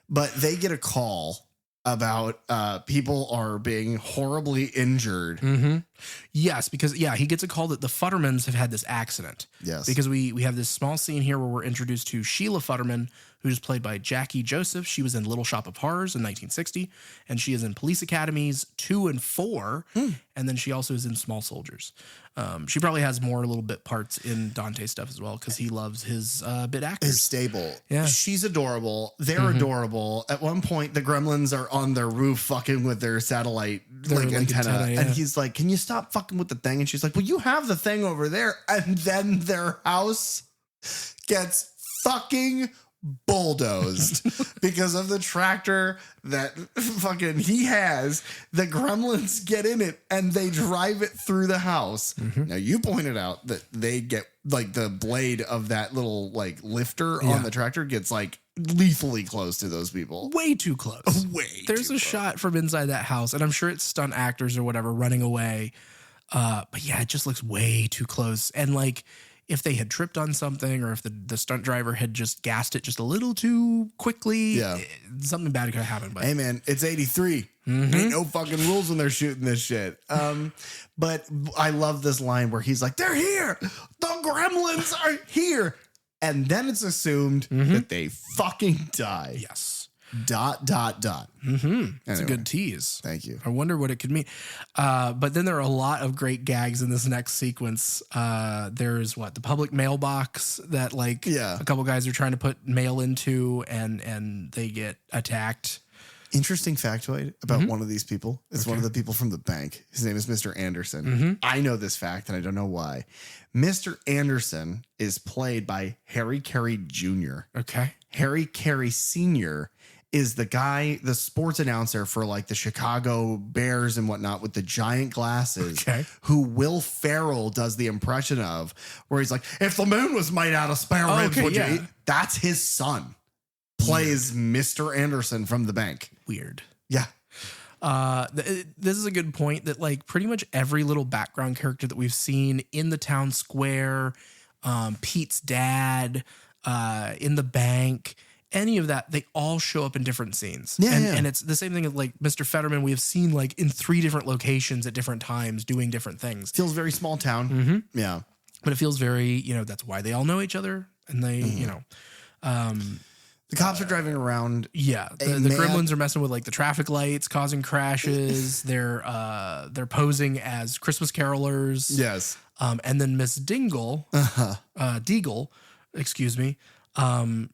But they get a call about people are being horribly injured. Yes, because he gets a call that the Futtermans have had this accident. Yes. Because we have this small scene here where we're introduced to Sheila Futterman, who's played by Jackie Joseph. She was in Little Shop of Horrors in 1960, and she is in Police Academies 2 and 4, and then she also is in Small Soldiers. She probably has more little bit parts in Dante stuff as well because he loves his bit actors. His stable. Yeah. She's adorable. They're adorable. At one point, the Gremlins are on their roof fucking with their satellite antenna. Yeah. And he's like, can you stop fucking with the thing? And she's like, well, you have the thing over there. And then their house gets fucking bulldozed because of the tractor that fucking he has. The Gremlins get in it and they drive it through the house. Now you pointed out that they get like the blade of that little like lifter on the tractor gets like lethally close to those people. Way too close. There's too a close. shot from inside that house, and I'm sure it's stunt actors or whatever running away. But yeah, it just looks way too close. And like, if they had tripped on something or if the stunt driver had just gassed it just a little too quickly, something bad could have happened. But Hey man, it's 83. Ain't no fucking rules when they're shooting this shit. But I love this line where he's like, they're here. The Gremlins are here. And then it's assumed that they fucking die. yes. ... It's It's a good tease. Thank you. I wonder what it could mean. But then there are a lot of great gags in this next sequence. There's the public mailbox that a couple guys are trying to put mail into and they get attacked. Interesting factoid about one of these people. It's one of the people from the bank. His name is Mr. Anderson. I know this fact and I don't know why. Mr. Anderson is played by Harry Carey Jr. Okay. Harry Carey Sr. is the guy, the sports announcer for like the Chicago Bears and whatnot with the giant glasses, who Will Ferrell does the impression of, where he's like, if the moon was made out of spare ribs, would you eat? That's his son. Plays Mr. Anderson from the bank. Weird. Yeah. This is a good point that like pretty much every little background character that we've seen in the town square, Pete's dad, in the bank, any of that, they all show up in different scenes. And it's the same thing as like Mr. Fetterman. We have seen like in 3 different locations at different times doing different things. Feels very small town. Yeah. But it feels very, that's why they all know each other. And they, the cops are driving around. Yeah, the Gremlins are messing with like the traffic lights, causing crashes. They're posing as Christmas carolers. Yes. And then Miss Deagle, excuse me.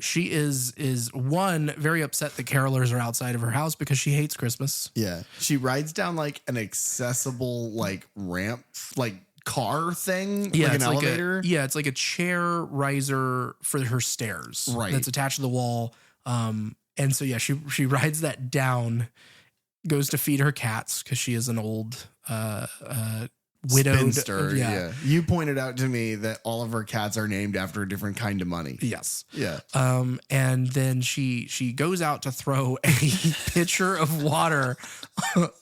She is one very upset that carolers are outside of her house because she hates Christmas. Yeah. She rides down like an accessible like ramp, like car thing, like an elevator. It's like a chair riser for her stairs, right? That's attached to the wall. And so she rides that down, goes to feed her cats because she is an old widowed spinster. Yeah. You pointed out to me that all of her cats are named after a different kind of money. Yes. Yeah. And then she goes out to throw a pitcher of water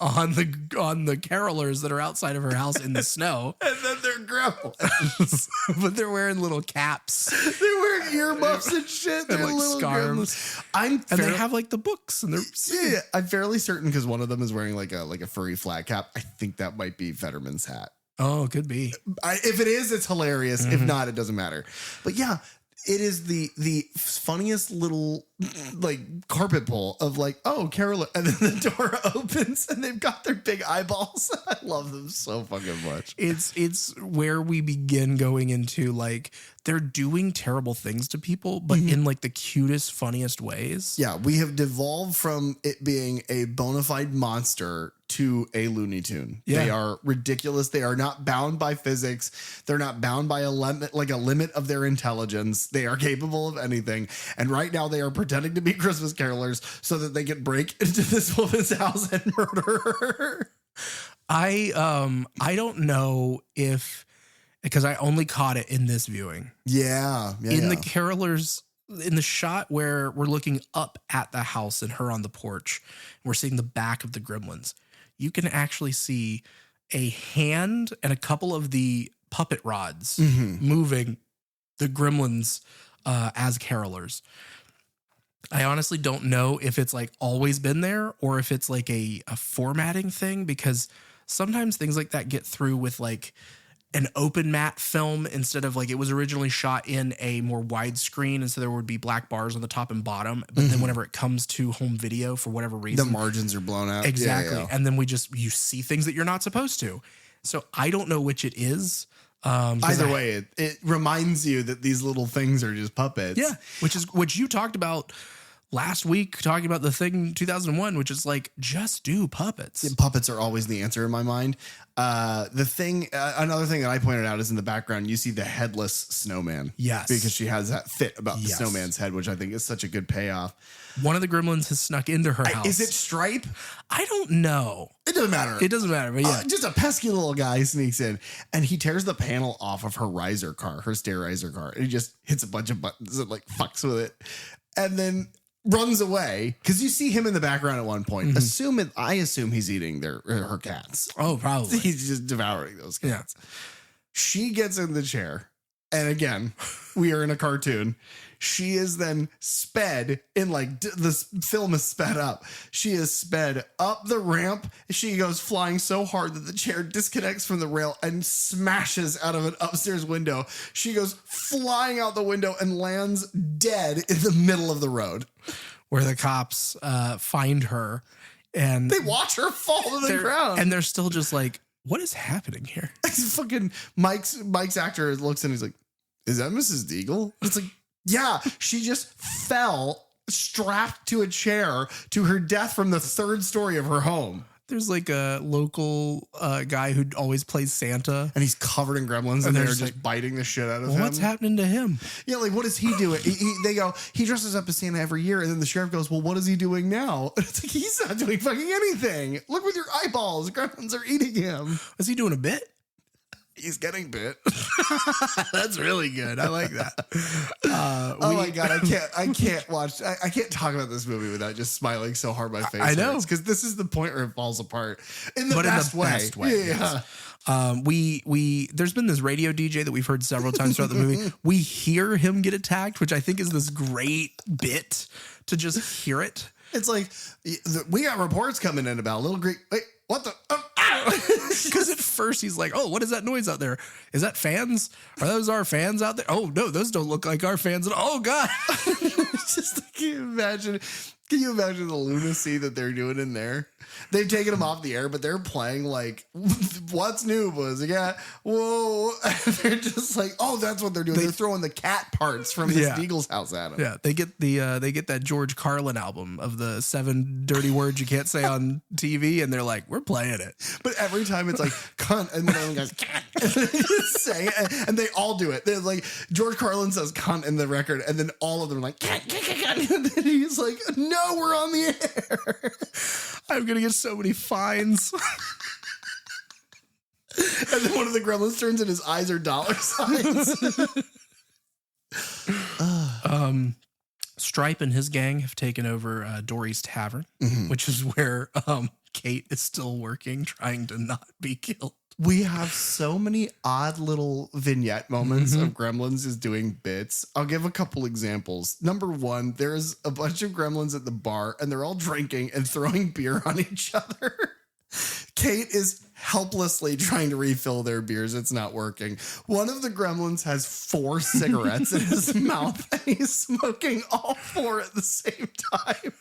on the carolers that are outside of her house in the snow. And then they're gremlins. But they're wearing little caps. They're wearing earmuffs and shit. They're like little scarves. Gremlins. And they have like the books and they're I'm fairly certain because one of them is wearing like a furry flat cap. I think that might be Fetterman's hat. Oh, could be. If it is, it's hilarious. If not, it doesn't matter. But yeah, it is the funniest little like carpet pull of like, oh, Carol, and then the door opens and they've got their big eyeballs. I love them so fucking much. It's where we begin going into like they're doing terrible things to people, but in like the cutest, funniest ways. Yeah, we have devolved from it being a bona fide monster to a Looney Tune. Yeah. They are ridiculous. They are not bound by physics. They're not bound by a limit of their intelligence. They are capable of anything. And right now they are pretending to be Christmas carolers so that they can break into this woman's house and murder her. I don't know if, because I only caught it in this viewing. Yeah. The carolers, in the shot where we're looking up at the house and her on the porch, we're seeing the back of the Gremlins. You can actually see a hand and a couple of the puppet rods moving the Gremlins as carolers. I honestly don't know if it's like always been there or if it's like a formatting thing, because sometimes things like that get through with like an open matte film instead of like it was originally shot in a more widescreen, and so there would be black bars on the top and bottom. But then whenever it comes to home video, for whatever reason, The margins are blown out. exactly, Yeah. and then you see things that you're not supposed to. So I don't know which it is. Either way, it reminds you that these little things are just puppets. Yeah, which you talked about last week, talking about the thing 2001, which is like just do puppets. Puppets are always the answer in my mind. Another thing that I pointed out is in the background, you see the headless snowman. Yes. Because she has that fit about the Yes. snowman's head, which I think is such a good payoff. One of the gremlins has snuck into her house. Is it Stripe? I don't know. It doesn't matter. It doesn't matter, but yeah. Just a pesky little guy sneaks in and he tears the panel off of her riser car, her stair riser car. And he just hits a bunch of buttons and like fucks with it. And then runs away because you see him in the background at one point. I assume he's eating her cats. Oh, probably. He's just devouring those cats. She gets in the chair. And again, we are in a cartoon. She is then sped in like this film is sped up. She is sped up the ramp. She goes flying so hard that the chair disconnects from the rail and smashes out of an upstairs window. She goes flying out the window and lands dead in the middle of the road. Where the cops find her and They watch her fall to the they're- ground. and they're still just like, what is happening here? Fucking Mike's actor looks and he's like, is that Mrs. Deagle? It's like, yeah, she just fell strapped to a chair to her death from the third story of her home. There's like a local guy who always plays Santa. And he's covered in gremlins and And they're they're just like, biting the shit out of Well, him. what's happening to him? Yeah, like what is he doing? They go, he dresses up as Santa every year. And then the sheriff goes, well, what is he doing now? And it's like, he's not doing fucking anything. Look with your eyeballs. Gremlins are eating him. Was he doing a bit? He's getting bit. That's really good. I like that. Oh my God, I can't watch. I can't talk about this movie without just smiling so hard my face. I know. because this is the point where it falls apart in the But best in the way. best way. Yeah. Yes. We there's been this radio DJ that we've heard several times throughout the movie. We hear him get attacked, which I think is this great bit to just hear it. It's like we got reports coming in about Little Greek. Wait, what the? Because at first he's like, "Oh, what is that noise out there? Is that fans? Are those our fans out there? Oh no, those don't look like our fans at all." Oh God! Just can you imagine? Can you imagine the lunacy that they're doing in there? They've taken them off the air, but they're playing like, "What's new, Pussycat?" Whoa! And they're just like, "Oh, that's what they're doing." They're throwing the cat parts from Miss Deagle's house at them. Yeah, they get that George Carlin album of the 7 dirty words you can't say on TV, and they're like, "We're playing it." But every time it's like cunt, and then everyone goes cunt, say it, and they all do it. They're like George Carlin says cunt in the record, and then all of them are like cunt, cunt, cunt, and then he's like, "No, we're on the air." I'm gonna get so many fines. And then one of the gremlins turns and his eyes are dollar signs. Stripe and his gang have taken over Dory's Tavern, which is where Kate is still working, trying to not be killed. We have so many odd little vignette moments of gremlins is doing bits. I'll give a couple examples. Number one, there's a bunch of gremlins at the bar and they're all drinking and throwing beer on each other. Kate is helplessly trying to refill their beers. It's not working. One of the gremlins has 4 cigarettes in his mouth and he's smoking all 4 at the same time.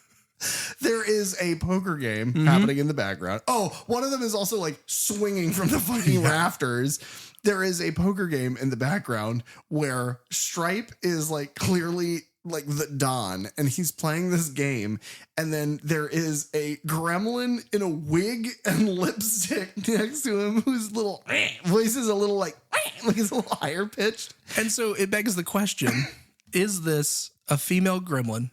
There is a poker game happening in the background. Oh, one of them is also like swinging from the fucking rafters. There is a poker game in the background where Stripe is like clearly like the Don and he's playing this game. And then there is a gremlin in a wig and lipstick next to him whose little voice is a little like it's a little higher pitched. And so it begs the question, is this a female gremlin?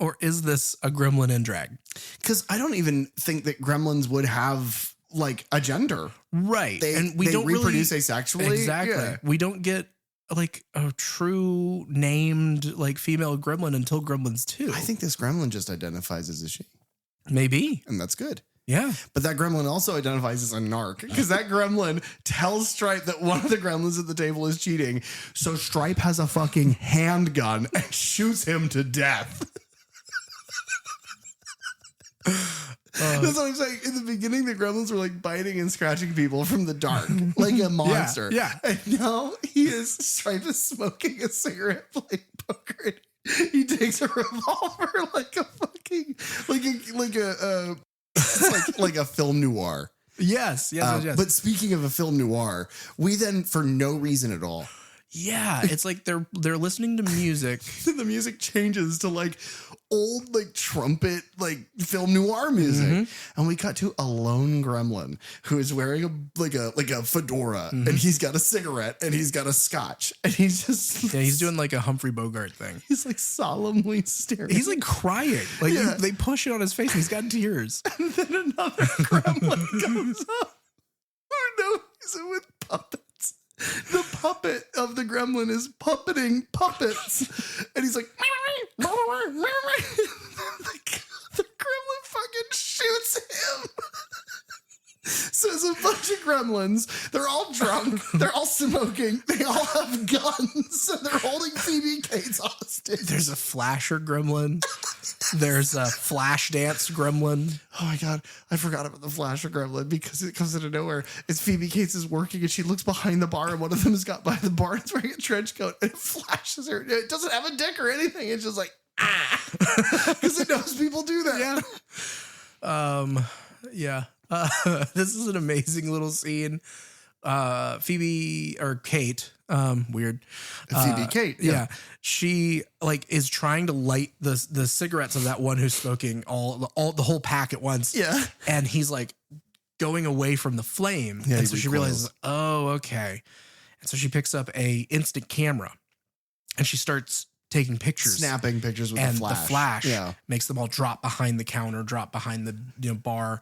Or is this a gremlin in drag? Because I don't even think that gremlins would have like a gender. Right. And we they don't reproduce really, asexually. Exactly. Yeah. We don't get like a true named like female gremlin until Gremlins 2. I think this gremlin just identifies as a she. Maybe. And that's good. Yeah. But that gremlin also identifies as a narc because that gremlin tells Stripe that one of the gremlins at the table is cheating. So Stripe has a fucking handgun and shoots him to death. That's what I'm saying. In the beginning, the gremlins were like biting and scratching people from the dark, like a monster. Yeah. And now he is Stripe is smoking a cigarette, playing poker. And he takes a revolver like a fucking like a film noir. Yes. But speaking of a film noir, we then, for no reason at all, yeah, it's like they're listening to music. the music changes to like old like trumpet like film noir music, and we cut to a lone gremlin who is wearing a fedora, and he's got a cigarette and he's got a scotch, and he's just he's doing like a Humphrey Bogart thing. He's like solemnly staring. He's like crying. Like they push it on his face and he's got tears. And then another gremlin comes up. For no reason, with puppets. The puppet of the gremlin is puppeting puppets. And he's like, the gremlin fucking shoots him. So there's a bunch of gremlins. They're all drunk. They're all smoking. They all have guns. And they're holding Phoebe Cates hostage. There's a flasher gremlin. There's a flash dance gremlin. Oh my God. I forgot about the flasher gremlin because it comes out of nowhere. It's Phoebe Cates is working and she looks behind the bar and one of them has got by the bar and it's wearing a trench coat and it flashes her. It doesn't have a dick or anything. It's just like, because it knows people do that. Yeah. This is an amazing little scene. Phoebe or Kate, weird. Phoebe Kate. Yeah. She like is trying to light the cigarettes of that one who's smoking the whole pack at once. Yeah. And he's like going away from the flame. Yeah, and so she realizes, oh, okay. And so she picks up a instant camera and she starts taking pictures. Snapping pictures with and the flash. The flash makes them all drop behind the counter, drop behind the bar.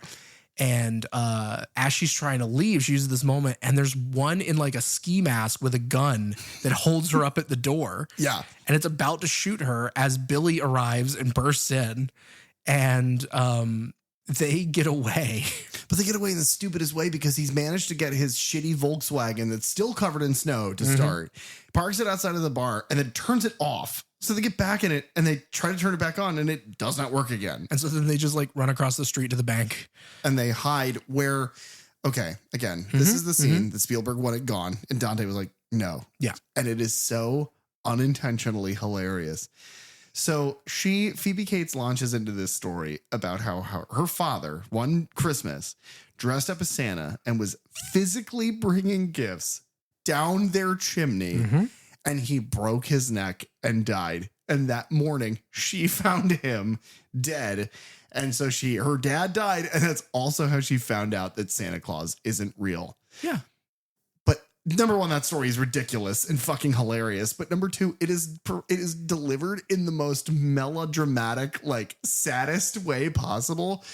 And as she's trying to leave, she uses this moment, and there's one in like a ski mask with a gun that holds her up at the door. Yeah. And it's about to shoot her as Billy arrives and bursts in, and they get away. But they get away in the stupidest way because he's managed to get his shitty Volkswagen that's still covered in snow to start, parks it outside of the bar, and then turns it off. So they get back in it and they try to turn it back on and it does not work again. And so then they just like run across the street to the bank. And they hide where, okay, again, this is the scene that Spielberg wanted gone. And Dante was like, no. Yeah. And it is so unintentionally hilarious. So Phoebe Cates launches into this story about how her father, one Christmas, dressed up as Santa and was physically bringing gifts down their chimney. And he broke his neck and died. And that morning, she found him dead. And so her dad died. And that's also how she found out that Santa Claus isn't real. Yeah. But number one, that story is ridiculous and fucking hilarious. But number two, it is delivered in the most melodramatic, like saddest way possible.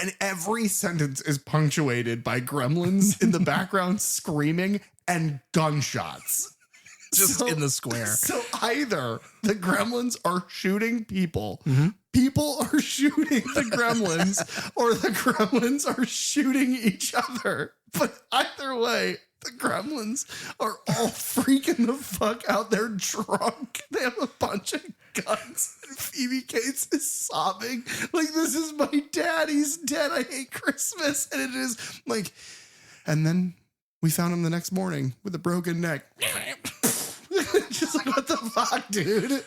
And every sentence is punctuated by gremlins in the background screaming and gunshots. Just in the square. So either the gremlins are shooting people, people are shooting the gremlins, or the gremlins are shooting each other. But either way, the gremlins are all freaking the fuck out. They're drunk. They have a bunch of guns. And Phoebe Cates is sobbing like, this is my dad. He's dead. I hate Christmas. And it is like, and then we found him the next morning with a broken neck. Just like, what the fuck, dude?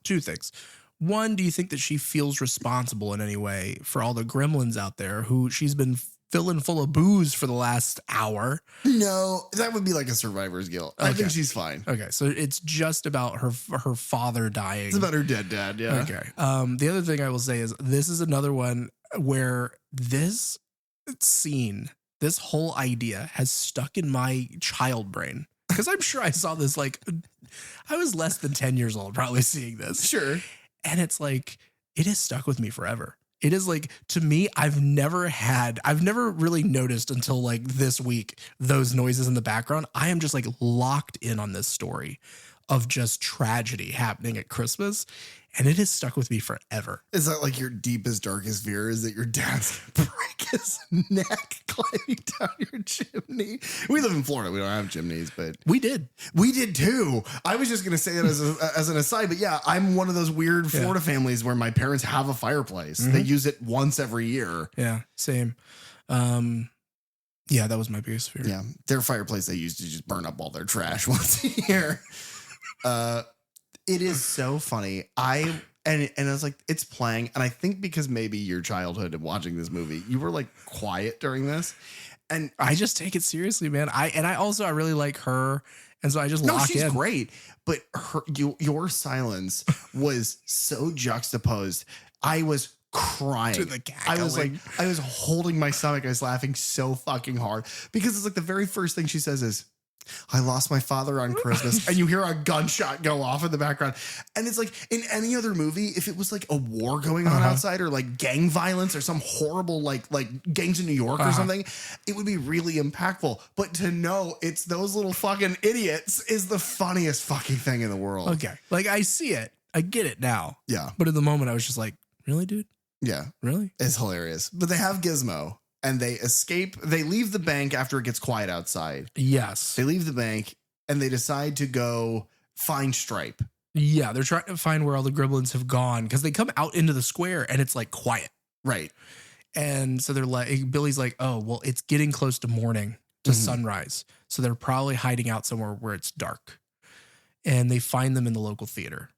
Two things. One, do you think that she feels responsible in any way for all the gremlins out there who she's been filling full of booze for the last hour? No, that would be like a survivor's guilt. I think she's fine. Okay, so it's just about her father dying. It's about her dead dad, yeah. Okay. The other thing I will say is this is another one where this scene, this whole idea has stuck in my child brain. Because I'm sure I saw this, like, I was less than 10 years old probably seeing this. Sure. And it's like, it has stuck with me forever. It is like, to me, I've never really noticed until like this week, those noises in the background. I am just like locked in on this story of just tragedy happening at Christmas. And it has stuck with me forever. Is that like your deepest, darkest fear is that your dad's going to break his neck climbing down your chimney? We live in Florida. We don't have chimneys, but We did too. I was just going to say that as an aside, but yeah, I'm one of those weird Florida families where my parents have a fireplace. They use it once every year. Yeah, same. Yeah, that was my biggest fear. Yeah, their fireplace they used to just burn up all their trash once a year. It is so funny. And I was like, it's playing. And I think because maybe your childhood and watching this movie, you were like quiet during this. And I just take it seriously, man. I really like her. And so I just lock she's in. great. But your silence was so juxtaposed. I was crying. To the cackling. I was holding my stomach. I was laughing so fucking hard because it's like the very first thing she says is, I lost my father on Christmas, and you hear a gunshot go off in the background. And it's like in any other movie, if it was like a war going on outside or like gang violence or some horrible like gangs in New York or something, it would be really impactful. But to know it's those little fucking idiots is the funniest fucking thing in the world. Okay. Like I see it. I get it now. Yeah. But in the moment I was just like, really, dude? Yeah. Really? It's hilarious. But they have Gizmo. And they escape. They leave the bank after it gets quiet outside. Yes. They leave the bank and they decide to go find Stripe. Yeah. They're trying to find where all the Gremlins have gone because they come out into the square and it's like quiet. Right. And so they're like, Billy's like, oh, well, it's getting close to morning to sunrise. So they're probably hiding out somewhere where it's dark. And they find them in the local theater.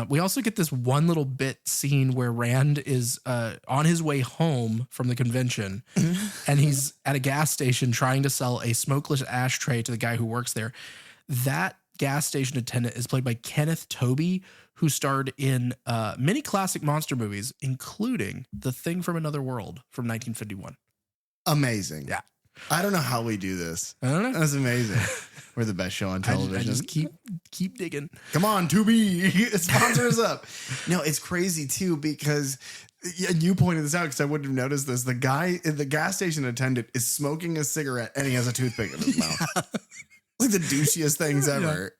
We also get this one little bit scene where Rand is on his way home from the convention and he's at a gas station trying to sell a smokeless ashtray to the guy who works there. That gas station attendant is played by Kenneth Tobey, who starred in many classic monster movies, including The Thing from Another World from 1951. Amazing. Yeah. I don't know how we do this. I don't know. That's amazing. We're the best show on television. I just keep digging. Come on, Tubi, sponsor us up. No, it's crazy too because you pointed this out because I wouldn't have noticed this. The guy, the gas station attendant, is smoking a cigarette and he has a toothpick in his mouth. Like the douchiest things ever.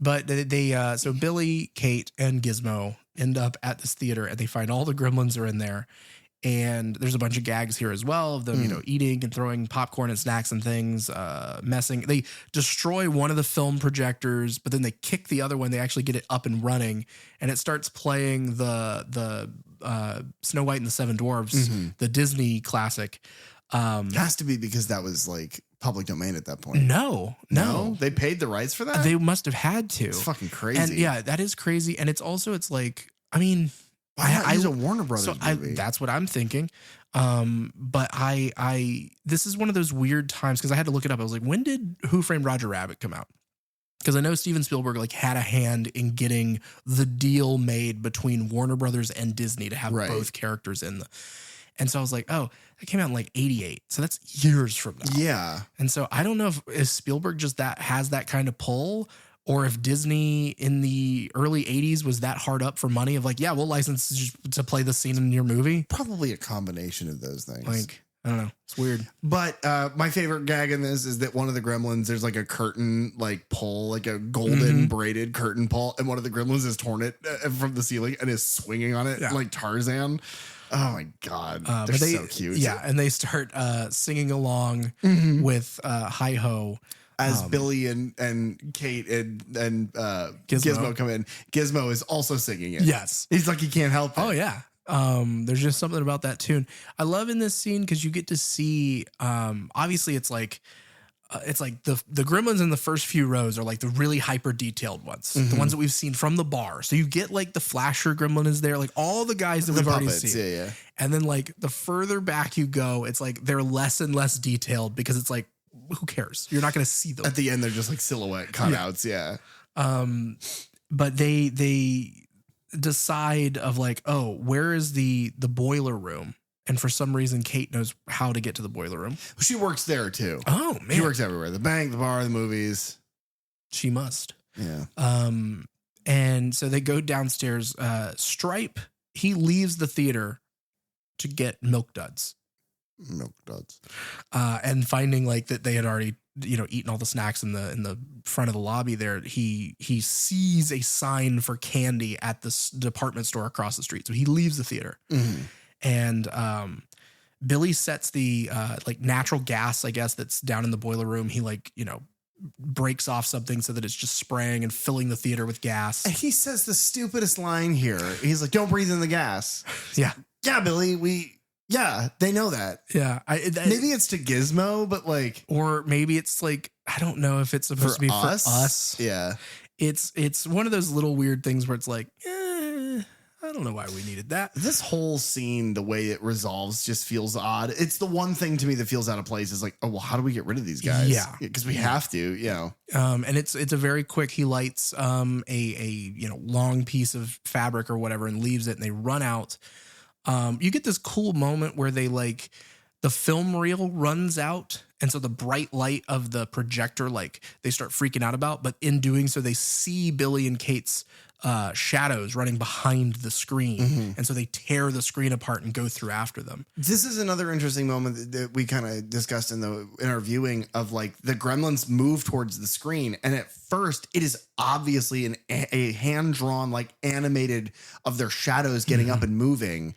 But they so Billy, Kate, and Gizmo end up at this theater and they find all the Gremlins are in there. And there's a bunch of gags here as well of them, you know, eating and throwing popcorn and snacks and things, messing. They destroy one of the film projectors, but then they kick the other one. They actually get it up and running, and it starts playing the Snow White and the Seven Dwarfs, the Disney classic. It has to be because that was like public domain at that point. No. They paid the rights for that? They must have had to. It's fucking crazy. And yeah, that is crazy. And it's like, I mean, why not use a Warner Brothers movie? That's what I'm thinking. But this is one of those weird times because I had to look it up. I was like, when did Who Framed Roger Rabbit come out? Because I know Steven Spielberg like had a hand in getting the deal made between Warner Brothers and Disney to have both characters in the. And so I was like, oh, that came out in like 88. So that's years from now. Yeah. And so I don't know if Spielberg just has that kind of pull, or if Disney in the early 80s was that hard up for money of like, yeah, we'll license to play the scene in your movie. Probably a combination of those things. Like, I don't know. It's weird. But my favorite gag in this is that one of the Gremlins, there's like a curtain like pull, like a golden braided curtain pull. And one of the Gremlins has torn it from the ceiling and is swinging on it like Tarzan. Oh my God. They're so cute. Yeah. And they start singing along with Hi Ho. As Billy and Kate and Gizmo come in. Gizmo is also singing it. Yes. He's like, he can't help it. Oh, yeah. There's just something about that tune. I love in this scene because you get to see, obviously it's like the Gremlins in the first few rows are like the really hyper detailed ones, the ones that we've seen from the bar. So you get like the Flasher Gremlin is there, like all the guys that we've already seen. Yeah. And then like the further back you go, it's like they're less and less detailed because it's like, who cares? You're not going to see them. At the end, they're just like silhouette cutouts. Yeah. But they decide of like, oh, where is the boiler room? And for some reason, Kate knows how to get to the boiler room. She works there too. Oh man. She works everywhere. The bank, the bar, the movies. She must. Yeah. And so they go downstairs. Stripe, he leaves the theater to get Milk Duds. Milk Duds. And finding like that they had already eating all the snacks in the front of the lobby there, he sees a sign for candy at this department store across the street. So he leaves the theater, and Billy sets the like natural gas, I guess, that's down in the boiler room. He breaks off something so that it's just spraying and filling the theater with gas. And he says the stupidest line here. He's like, "Don't breathe in the gas." Yeah. Yeah, Billy, they know that. Yeah. Maybe it's to Gizmo, but like, or maybe it's like, I don't know if it's supposed to be for us. Yeah. It's one of those little weird things where it's like, I don't know why we needed that. This whole scene, the way it resolves, just feels odd. It's the one thing to me that feels out of place is like, oh, well, how do we get rid of these guys? Yeah. Because we have to, And it's a very quick, he lights a long piece of fabric or whatever and leaves it, and they run out. You get this cool moment where they like the film reel runs out. And so the bright light of the projector, like they start freaking out about, but in doing so, they see Billy and Kate's shadows running behind the screen. And so they tear the screen apart and go through after them. This is another interesting moment that we kind of discussed in our viewing of like the gremlins move towards the screen. And at first it is obviously a hand-drawn, like animated of their shadows getting up and moving.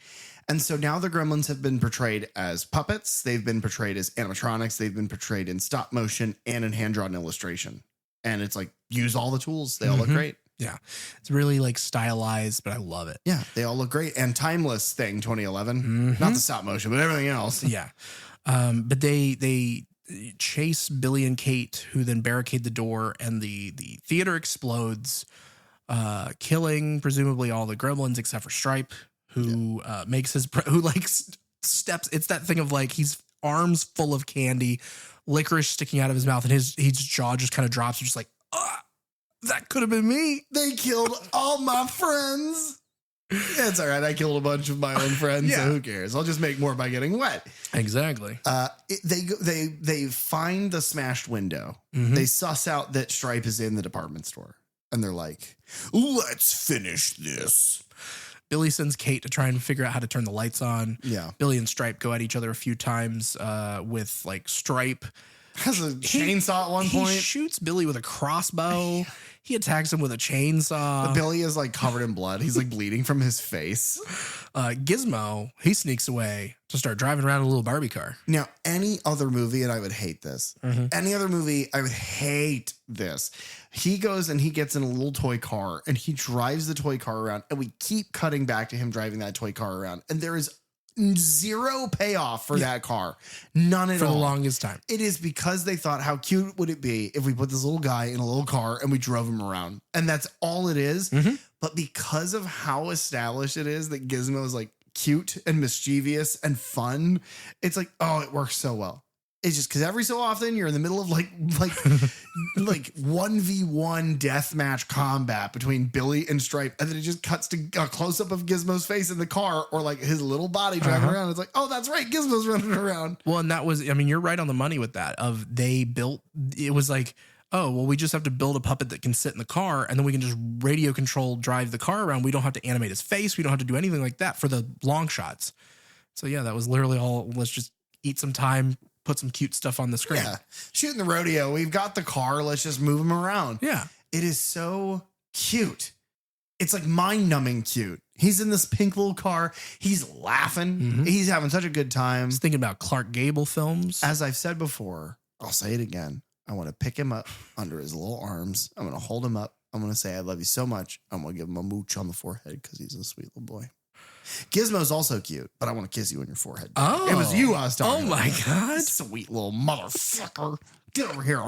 And so now the gremlins have been portrayed as puppets. They've been portrayed as animatronics. They've been portrayed in stop motion and in hand-drawn illustration. And it's like, use all the tools. They all look great. Yeah. It's really like stylized, but I love it. Yeah. They all look great. And timeless thing, 2011. Not the stop motion, but everything else. Yeah. But they chase Billy and Kate, who then barricade the door, and the theater explodes, killing presumably all the gremlins except for Stripe, who makes his steps. It's that thing of like he's arms full of candy, licorice sticking out of his mouth, and his jaw just kind of drops. Just like, that could have been me. They killed all my friends. Yeah, it's all right. I killed a bunch of my own friends, so who cares? I'll just make more by getting wet. Exactly. They find the smashed window. They suss out that Stripe is in the department store, and they're like, "Let's finish this." Billy sends Kate to try and figure out how to turn the lights on. Yeah. Billy and Stripe go at each other a few times with like Stripe has a chainsaw at one point. He shoots Billy with a crossbow. He attacks him with a chainsaw. Billy is like covered in blood. He's like bleeding from his face. Gizmo, he sneaks away to start driving around in a little Barbie car. Now, any other movie, and I would hate this. Any other movie, I would hate this. He goes and he gets in a little toy car and he drives the toy car around, and we keep cutting back to him driving that toy car around. And there is zero payoff for that car. None at all. For the longest time. It is because they thought, how cute would it be if we put this little guy in a little car and we drove him around? And that's all it is. But because of how established it is that Gizmo is like cute and mischievous and fun, it's like, oh, it works so well. It's just because every so often you're in the middle of like 1v1 deathmatch combat between Billy and Stripe, and then it just cuts to a close up of Gizmo's face in the car or like his little body driving around. It's like, oh, that's right, Gizmo's running around. Well, and that was, I mean, you're right on the money with that. It was like, oh, well, we just have to build a puppet that can sit in the car, and then we can just radio control drive the car around. We don't have to animate his face. We don't have to do anything like that for the long shots. So yeah, that was literally all. Let's just eat some time, put some cute stuff on the screen. Yeah. Shooting the rodeo. We've got the car. Let's just move him around. Yeah. It is so cute. It's like mind-numbing cute. He's in this pink little car. He's laughing. He's having such a good time. I was thinking about Clark Gable films. As I've said before, I'll say it again. I want to pick him up under his little arms. I'm going to hold him up. I'm going to say, I love you so much. I'm going to give him a mooch on the forehead because he's a sweet little boy. Gizmo's also cute, but I want to kiss you on your forehead. Oh, it was you I was talking about. Oh my God. Sweet little motherfucker. Get over here.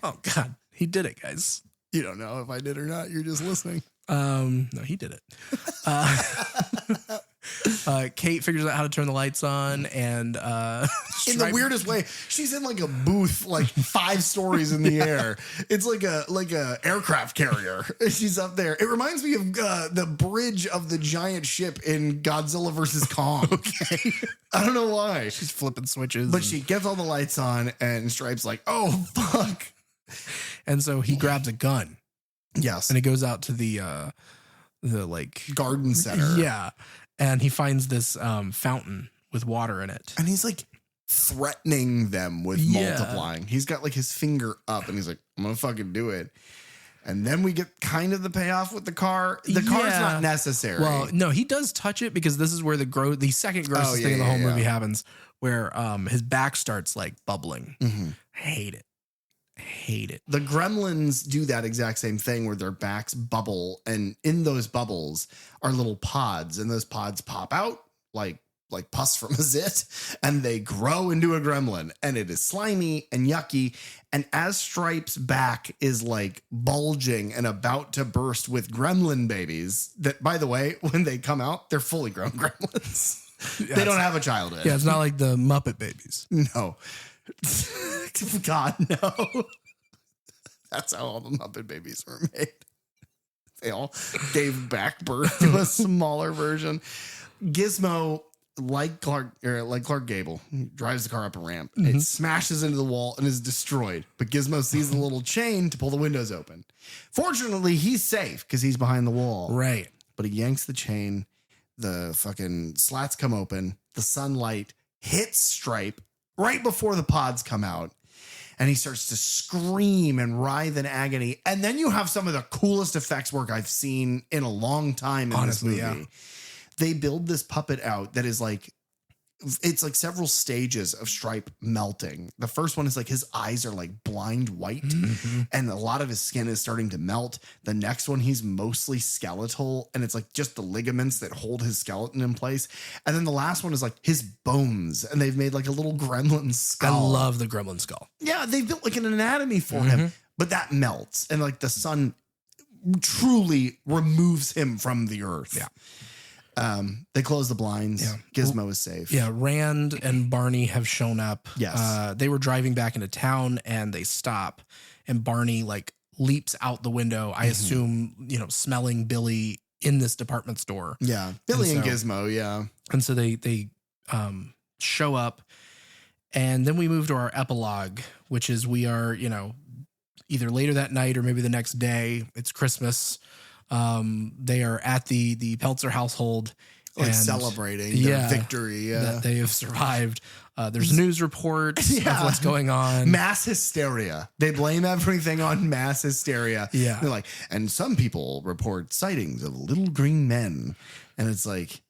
Oh God. He did it, guys. You don't know if I did or not. You're just listening. No, he did it. Kate figures out how to turn the lights on, and in the weirdest way, she's in like a booth, like 5 stories in the air. It's like a aircraft carrier. She's up there. It reminds me of the bridge of the giant ship in Godzilla vs. Kong. Okay, I don't know why she's flipping switches, but she gets all the lights on, and Stripe's like, "Oh fuck!" And so he grabs a gun. Yes, and it goes out to the like garden center. Yeah. And he finds this fountain with water in it. And he's like, threatening them with Yeah. multiplying. He's got like his finger up and he's like, I'm going to fucking do it. And then we get kind of the payoff with the car. The car's Yeah. not necessary. Well, no, he does touch it because this is where the second grossest thing in the whole movie happens, where his back starts like bubbling. I hate it. The Gremlins do that exact same thing where their backs bubble, and in those bubbles are little pods, and those pods pop out like pus from a zit, and they grow into a gremlin, and it is slimy and yucky. And as Stripe's back is like bulging and about to burst with gremlin babies, that, by the way, when they come out, they're fully grown gremlins. They don't have a childhood. Yeah, it's not like the Muppet Babies. No. God, no. That's how all the Muppet Babies were made. They all gave back birth to a smaller version. Gizmo, like Clark Gable, drives the car up a ramp. It smashes into the wall and is destroyed. But Gizmo sees the little chain to pull the windows open. Fortunately, he's safe because he's behind the wall. Right. But he yanks the chain. The fucking slats come open. The sunlight hits Stripe right before the pods come out. And he starts to scream and writhe in agony. And then you have some of the coolest effects work I've seen in a long time in this movie. Yeah. They build this puppet out that is like, it's like several stages of Stripe melting. The first one is like his eyes are like blind white and a lot of his skin is starting to melt. The next one, he's mostly skeletal and it's like just the ligaments that hold his skeleton in place. And then the last one is like his bones and they've made like a little gremlin skull. I love the gremlin skull. Yeah, they built like an anatomy for him, but that melts and like the sun truly removes him from the earth. Yeah. They close the blinds. Yeah. Gizmo is safe. Yeah, Rand and Barney have shown up. Yes. They were driving back into town and they stop and Barney like leaps out the window. I assume, smelling Billy in this department store. Yeah. Billy and Gizmo. Yeah. And so they show up and then we move to our epilogue, which is we are, either later that night or maybe the next day. It's Christmas. They are at the Peltzer household Like celebrating their victory. Yeah. That they have survived. There's news reports of what's going on. Mass hysteria. They blame everything on mass hysteria. Yeah. They're like, and some people report sightings of little green men. And it's like,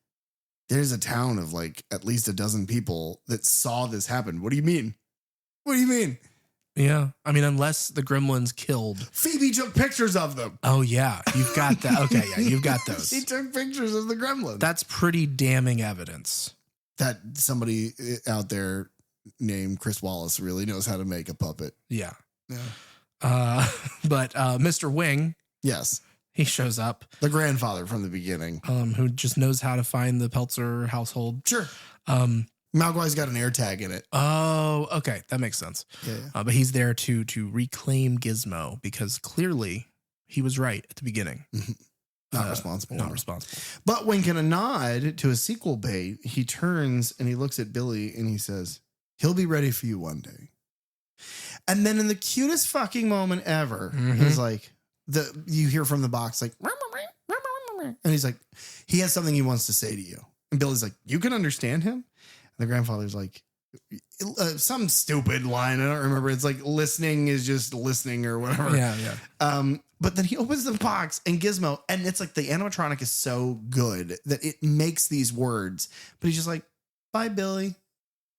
there's a town of like at least a dozen people that saw this happen. What do you mean? What do you mean? Yeah. I mean, unless the gremlins killed. Phoebe took pictures of them. Oh, yeah. You've got that. Okay. Yeah. You've got those. She took pictures of the gremlins. That's pretty damning evidence. That somebody out there named Chris Wallace really knows how to make a puppet. Yeah. Yeah. But Mr. Wing, Yes. he shows up. The grandfather from the beginning. Who just knows how to find the Peltzer household. Sure. Mogwai's got an air tag in it. Oh, okay. That makes sense. Yeah. But he's there to reclaim Gizmo because clearly he was right at the beginning. Not responsible. Not responsible. But winking a nod to a sequel bait, he turns and he looks at Billy and he says, he'll be ready for you one day. And then in the cutest fucking moment ever, he's like, you hear from the box, like, and he's like, he has something he wants to say to you. And Billy's like, you can understand him? And the grandfather's like, some stupid line. I don't remember. It's like listening is just listening or whatever. Yeah. But then he opens the box and Gizmo, and it's like the animatronic is so good that it makes these words, but he's just like, bye, Billy.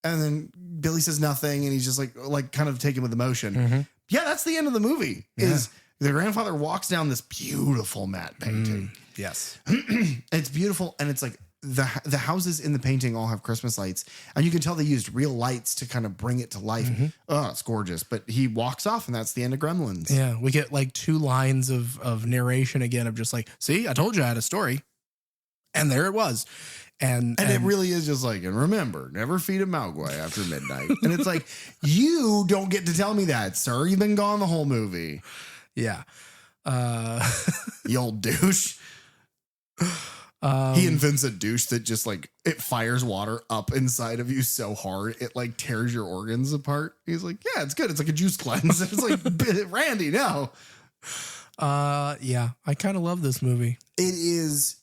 And then Billy says nothing. And he's just like kind of taken with emotion. Yeah. That's the end of the movie is the grandfather walks down this beautiful matte painting. Yes. It's beautiful. And it's like, the houses in the painting all have Christmas lights, and you can tell they used real lights to kind of bring it to life. Oh, it's gorgeous. But he walks off, and that's the end of Gremlins. Yeah, we get like 2 lines of narration again of just like, see, I told you I had a story, and there it was. And it really is just like, and remember, never feed a Mogwai after midnight. And it's like, you don't get to tell me that, sir. You've been gone the whole movie. Yeah. You old douche. He invents a douche that just like it fires water up inside of you so hard it like tears your organs apart. He's like, yeah, it's good. It's like a juice cleanse. It's like, Randy, no. Yeah, I kind of love this movie. It is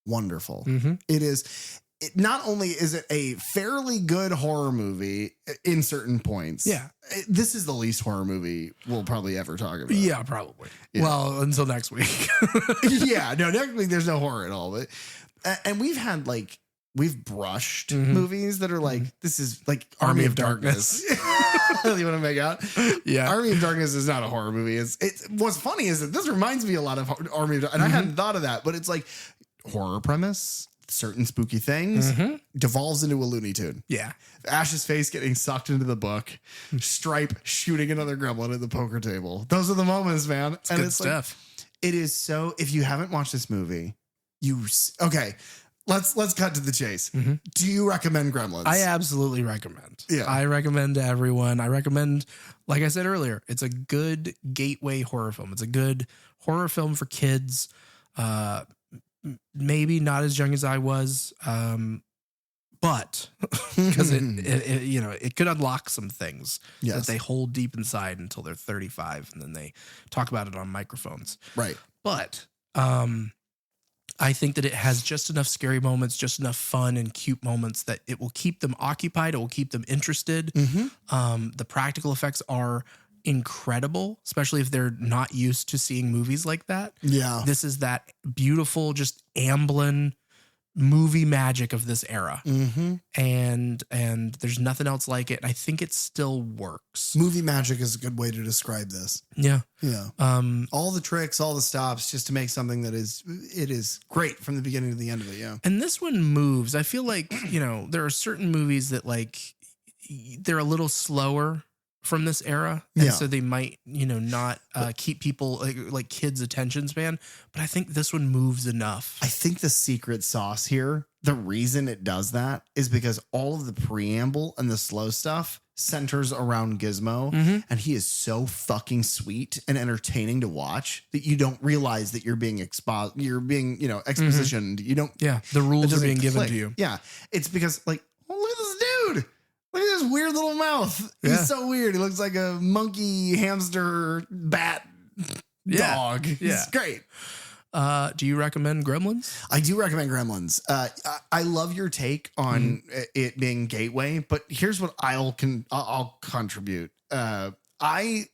wonderful. It is. not only is it a fairly good horror movie in certain points. Yeah. This is the least horror movie we'll probably ever talk about. Yeah, probably. Yeah. Well, until next week. Yeah, no, next week there's no horror at all. But and we've had like we've brushed movies that are like this is like Army of Darkness. You want to make out? Yeah. Army of Darkness is not a horror movie. It's what's funny is that this reminds me a lot of Army of Darkness, and I hadn't thought of that, but it's like horror premise, certain spooky things devolves into a Looney Tune. Yeah. Ash's face getting sucked into the book, Stripe shooting another gremlin at the poker table. Those are the moments, man. It's good stuff. Like, it is so. If you haven't watched this movie, okay. Let's cut to the chase. Do you recommend Gremlins? I absolutely recommend. Yeah. I recommend to everyone. I recommend, like I said earlier, it's a good gateway horror film. It's a good horror film for kids. Maybe not as young as I was, but because it could unlock some things that they hold deep inside until they're 35, and then they talk about it on microphones. Right. But I think that it has just enough scary moments, just enough fun and cute moments that it will keep them occupied. It will keep them interested. The practical effects are incredible, especially if they're not used to seeing movies like that. Yeah. This is that beautiful, just Amblin movie magic of this era. And there's nothing else like it. And I think it still works. Movie magic is a good way to describe this. Yeah. Yeah. All the tricks, all the stops, just to make something that is great from the beginning to the end of it. Yeah. And this one moves. I feel like, there are certain movies that like they're a little slower from this era. And so they might, not keep people like kids' attention span. But I think this one moves enough. I think the secret sauce here, the reason it does that is because all of the preamble and the slow stuff centers around Gizmo. And he is so fucking sweet and entertaining to watch that you don't realize that you're being expositioned. You don't. Yeah. The rules are being given click. to you. Yeah. It's because like, oh, look at this dude. Look at this weird little mouth. He's so weird. He looks like a monkey, hamster, bat, dog. He's great. Do you recommend Gremlins? I do recommend Gremlins. I love your take on it being gateway, but here's what I'll contribute. I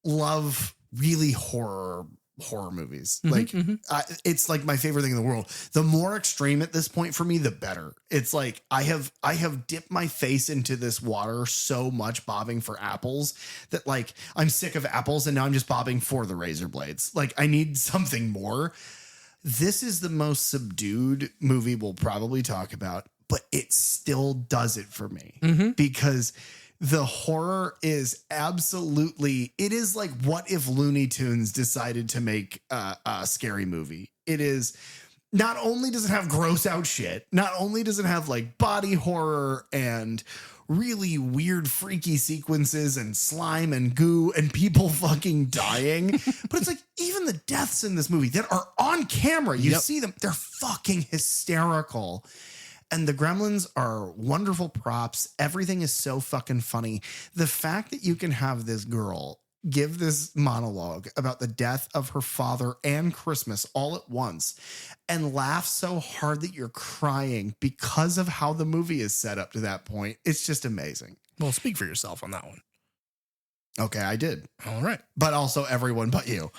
love really horror movies. It's like my favorite thing in the world. The more extreme at this point for me, the better. It's like I have dipped my face into this water so much bobbing for apples that like I'm sick of apples and now I'm just bobbing for the razor blades. Like I need something more. This is the most subdued movie we'll probably talk about, but it still does it for me because the horror is absolutely, it is like, what if Looney Tunes decided to make a scary movie? It is, not only does it have gross out shit, not only does it have like body horror and really weird, freaky sequences and slime and goo and people fucking dying, but it's like even the deaths in this movie that are on camera, you see them, they're fucking hysterical. And the Gremlins are wonderful props. Everything is so fucking funny. The fact that you can have this girl give this monologue about the death of her father and Christmas all at once and laugh so hard that you're crying because of how the movie is set up to that point, it's just amazing. Well, speak for yourself on that one. Okay, I did. All right. But also everyone but you.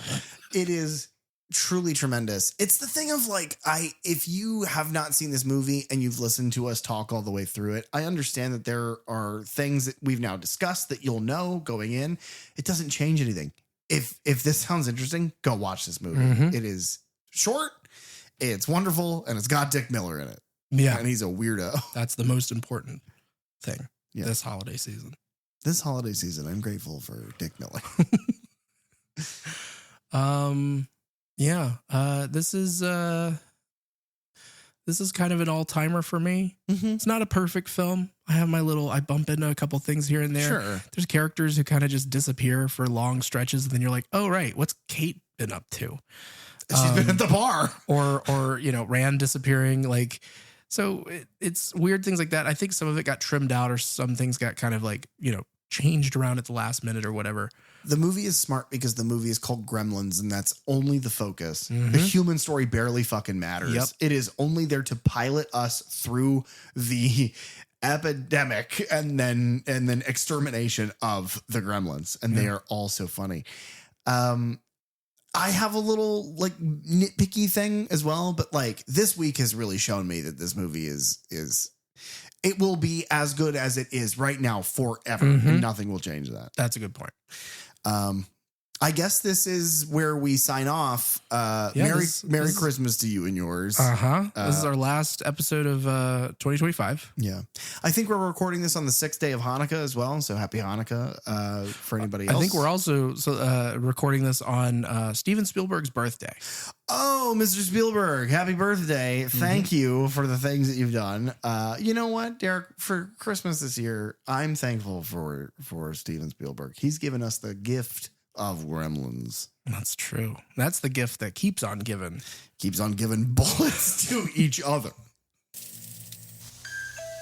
It is truly tremendous. It's the thing of like, if you have not seen this movie and you've listened to us talk all the way through it, I understand that there are things that we've now discussed that you'll know going in. It doesn't change anything. If this sounds interesting, go watch this movie. It is short, it's wonderful, and it's got Dick Miller in it. Yeah. And he's a weirdo. That's the most important thing this holiday season. This holiday season, I'm grateful for Dick Miller. This is kind of an all-timer for me. It's not a perfect film. I bump into a couple things here and there. Sure. There's characters who kind of just disappear for long stretches, and then you're like, oh, right, what's Kate been up to? She's been at the bar. Or Rand disappearing. Like, so it's weird things like that. I think some of it got trimmed out, or some things got kind of like, changed around at the last minute or whatever. The movie is smart because the movie is called Gremlins, and that's only the focus. The human story barely fucking matters. Yep. It is only there to pilot us through the epidemic and then extermination of the Gremlins, and they are all so funny. I have a little like nitpicky thing as well, but like this week has really shown me that this movie is it will be as good as it is right now forever, and nothing will change that. That's a good point. I guess this is where we sign off. Merry Christmas to you and yours. This is our last episode of 2025. Yeah. I think we're recording this on the 6th day of Hanukkah as well. So happy Hanukkah for anybody else. I think we're also recording this on Steven Spielberg's birthday. Oh, Mr. Spielberg, happy birthday. Thank you for the things that you've done. You know what, Derek, for Christmas this year, I'm thankful for Steven Spielberg. He's given us the gift of Gremlins. That's true. That's the gift that keeps on giving. Keeps on giving bullets to each other.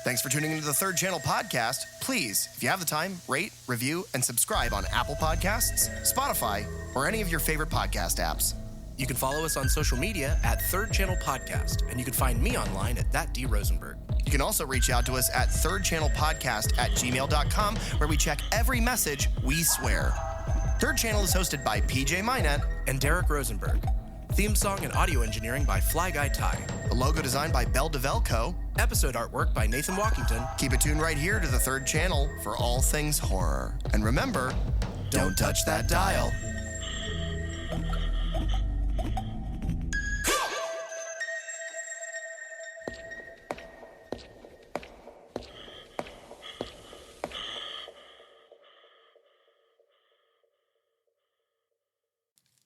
Thanks for tuning into the Third Channel Podcast. Please, if you have the time, rate, review, and subscribe on Apple Podcasts, Spotify, or any of your favorite podcast apps. You can follow us on social media at Third Channel Podcast, and you can find me online at @DRosenberg. You can also reach out to us at thirdchannelpodcast@gmail.com, where we check every message we swear. Third Channel is hosted by PJ Minette and Derek Rosenberg. Theme song and audio engineering by Fly Guy Ty. The logo design by Bell DeVelco. Episode artwork by Nathan Walkington. Keep it tuned right here to the Third Channel for all things horror. And remember, don't touch that dial.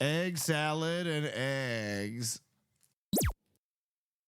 Egg salad and eggs.